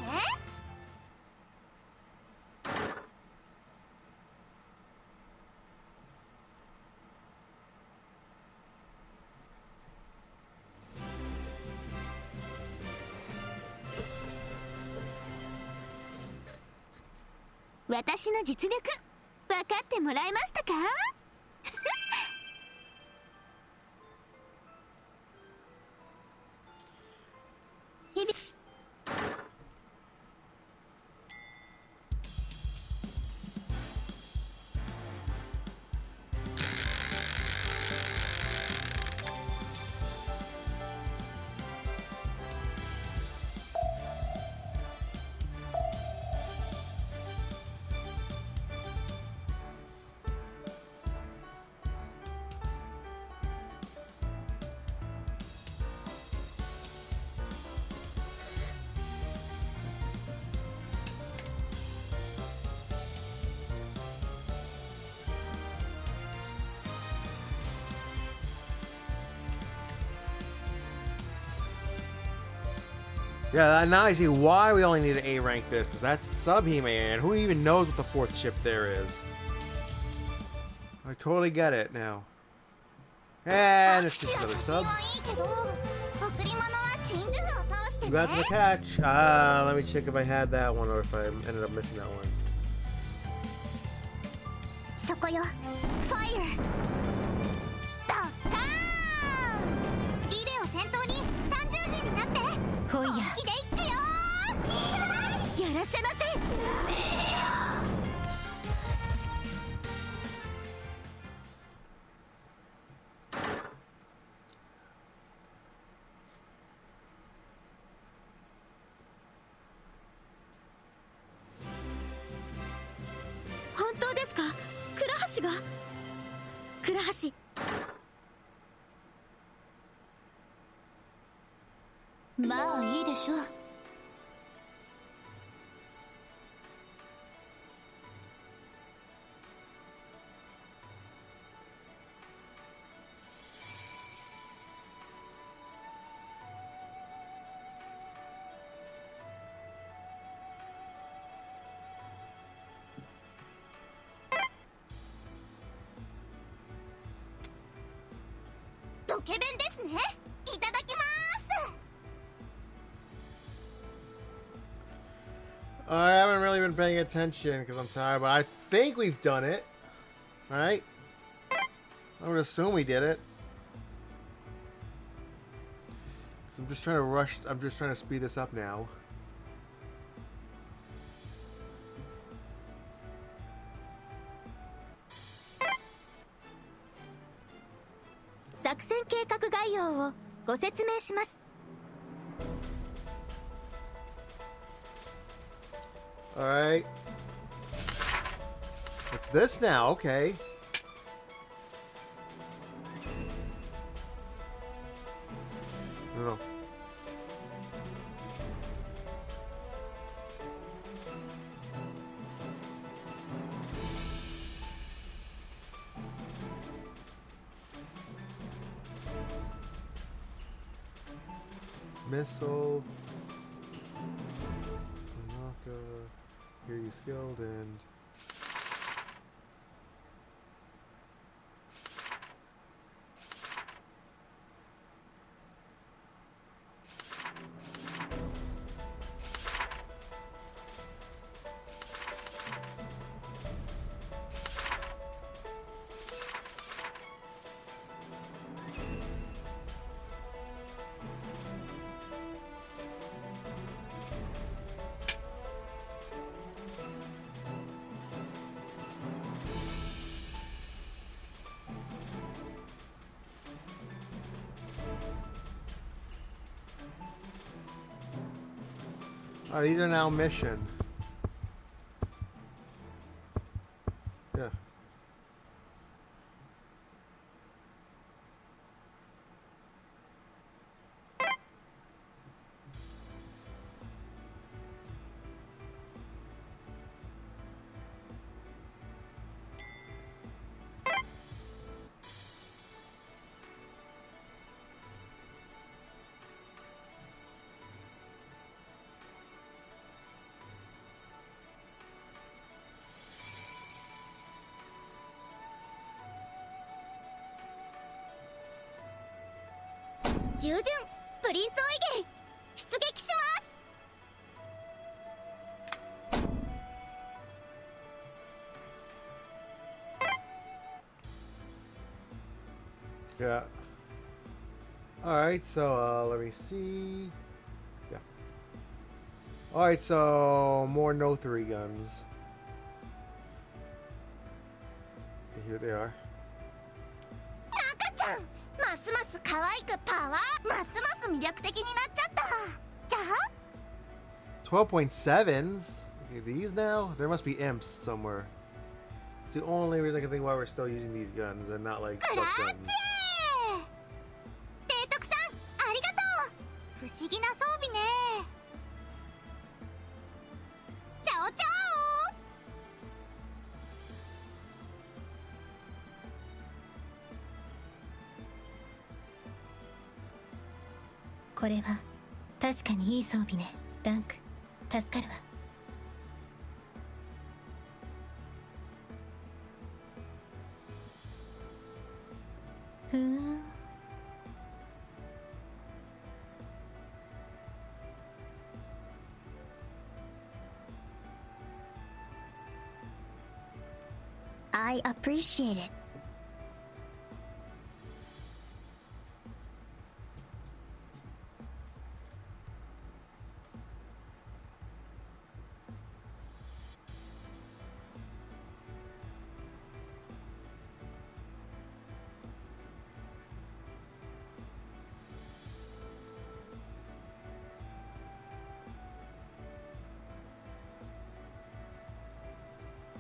私の実力分かってもらえましたか？日々 Yeah, now I see why we only need to A rank this, because that's sub-He-Man. Who even knows what the fourth ship there is? I totally get it now. And it's just another sub. You got the catch. Let me check if I had that one or if I ended up missing that one. そこよ、ファイヤードッカーン。リレーを先頭に単獣人になってフォイヤー本気でいくよ。やらせなせ。本当ですか？倉橋が？倉橋、まあいいでしょう。ロケ弁ですね。いただきます。 I haven't really been paying attention because I'm tired, but I think we've done it. Right? I would assume we did it. Because I'm just trying to rush. I'm just trying to speed this up now. 作戦計画概要をご説明します。 Alright. It's this now, okay. No. Missile. Hear you skilled and oh, these are now mission. Yeah.従順プリンスオイゲン出撃します。Yeah. Alright, so let me see. Yeah. Alright, so more no 3 guns. Here they are. 赤ちゃん、ますます可愛くパワー、ますます魅力的になっちゃった。キャハ 12.7s? Okay, these now? There must be imps somewhere. It's the only reason I can think why we're still using these guns and not like グラ book ッ guns. チェ提督さん、ありがとう。不思議な装備ね。チャオチャオ。これは確かにいい装備ね。ダンク、助かるわ。ふーん。I appreciate it.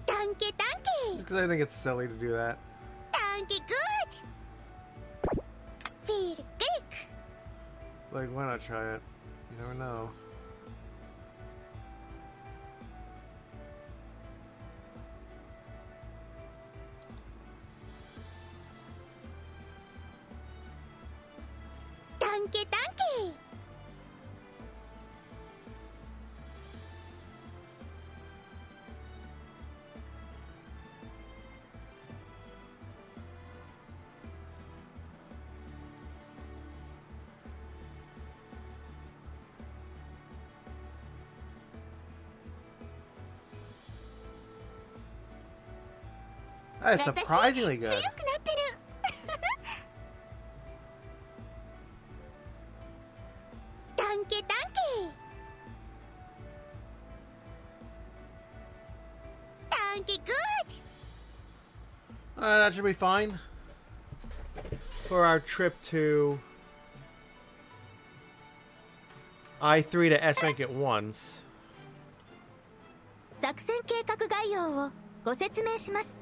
Danke, danke. Just because I think it's silly to do that. Danke, good. Feel good. Like, why not try it? You never know. Danke, danke. That is surprisingly good. 強くなってる。Danke, danke. Danke, good. That should be fine. For our trip to I3 to S rank at once. 作戦計画概要をご説明します。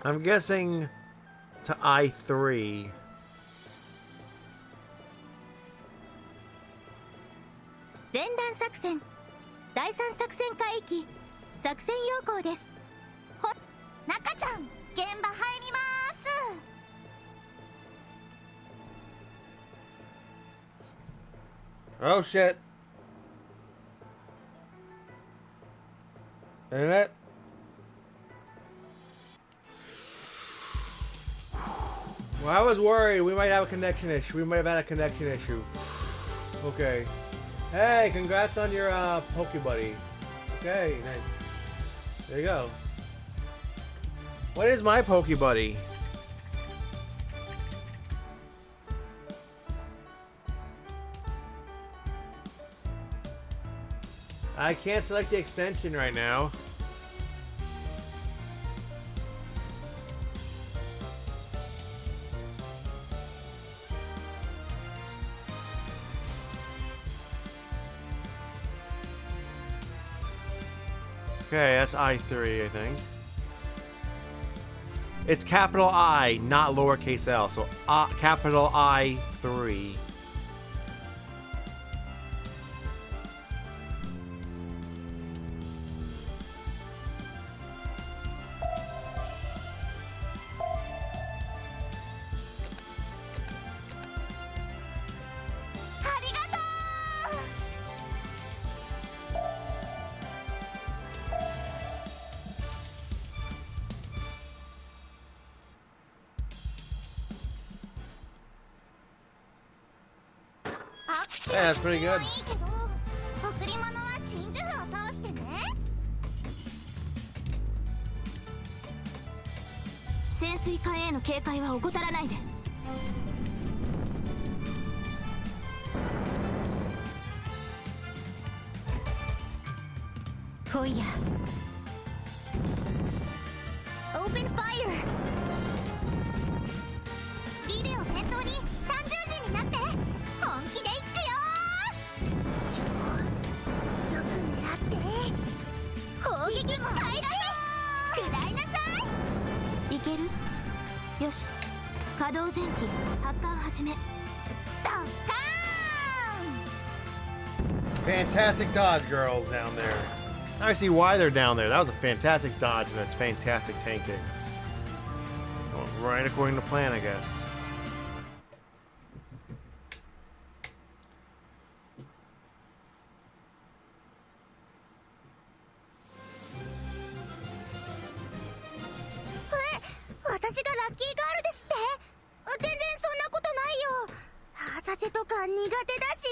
I'm guessing to I3. 前段作戦第3作戦海域作戦要項です。中ちゃん現場入ります。 Oh shit. Internet? Well, I was worried we might have a connection issue. We might have had a connection issue. Okay. Hey, congrats on your Poke Buddy. Okay, nice. There you go. What is my Poke Buddy? I can't select the extension right now. Okay, that's I3, I think. It's capital I, not lowercase l, so capital I3. Yeah, that's pretty good. 贈り物は鎮守符を通してね。潜水艦への警戒は怠らないで。フォイヤー。オープンファイヤー。リレーを先頭に単獣人になって本気でいくよー。シュー、よく狙って砲撃開始。食らいなさい。いける？よし、稼働前期発艦始め。ドッカーン。 Fantastic dodge, girls down there. Now I see why they're down there. That was a fantastic dodge, and that's fantastic tanking. Going right according to plan, I guess. What? 私がラッキーガールですって？全然そんなことないよ。浅瀬とか苦手だし。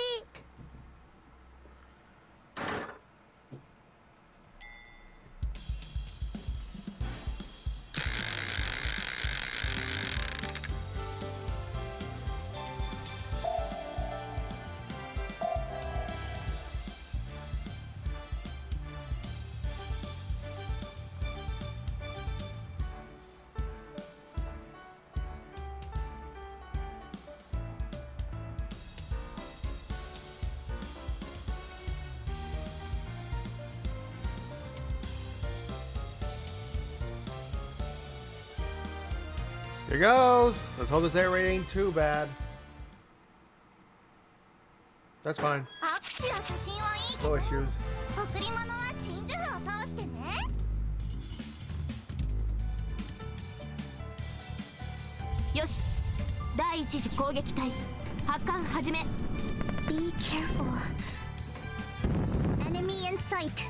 Here goes. Let's hope this air raid ain't too bad. That's fine. 握手や写真はいいけど、 No issues. 贈り物は鎮守符を通してね。よし、第一次攻撃隊発艦始め。 Be careful. Enemy in sight.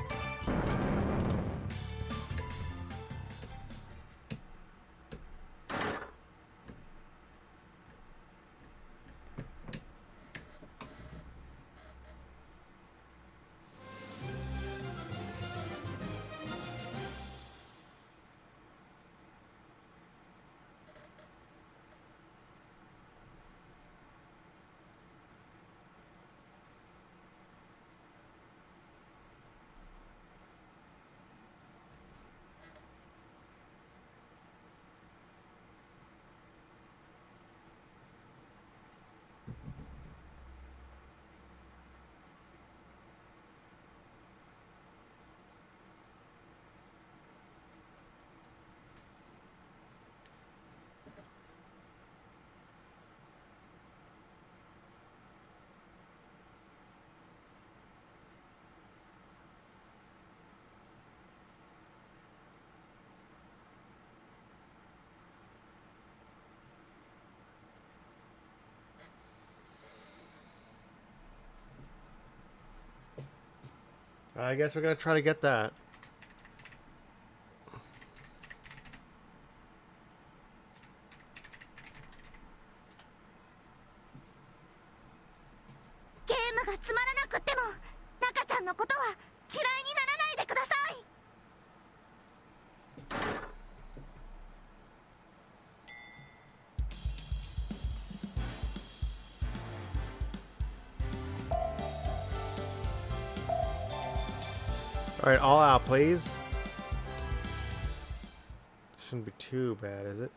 I guess we're gonna try to get that. ゲームがつまらなくっても、中ちゃんのことは嫌いにならないでください。 Alright, all out, please. Shouldn't be too bad, is it?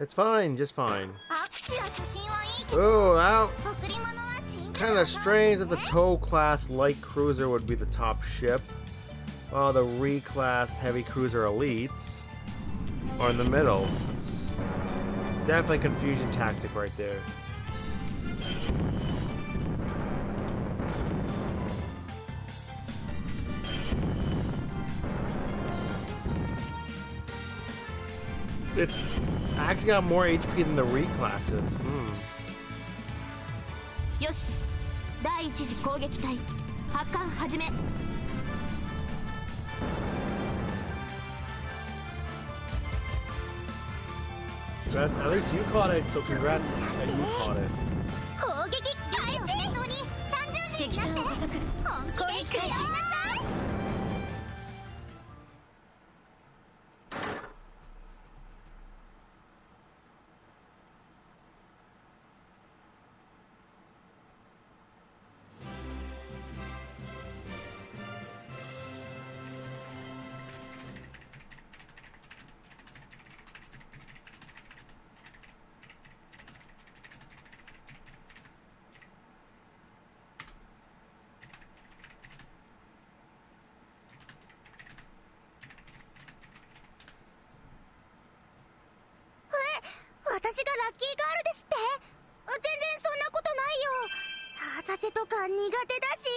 It's fine, just fine. 握手や写真はいいけど、 Oh, that 贈り物は鎮守符を kind of 通して strange ね。 that the TOW class light cruiser would be the top ship, while the Re class heavy cruiser elites are in the middle. It's definitely a confusion tactic right there. It's actually got more HP than the Re classes. Hmm. よし、第一次攻撃隊発艦始め。 Congrats. At least you caught it, so congrats that you caught it. 攻撃開始。先頭に単になって本気でいくよ。私がラッキーガールですって？全然そんなことないよ。浅瀬とか苦手だし。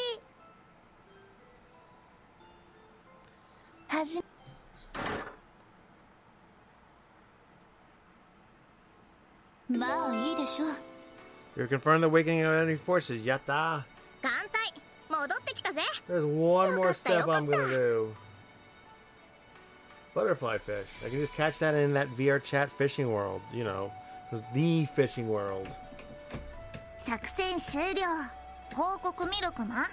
まあいいでしょう。 You confirmed the awakening of enemy forces. Yatta. 艦隊戻ってきたぜ。 There's one more step I'm Yokata. gonna do. Butterfly fish. I can just catch that in that VR chat fishing world. You know, it was the fishing world. 作戦終了。報告ミルクマ。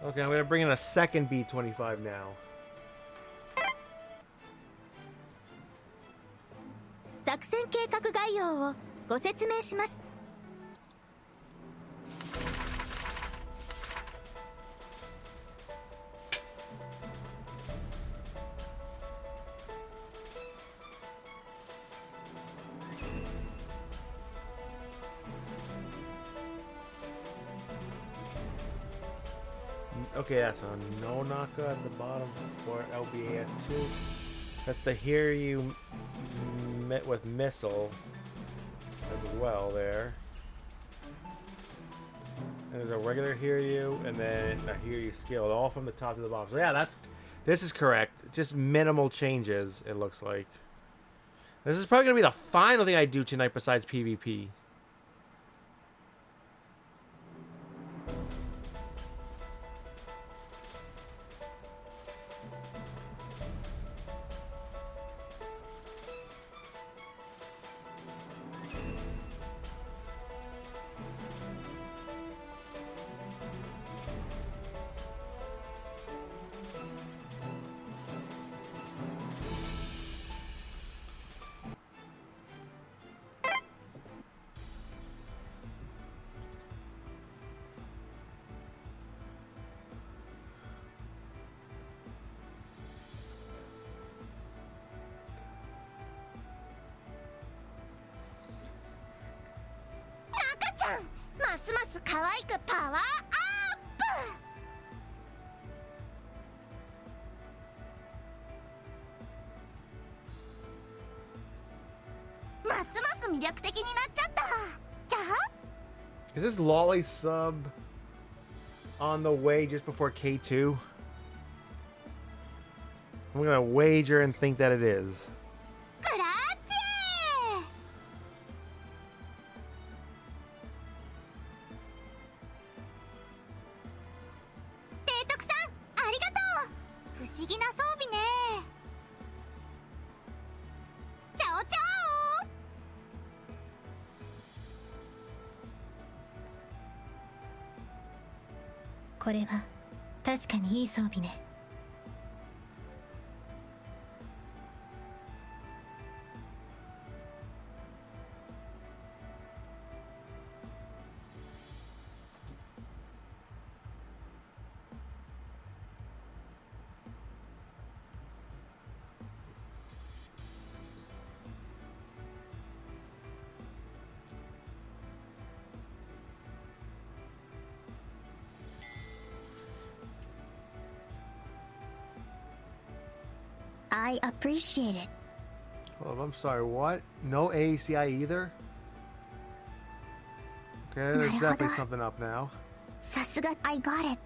Okay, I'm gonna bring in a second B-25 now. 作戦計画概要をご説明します。Okay, that's a no Naka at the bottom for LBAS2. That's the hear you met with missile as well there. And there's a regular hear you and then a hear you skill, all from the top to the bottom. So yeah, this is correct. Just minimal changes, it looks like. This is probably gonna be the final thing I do tonight besides PvP.ますます可愛くパワーアップ。ますます魅力的になっちゃった。キャハ Is this Lolly sub on the way just before K2? I'm gonna wager and think that it is. グラッチェー。提督さんありがとう。不思議な装備ね。チャオチャオ。これは確かにいい装備ね。I appreciate it. Hold up, I'm sorry, what? No AACI either? Okay, there's definitely something up now. さすが I got it.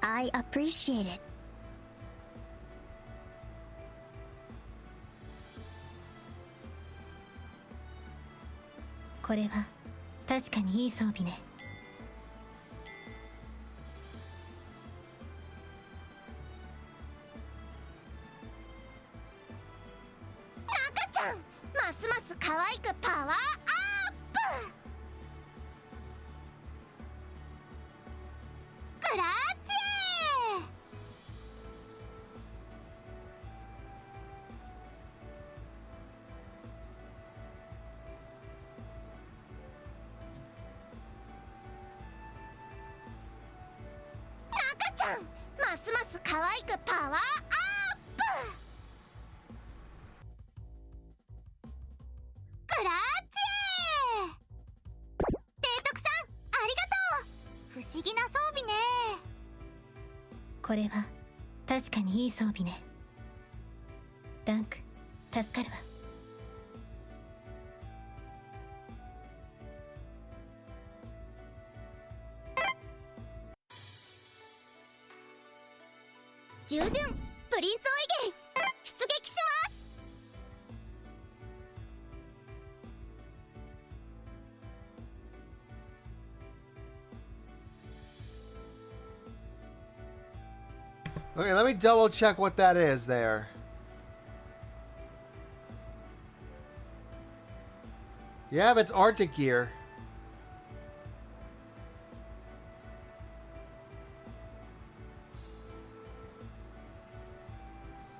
I appreciate it. これは確かにいい装備ね。赤ちゃんまますます可愛くパワーアップ。グラッチェ。赤ちゃん、ますます可愛くパワーアップ。グラッチェ。提督さん、ありがとう。不思議な装備ね。これは確かにいい装備ね。ダンク、助かるわ。従順、プリンスオイゲン、出撃します。Okay, let me double check what that is there. Yeah, that's Arctic gear.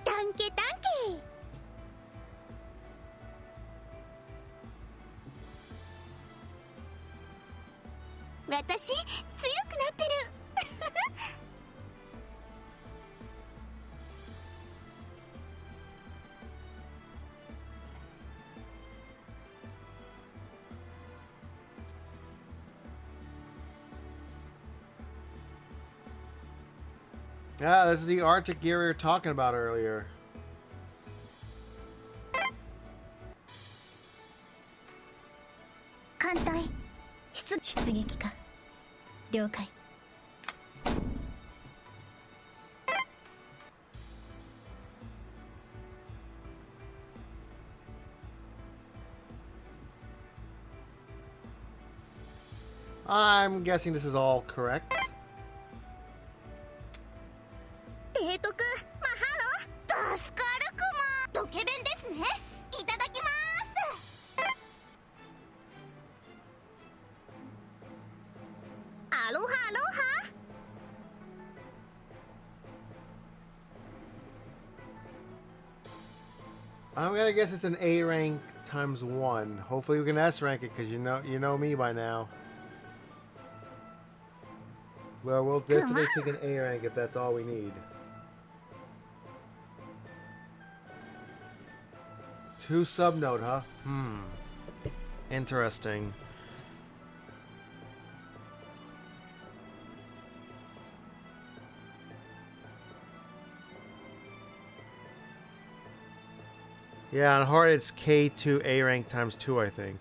Danke, danke. 私、強くなってる。Yeah, this is the Arctic gear we were talking about earlier. 艦隊、出撃か。了解。I'm guessing this is all correct. 提督、マハロ、助かるクマ。ドケベンですね。いただきます。アロハアロハ。I'm gonna guess it's an A rank times 1. Hopefully we can S rank it because you know me by now. Well, we'll definitely take an A rank if that's all we need. 2 subnote, huh? Interesting. Yeah, on hard it's K2 A rank times 2, I think.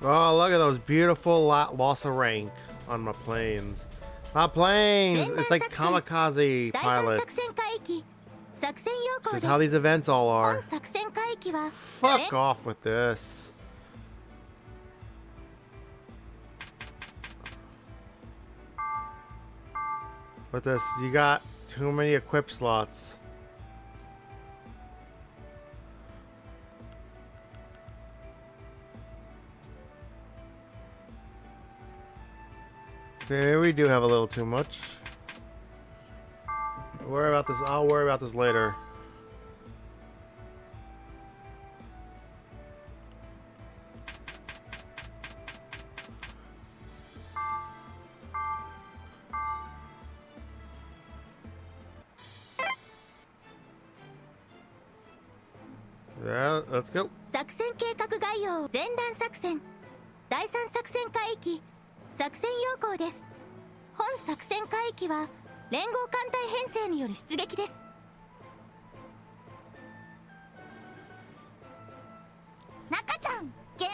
Oh, look at those beautiful loss of rank on my planes. My planes! It's like kamikaze pilots. This is how these events all are. Fuck off with this. With this, you got too many equip slots. Okay, we do have a little too much. Worry about this. I'll worry about this later. Yeah, let's go. 作戦計画概要前段作戦第3作戦海域作戦要項です。本作戦海域は連合艦隊編成による出撃です。中ちゃん、現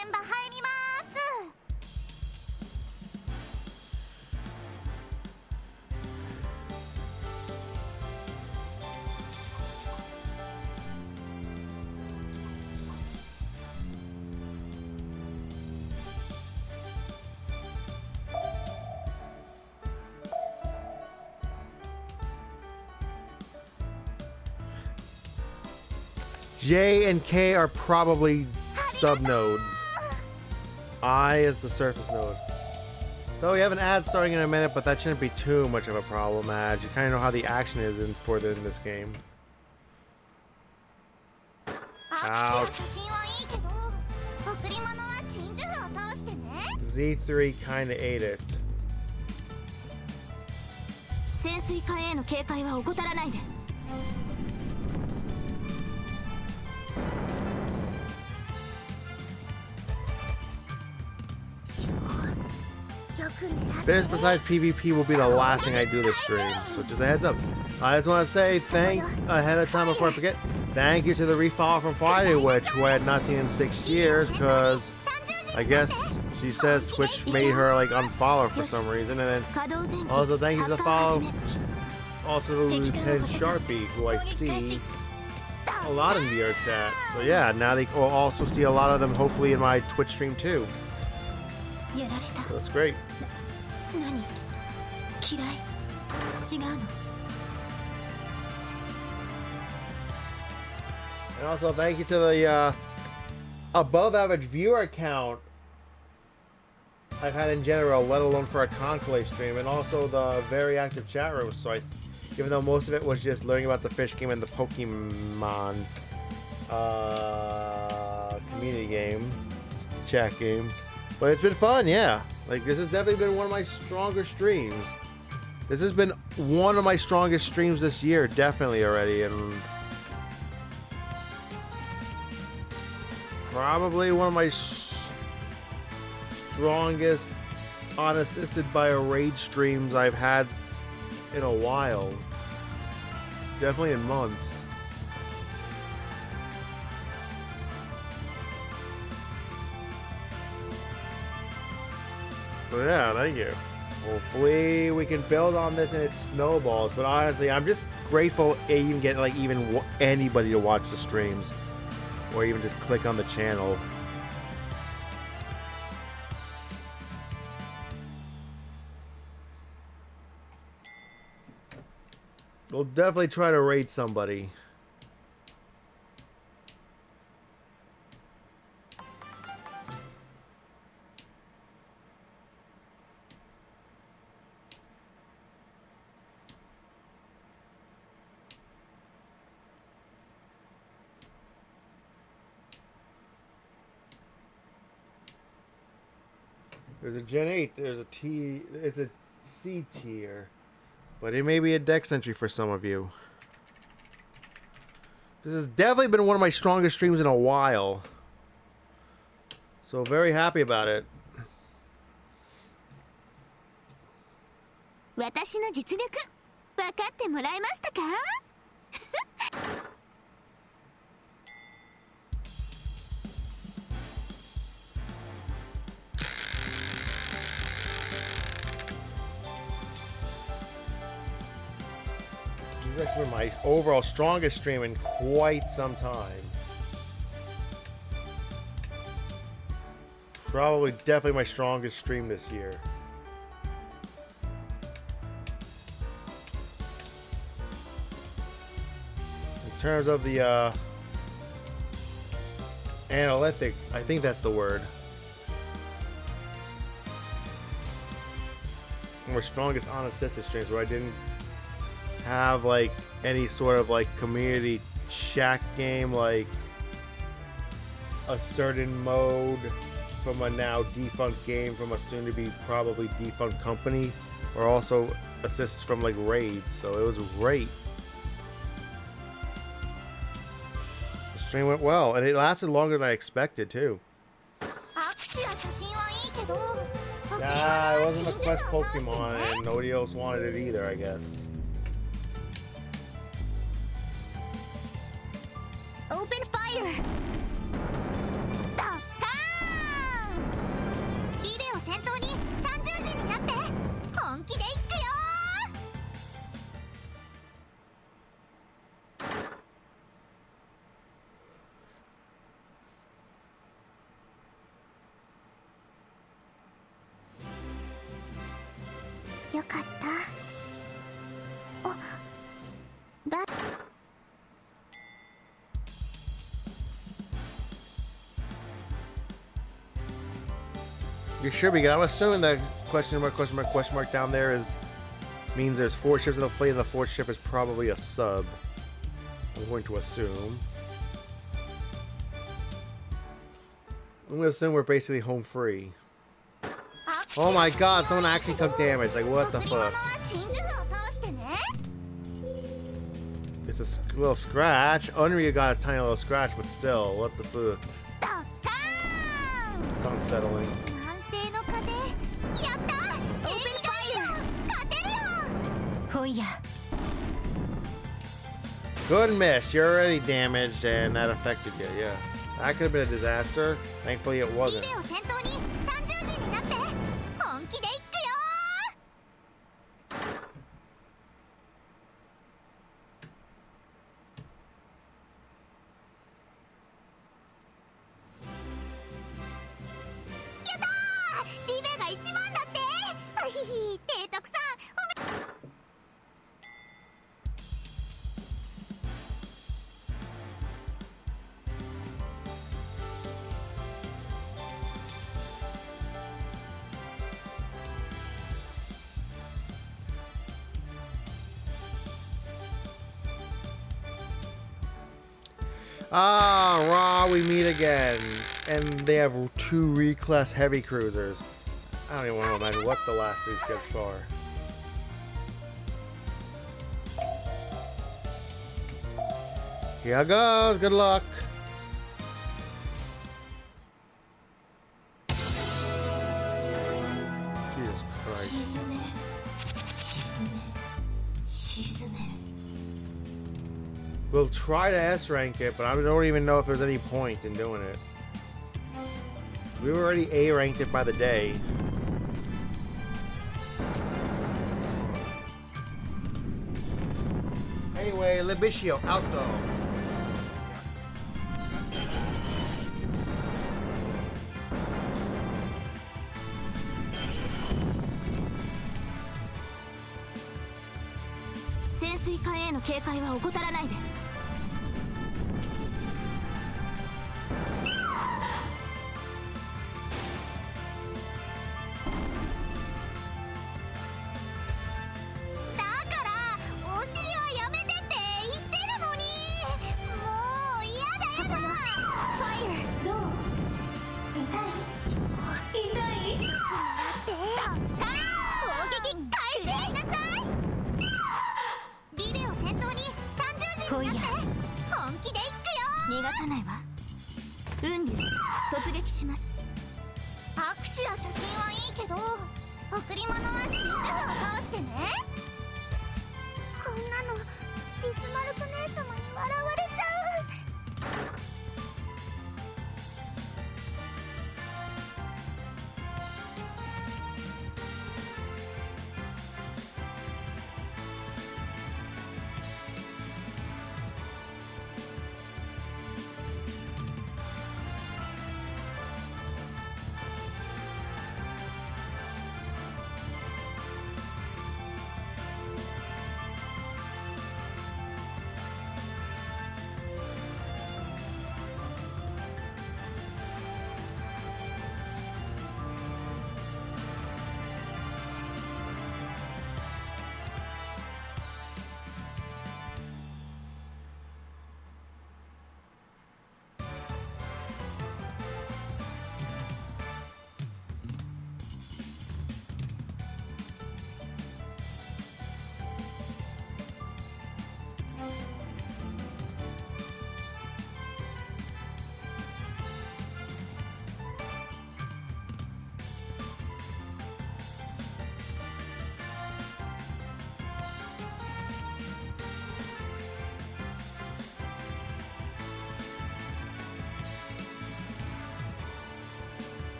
J and K are probably sub-nodes. I is the surface node. So we have an ad starting in a minute, but that shouldn't be too much of a problem, as you kind of know how the action is in this game. Ouch. Z3 kind of ate it. 潜水艦への警戒は怠らないで。This, besides PvP, will be the last thing I do this stream. So just a heads up. I just want to say thank ahead of time before I forget. Thank you to the refollow from Friday, which we had not seen in 6 years, because I guess she says Twitch made her like unfollow for some reason. And then also thank you to the follow. Also to Lieutenant Sharpie, who I see a lot in the chat. So yeah, now they will also see a lot of them hopefully in my Twitch stream too. So it's great. And also thank you to the above average viewer count I've had in general, let alone for a Kancolle stream, and also the very active chat room. So even though most of it was just learning about the fish game and the Pokemon community game, chat game, but it's been fun, yeah. Like, this has definitely been one of my stronger streams. This has been one of my strongest streams this year, definitely already, and probably one of my strongest unassisted by a raid streams I've had in a while. Definitely in months. So yeah, thank you. Hopefully we can build on this and it snowballs. But honestly, I'm just grateful I even get like anybody to watch the streams, or even just click on the channel. We'll definitely try to raid somebody. There's a Gen 8, there's a T, it's a C tier. But it may be a dex entry for some of you. This has definitely been one of my strongest streams in a while. So very happy about it. 私の実力分かってもらえましたか？ This has been my overall strongest stream in quite some time. Probably definitely my strongest stream this year. In terms of the analytics, I think that's the word. My strongest unassisted streams where I didn't have like any sort of like community chat game, like a certain mode from a now defunct game from a soon to be probably defunct company, or also assists from like raids. So it was great. The stream went well and it lasted longer than I expected too. Nah, it wasn't a quest Pokemon and nobody else wanted it either, I guess. Open fire! ドッカーン！リレーを先頭に単獣人になって本気でいくよー！よかった。お、You should be good. I'm assuming the question mark down there means there's 4 ships in the fleet, and the 4th ship is probably a sub. I'm going to assume. I'm going to assume we're basically home free. Oh my god, someone actually took damage. Like, what the fuck? It's a little scratch. Unryu got a tiny little scratch, but still, what the fuck? It's unsettling. Good miss. You're already damaged, and that affected you. Yeah, that could have been a disaster. Thankfully, it wasn't. Ah, Raw, we meet again. And they have 2 reclass heavy cruisers. I don't even want to imagine what the last 3 ships are. Here goes, good luck. Jesus Christ. We'll try to S-rank it, but I don't even know if there's any point in doing it. We were already A-ranked it by the day. Anyway, Libicio, out though.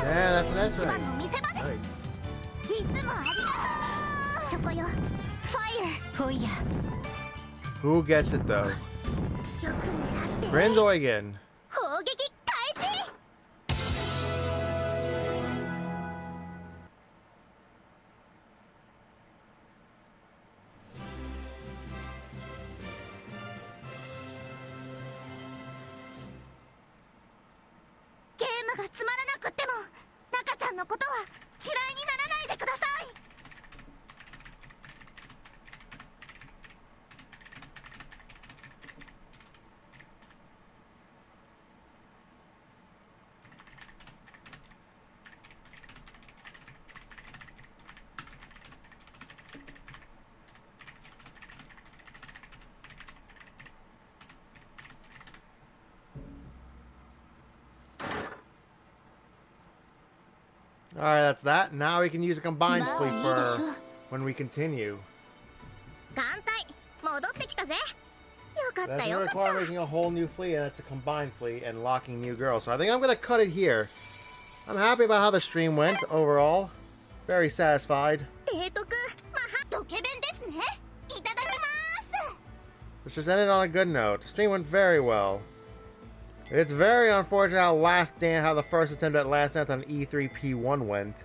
Yeah, that's an S 一番 ring. の見せ場です Nice. いつもありがとうそこよファイフォイヤ Who gets it though? ヤーよく狙って Granzoigan. 砲撃開始ゲームがつまらなくっても中ちゃんのことは嫌いにならないでくださいAlright, that's that. Now we can use a combined Wow, fleet you for just- when we continue. 艦隊戻ってきたぜよかっ That's た gonna よかっ require た making a whole new fleet, and it's a combined fleet and locking new girls. So I think I'm gonna cut it here. I'm happy about how the stream went overall. Very satisfied. 提督マハドケベンですねいただきます Let's just end it on a good note. The stream went very well. It's very unfortunate how the first attempt at Last Dance on E3P1 went,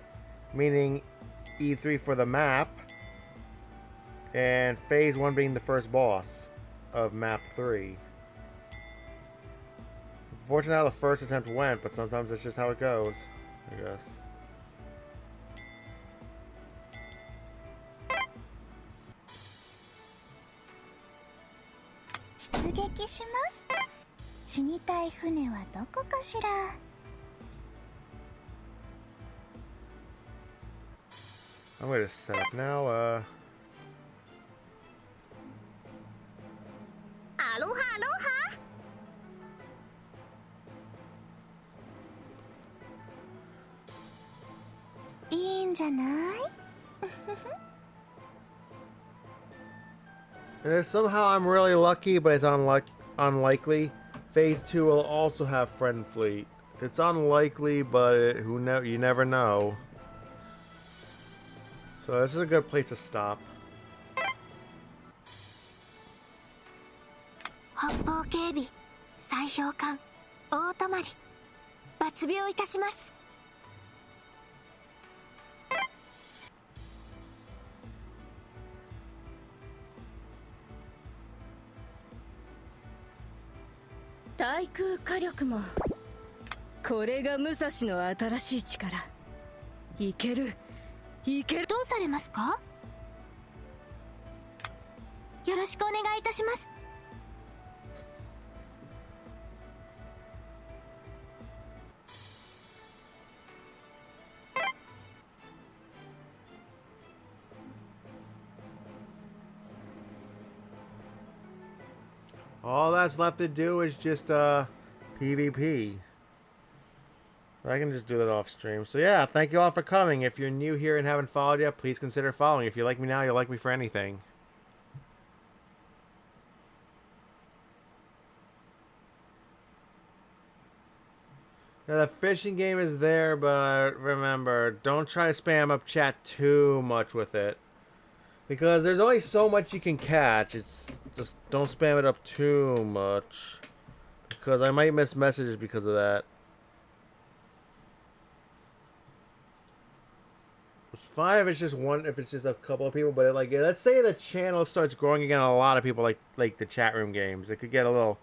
meaning E3 for the map, and Phase 1 being the first boss of Map 3. Unfortunate how the first attempt went, but sometimes that's just how it goes, I guess. I'm going to set up now. アロハアロハいいんじゃない And if somehow I'm really lucky, but it's unlikely, Phase 2 will also have Friend Fleet. It's unlikely, but you never know. So this is a good place to stop. 北方警備砕氷艦大泊まり抜病いたします対空火力もこれが武蔵の新しい力いけるいけるどうされますかよろしくお願いいたします All that's left to do is just PvP. I can just do that off stream. So yeah, thank you all for coming. If you're new here and haven't followed yet, please consider following. If you like me now, you'll like me for anything. Now, the fishing game is there, but remember, don't try to spam up chat too much with it. Because there's only so much you can catch. It's just don't spam it up too much. Because I might miss messages because of that. It's fine if it's just a couple of people, but like, let's say the channel starts growing again, a lot of people like the chat room games. It could get a little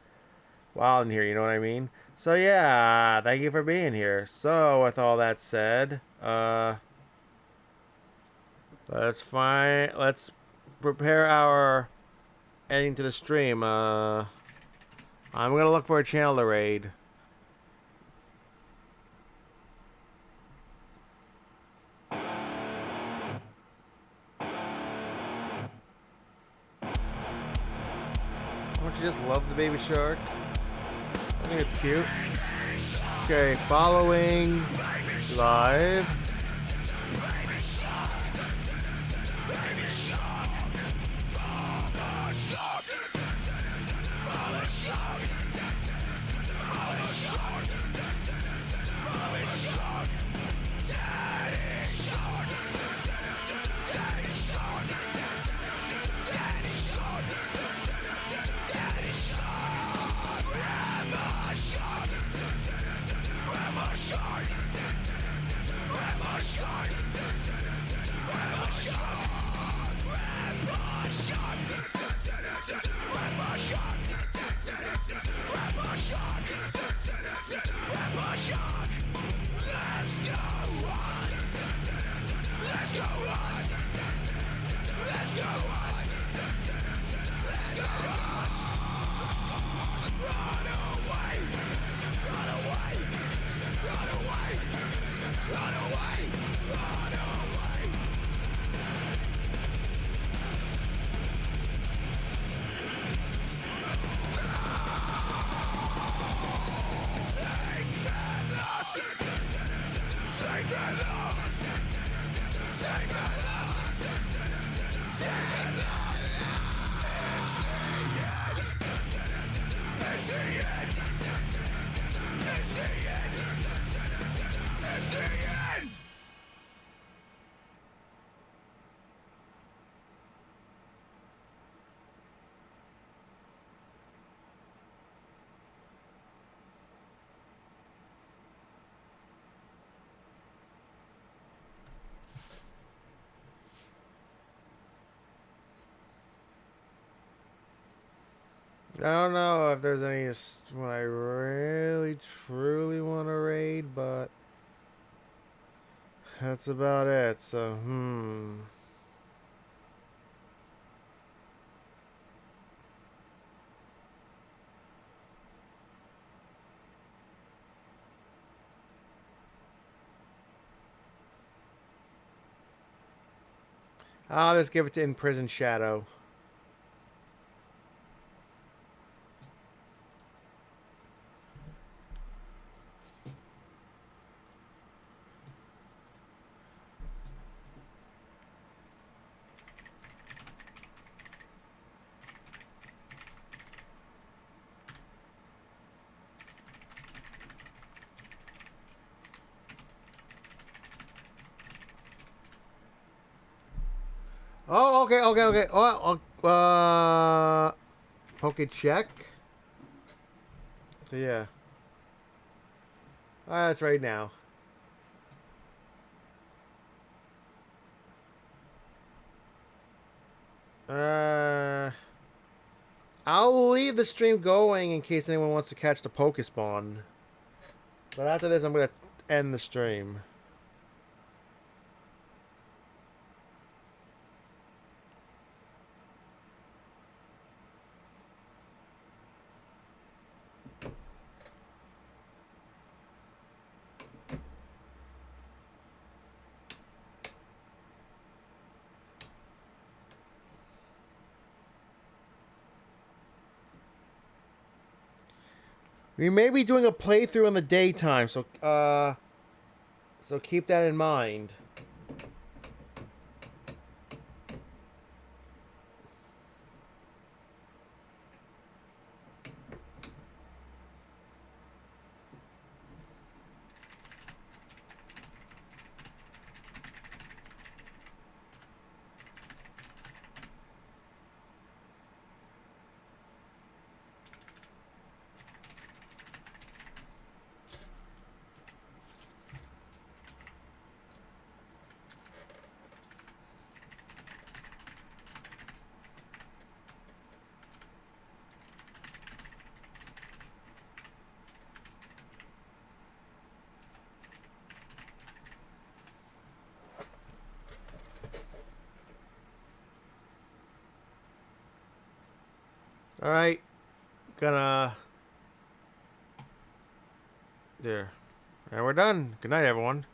wild in here, you know what I mean? So yeah, thank you for being here. So with all that said, let's prepare our ending to the stream. I'm gonna look for a channel to raid. Don't you just love the baby shark? I think it's cute. Okay, following live. I don't know if there's any one I really truly want to raid, but that's about it. So, I'll just give it to In Prison Shadow. Oh, okay, okay, okay. Oh, Poke check. So yeah. That's right now. I'll leave the stream going in case anyone wants to catch the Pokespawn. But after this, I'm gonna end the stream. We may be doing a playthrough in the daytime, so keep that in mind. Alright. Gonna... There. And we're done. Good night, everyone.